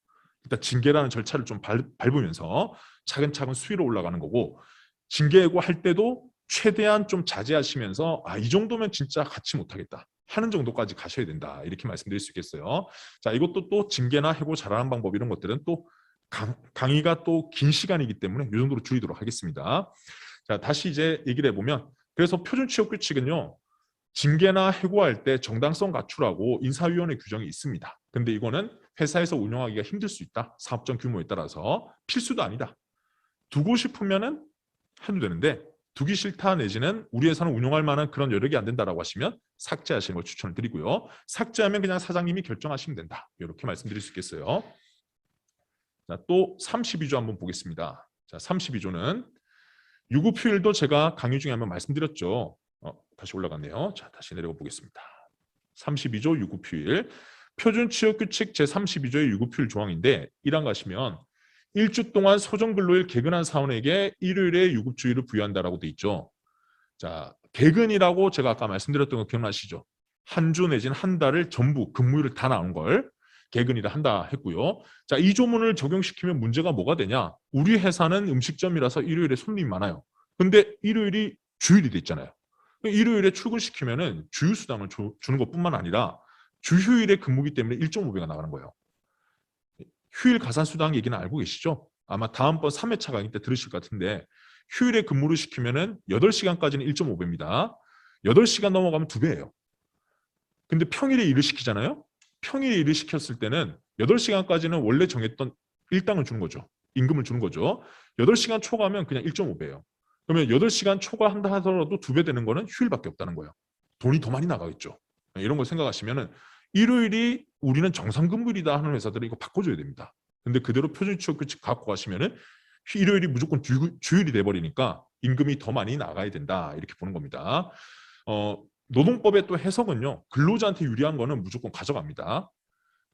일단 징계라는 절차를 좀 밟으면서 차근차근 수위로 올라가는 거고 징계 해고할 때도 최대한 좀 자제하시면서 이 정도면 진짜 같이 못하겠다 하는 정도까지 가셔야 된다 이렇게 말씀드릴 수 있겠어요. 자, 이것도 또 징계나 해고 잘하는 방법 이런 것들은 또 강의가 또 긴 시간이기 때문에 이 정도로 줄이도록 하겠습니다. 자, 다시 이제 얘기를 해보면 그래서 표준 취업 규칙은요. 징계나 해고할 때 정당성 갖추라고 인사위원회 규정이 있습니다. 근데 이거는 회사에서 운영하기가 힘들 수 있다. 사업장 규모에 따라서 필수도 아니다. 두고 싶으면은 해도 되는데 두기 싫다 내지는 우리 회사는 운영할 만한 그런 여력이 안 된다라고 하시면 삭제하시는 걸 추천을 드리고요. 삭제하면 그냥 사장님이 결정하시면 된다. 이렇게 말씀드릴 수 있겠어요. 자, 또 32조 한번 보겠습니다. 자, 32조는 유급휴일도 제가 강의 중에 한번 말씀드렸죠. 다시 올라갔네요. 자, 다시 내려가 보겠습니다. 32조 유급휴일. 표준취업규칙 제32조의 유급휴일 조항인데 1항 가시면 1주 동안 소정근로일 개근한 사원에게 일요일에 유급주의를 부여한다라고 돼 있죠. 자, 개근이라고 제가 아까 말씀드렸던 거 기억나시죠? 한 주 내지는 한 달을 전부 근무일을 다 나온 걸 개근이라 한다 했고요. 자, 이 조문을 적용시키면 문제가 뭐가 되냐? 우리 회사는 음식점이라서 일요일에 손님이 많아요. 근데 일요일이 주일이 돼 있잖아요. 일요일에 출근시키면은 주휴수당을 주는 것뿐만 아니라 주휴일에 근무기 때문에 1.5배가 나가는 거예요. 휴일 가산수당 얘기는 알고 계시죠? 아마 다음번 3회차 강의 때 들으실 것 같은데 휴일에 근무를 시키면은 8시간까지는 1.5배입니다. 8시간 넘어가면 2배예요. 근데 평일에 일을 시키잖아요. 평일에 일을 시켰을 때는 8시간까지는 원래 정했던 일당을 주는 거죠. 임금을 주는 거죠. 8시간 초과하면 그냥 1.5배예요. 그러면 8시간 초과한다 하더라도 2배 되는 거는 휴일밖에 없다는 거예요. 돈이 더 많이 나가겠죠. 이런 걸 생각하시면은 일요일이 우리는 정상근무일이다 하는 회사들은 이거 바꿔줘야 됩니다. 근데 그대로 표준 취업 규칙 갖고 가시면은 일요일이 무조건 주일이 돼버리니까 임금이 더 많이 나가야 된다 이렇게 보는 겁니다. 노동법의 또 해석은요. 근로자한테 유리한 거는 무조건 가져갑니다.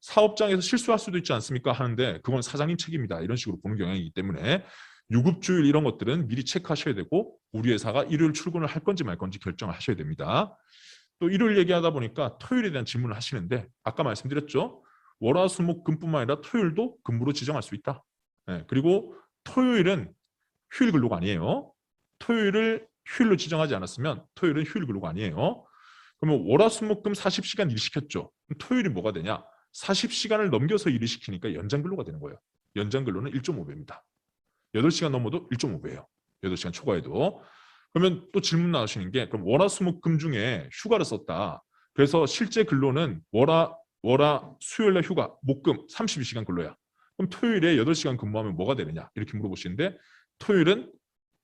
사업장에서 실수할 수도 있지 않습니까 하는데 그건 사장님 책임이다 이런 식으로 보는 경향이기 때문에 유급주일 이런 것들은 미리 체크하셔야 되고 우리 회사가 일요일 출근을 할 건지 말 건지 결정을 하셔야 됩니다. 또 일요일 얘기하다 보니까 토요일에 대한 질문을 하시는데 아까 말씀드렸죠. 월화수목금뿐만 아니라 토요일도 근무로 지정할 수 있다. 네, 그리고 토요일은 휴일 근로가 아니에요. 토요일을 휴일로 지정하지 않았으면 토요일은 휴일 근로가 아니에요. 그러면 월화수목금 40시간 일 시켰죠. 토요일이 뭐가 되냐? 40시간을 넘겨서 일을 시키니까 연장 근로가 되는 거예요. 연장 근로는 1.5배입니다. 8시간 넘어도 1.5배예요. 8시간 초과해도. 그러면 또 질문 나오시는 게 그럼 월화수목금 중에 휴가를 썼다. 그래서 실제 근로는 수요일 날 휴가, 목금 32시간 근로야. 그럼 토요일에 8시간 근무하면 뭐가 되느냐? 이렇게 물어보시는데 토요일은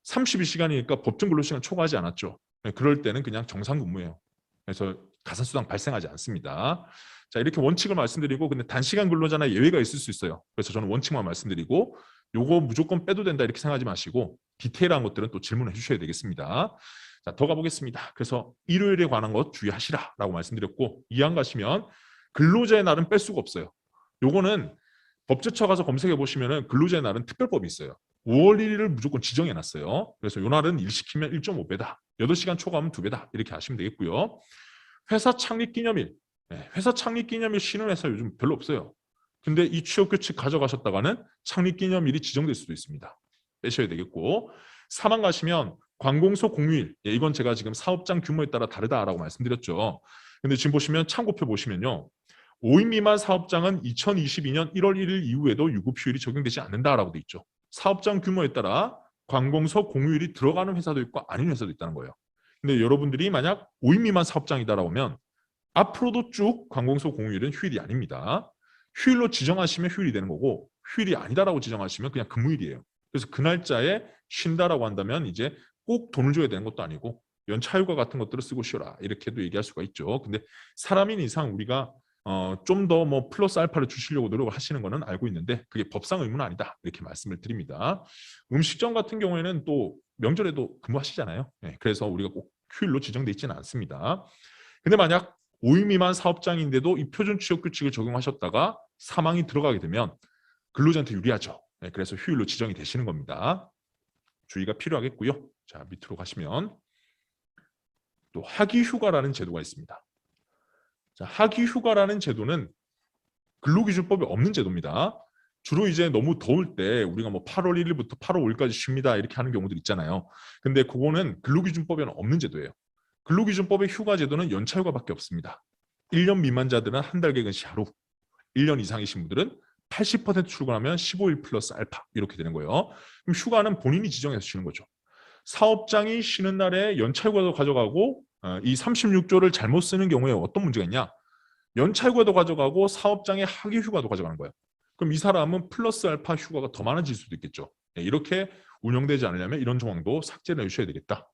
32시간이니까 법정 근로시간 초과하지 않았죠. 그럴 때는 그냥 정상 근무예요. 그래서 가산수당 발생하지 않습니다. 자, 이렇게 원칙을 말씀드리고 근데 단시간 근로자나 예외가 있을 수 있어요. 그래서 저는 원칙만 말씀드리고 요거 무조건 빼도 된다 이렇게 생각하지 마시고 디테일한 것들은 또 질문해 주셔야 되겠습니다. 자, 더 가보겠습니다. 그래서 일요일에 관한 것 주의하시라라고 말씀드렸고 이항 가시면 근로자의 날은 뺄 수가 없어요. 요거는 법제처 가서 검색해 보시면은 근로자의 날은 특별법이 있어요. 5월 1일을 무조건 지정해 놨어요. 그래서 요 날은 일 시키면 1.5배다. 8시간 초과하면 2배다. 이렇게 하시면 되겠고요. 회사 창립 기념일. 회사 창립 기념일 쉬는 회사 요즘 별로 없어요. 근데 이 취업 규칙 가져가셨다가는 창립 기념일이 지정될 수도 있습니다. 빼셔야 되겠고 사망 가시면 관공서 공휴일. 이건 제가 지금 사업장 규모에 따라 다르다라고 말씀드렸죠. 근데 지금 보시면 참고표 보시면요. 5인 미만 사업장은 2022년 1월 1일 이후에도 유급휴일이 적용되지 않는다라고 돼 있죠. 사업장 규모에 따라 관공서 공휴일이 들어가는 회사도 있고 아닌 회사도 있다는 거예요. 근데 여러분들이 만약 5인 미만 사업장이다라고 하면 앞으로도 쭉 관공서 공휴일은 휴일이 아닙니다. 휴일로 지정하시면 휴일이 되는 거고 휴일이 아니다라고 지정하시면 그냥 근무일이에요. 그래서 그 날짜에 쉰다라고 한다면 이제 꼭 돈을 줘야 되는 것도 아니고 연차휴가 같은 것들을 쓰고 쉬어라 이렇게도 얘기할 수가 있죠. 근데 사람인 이상 우리가 좀 더 뭐 플러스 알파를 주시려고 노력을 하시는 거는 알고 있는데 그게 법상 의무는 아니다 이렇게 말씀을 드립니다. 음식점 같은 경우에는 또 명절에도 근무하시잖아요. 네, 그래서 우리가 꼭 휴일로 지정돼 있지는 않습니다. 근데 만약 5인 미만 사업장인데도 이 표준 취업 규칙을 적용하셨다가 사망이 들어가게 되면 근로자한테 유리하죠. 네, 그래서 휴일로 지정이 되시는 겁니다. 주의가 필요하겠고요. 자, 밑으로 가시면 또 하기휴가라는 제도가 있습니다. 자, 하기휴가라는 제도는 근로기준법에 없는 제도입니다. 주로 이제 너무 더울 때 우리가 뭐 8월 1일부터 8월 5일까지 쉽니다 이렇게 하는 경우들 있잖아요. 근데 그거는 근로기준법에는 없는 제도예요. 근로기준법의 휴가 제도는 연차휴가밖에 없습니다. 1년 미만자들은 한 달 개근 시 하루, 1년 이상이신 분들은 80% 출근하면 15일 플러스 알파 이렇게 되는 거예요. 그럼 휴가는 본인이 지정해서 쉬는 거죠. 사업장이 쉬는 날에 연차휴가도 가져가고 이 36조를 잘못 쓰는 경우에 어떤 문제가 있냐? 연차휴가도 가져가고 사업장의 하기휴가도 가져가는 거예요. 그럼 이 사람은 플러스 알파 휴가가 더 많아질 수도 있겠죠. 이렇게 운영되지 않으려면 이런 조항도 삭제를 해주셔야 되겠다.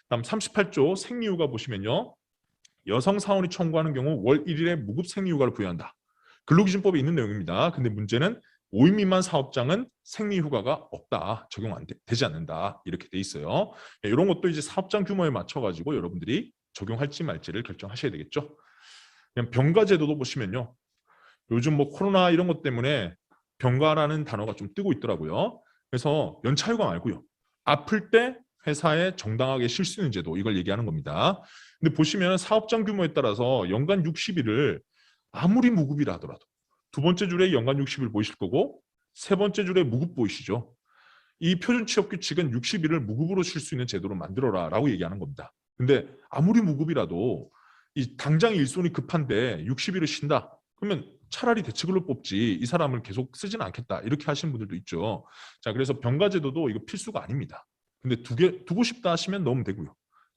다음 38조 생리휴가 보시면요. 여성 사원이 청구하는 경우 월 1일에 무급 생리휴가를 부여한다. 근로기준법에 있는 내용입니다. 근데 문제는 5인 미만 사업장은 생리휴가가 없다. 적용 되지 않는다. 이렇게 돼 있어요. 이런 것도 이제 사업장 규모에 맞춰가지고 여러분들이 적용할지 말지를 결정하셔야 되겠죠. 그냥 병가제도도 보시면요. 요즘 뭐 코로나 이런 것 때문에 병가라는 단어가 좀 뜨고 있더라고요. 그래서 연차휴가 말고요. 아플 때 회사에 정당하게 쉴 수 있는 제도 이걸 얘기하는 겁니다. 근데 보시면 사업장 규모에 따라서 연간 60일을 아무리 무급이라 하더라도 두 번째 줄에 연간 60일 보이실 거고 세 번째 줄에 무급 보이시죠. 이 표준 취업 규칙은 60일을 무급으로 쉴 수 있는 제도로 만들어라 라고 얘기하는 겁니다. 근데 아무리 무급이라도 이 당장 일손이 급한데 60일을 쉰다. 그러면 차라리 대체근로 뽑지 이 사람을 계속 쓰지는 않겠다. 이렇게 하시는 분들도 있죠. 자, 그래서 병가제도도 이거 필수가 아닙니다. 근데 두고 싶다 하시면 넣으면 되고요.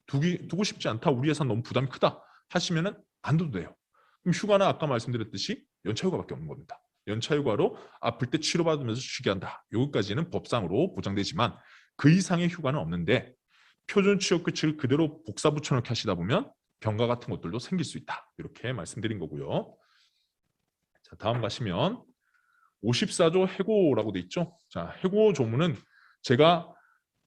두고 싶지 않다. 우리 회사 너무 부담이 크다 하시면은 안 둬도 돼요. 그럼 휴가는 아까 말씀드렸듯이 연차휴가밖에 없는 겁니다. 연차 휴가로 아플 때 치료받으면서 쉬게 한다. 여기까지는 법상으로 보장되지만 그 이상의 휴가는 없는데 표준 취업 규칙을 그대로 복사 붙여넣기 하시다 보면 병가 같은 것들도 생길 수 있다. 이렇게 말씀드린 거고요. 자, 다음 가시면 54조 해고라고 돼 있죠. 자, 해고 조문은 제가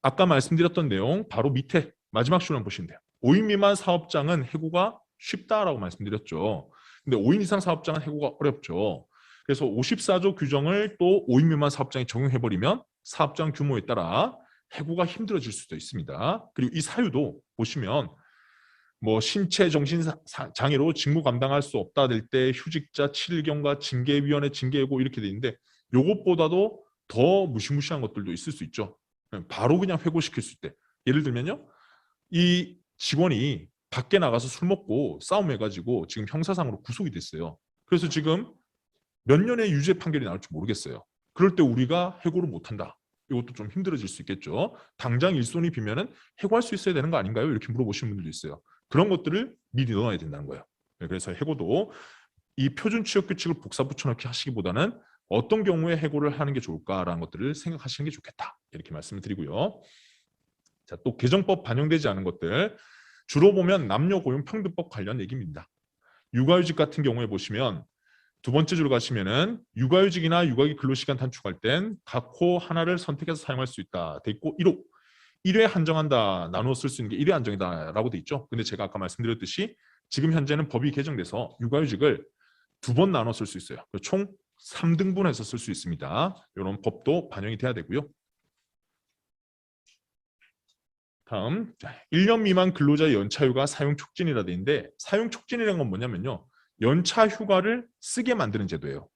아까 말씀드렸던 내용 바로 밑에 마지막 줄만 보시면 돼요. 5인 미만 사업장은 해고가 쉽다라고 말씀드렸죠. 근데 5인 이상 사업장은 해고가 어렵죠. 그래서 54조 규정을 또 5인 미만 사업장에 적용해버리면 사업장 규모에 따라 해고가 힘들어질 수도 있습니다. 그리고 이 사유도 보시면 뭐 신체 정신 장애로 직무 감당할 수 없다 될 때 휴직자 7일경과 징계위원회 징계해고 이렇게 돼 있는데 요것보다도 더 무시무시한 것들도 있을 수 있죠. 바로 그냥 해고시킬 수 있대. 예를 들면요. 이 직원이 밖에 나가서 술 먹고 싸움해가지고 지금 형사상으로 구속이 됐어요. 그래서 지금 몇 년의 유죄 판결이 나올지 모르겠어요. 그럴 때 우리가 해고를 못한다. 이것도 좀 힘들어질 수 있겠죠. 당장 일손이 비면은 해고할 수 있어야 되는 거 아닌가요? 이렇게 물어보시는 분들도 있어요. 그런 것들을 미리 넣어야 된다는 거예요. 그래서 해고도 이 표준 취업 규칙을 복사 붙여넣기 하시기보다는 어떤 경우에 해고를 하는 게 좋을까라는 것들을 생각하시는 게 좋겠다. 이렇게 말씀을 드리고요. 자, 또 개정법 반영되지 않은 것들 주로 보면 남녀고용평등법 관련 얘기입니다. 육아휴직 같은 경우에 보시면 두 번째 줄 가시면은 육아휴직이나 육아기 근로시간 단축할 땐 각 호 하나를 선택해서 사용할 수 있다. 돼 있고 1호 1회 한정한다. 나누어 쓸 수 있는 게 1회 한정이다라고 돼 있죠. 근데 제가 아까 말씀드렸듯이 지금 현재는 법이 개정돼서 육아휴직을 2번 나눠 쓸 수 있어요. 총 3등분해서 쓸 수 있습니다. 이런 법도 반영이 돼야 되고요. 다음 1년 미만 근로자 연차휴가 사용 촉진이라 돼 있는데 사용 촉진이라는 건 뭐냐면요. 연차 휴가를 쓰게 만드는 제도예요.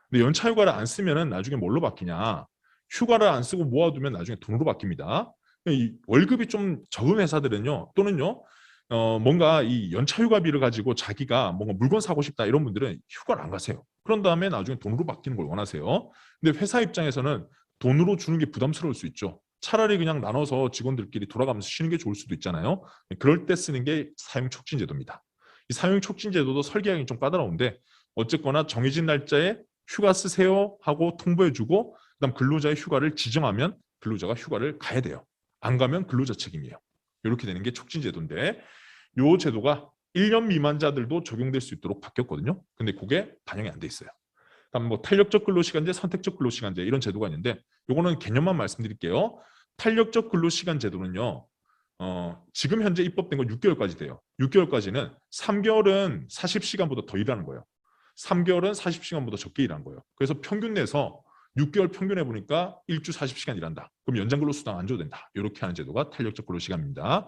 근데 연차 휴가를 안 쓰면은 나중에 뭘로 바뀌냐? 휴가를 안 쓰고 모아두면 나중에 돈으로 바뀝니다. 이 월급이 좀 적은 회사들은요, 또는요, 뭔가 이 연차 휴가비를 가지고 자기가 뭔가 물건 사고 싶다 이런 분들은 휴가를 안 가세요. 그런 다음에 나중에 돈으로 바뀌는 걸 원하세요. 근데 회사 입장에서는 돈으로 주는 게 부담스러울 수 있죠. 차라리 그냥 나눠서 직원들끼리 돌아가면서 쉬는 게 좋을 수도 있잖아요. 그럴 때 쓰는 게 사용 촉진 제도입니다. 이 사용 촉진 제도도 설계하기 좀 까다로운데 어쨌거나 정해진 날짜에 휴가 쓰세요 하고 통보해주고 그다음 근로자의 휴가를 지정하면 근로자가 휴가를 가야 돼요. 안 가면 근로자 책임이에요. 이렇게 되는 게 촉진 제도인데 이 제도가 1년 미만자들도 적용될 수 있도록 바뀌었거든요. 근데 그게 반영이 안 돼 있어요. 다음 뭐 탄력적 근로시간제, 선택적 근로시간제 이런 제도가 있는데 이거는 개념만 말씀드릴게요. 탄력적 근로시간 제도는요. 지금 현재 입법된 건 6개월까지 돼요. 6개월까지는 3개월은 40시간보다 더 일하는 거예요. 3개월은 40시간보다 적게 일하는 거예요. 그래서 평균 내서 6개월 평균해 보니까 일주 40시간 일한다. 그럼 연장 근로수당 안 줘도 된다. 이렇게 하는 제도가 탄력적 근로시간입니다.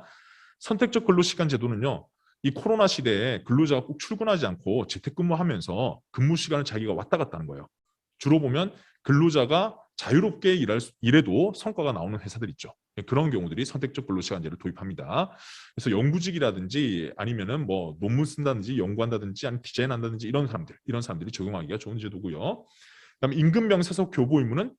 선택적 근로시간 제도는요. 이 코로나 시대에 근로자가 꼭 출근하지 않고 재택근무하면서 근무 시간을 자기가 왔다 갔다 하는 거예요. 주로 보면 근로자가 자유롭게 일해도 성과가 나오는 회사들 있죠. 그런 경우들이 선택적 근로시간제를 도입합니다. 그래서 연구직이라든지 아니면은 뭐 논문 쓴다든지 연구한다든지 아니면 디자인한다든지 이런 사람들이 적용하기가 좋은 제도고요. 그다음에 임금 명세서 교부 의무는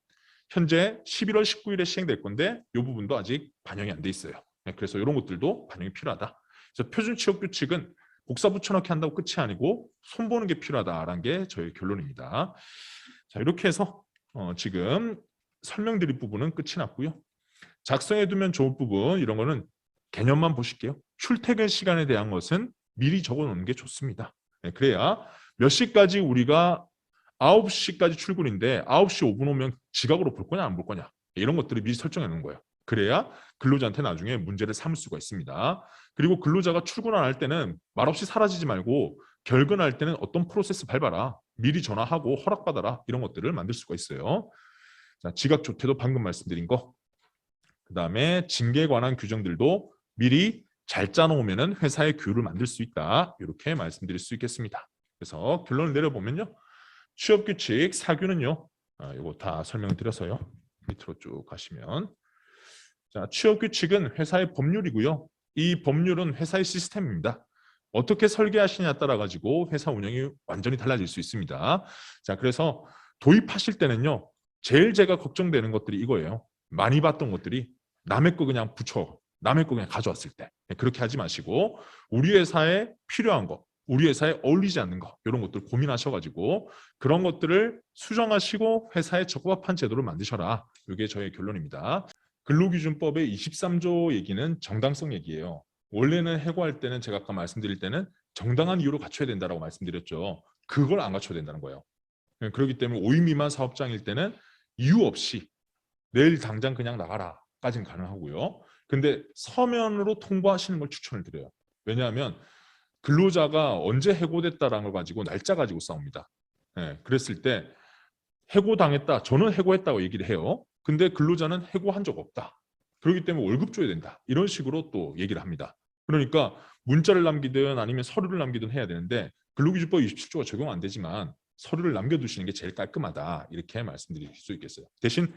현재 11월 19일에 시행될 건데 이 부분도 아직 반영이 안 돼 있어요. 그래서 이런 것들도 반영이 필요하다. 그래서 표준 취업 규칙은 복사 붙여넣기 한다고 끝이 아니고 손보는 게 필요하다라는 게 저희 결론입니다. 자, 이렇게 해서 지금 설명드릴 부분은 끝이 났고요. 작성해두면 좋을 부분 이런 거는 개념만 보실게요. 출퇴근 시간에 대한 것은 미리 적어놓는 게 좋습니다. 그래야 몇 시까지 우리가 9시까지 출근인데 9시 5분 오면 지각으로 볼 거냐 안 볼 거냐 이런 것들을 미리 설정해 놓은 거예요. 그래야 근로자한테 나중에 문제를 삼을 수가 있습니다. 그리고 근로자가 출근 안 할 때는 말없이 사라지지 말고 결근할 때는 어떤 프로세스 밟아라. 미리 전화하고 허락받아라. 이런 것들을 만들 수가 있어요. 자, 지각 조퇴도 방금 말씀드린 거. 그다음에 징계에 관한 규정들도 미리 잘 짜놓으면 회사의 규율을 만들 수 있다. 이렇게 말씀드릴 수 있겠습니다. 그래서 결론을 내려보면요. 취업규칙 사규는요. 이거 다 설명드려서요. 밑으로 쭉 가시면 자, 취업규칙은 회사의 법률이고요. 이 법률은 회사의 시스템입니다. 어떻게 설계하시냐에 따라 가지고 회사 운영이 완전히 달라질 수 있습니다. 자, 그래서 도입하실 때는요. 제일 제가 걱정되는 것들이 이거예요. 많이 봤던 것들이 남의 거 그냥 붙여, 남의 거 그냥 가져왔을 때 그렇게 하지 마시고 우리 회사에 필요한 거, 우리 회사에 어울리지 않는 거 이런 것들 고민하셔가지고 그런 것들을 수정하시고 회사에 적합한 제도를 만드셔라. 이게 저의 결론입니다. 근로기준법의 23조 얘기는 정당성 얘기예요. 원래는 해고할 때는 제가 아까 말씀드릴 때는 정당한 이유로 갖춰야 된다고 말씀드렸죠. 그걸 안 갖춰야 된다는 거예요. 그렇기 때문에 5인 미만 사업장일 때는 이유 없이 내일 당장 그냥 나가라까지는 가능하고요. 근데 서면으로 통보하시는 걸 추천을 드려요. 왜냐하면 근로자가 언제 해고됐다라는 걸 가지고 날짜 가지고 싸웁니다. 그랬을 때 해고당했다. 저는 해고했다고 얘기를 해요. 근데 근로자는 해고한 적 없다. 그렇기 때문에 월급 줘야 된다. 이런 식으로 또 얘기를 합니다. 그러니까 문자를 남기든 아니면 서류를 남기든 해야 되는데 근로기준법 27조가 적용 안 되지만 서류를 남겨두시는 게 제일 깔끔하다. 이렇게 말씀드릴 수 있겠어요. 대신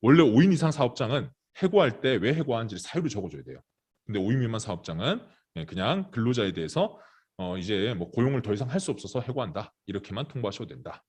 원래 5인 이상 사업장은 해고할 때 왜 해고하는지 사유를 적어줘야 돼요. 근데 5인 미만 사업장은 그냥 근로자에 대해서 이제 뭐 고용을 더 이상 할 수 없어서 해고한다. 이렇게만 통보하셔도 된다.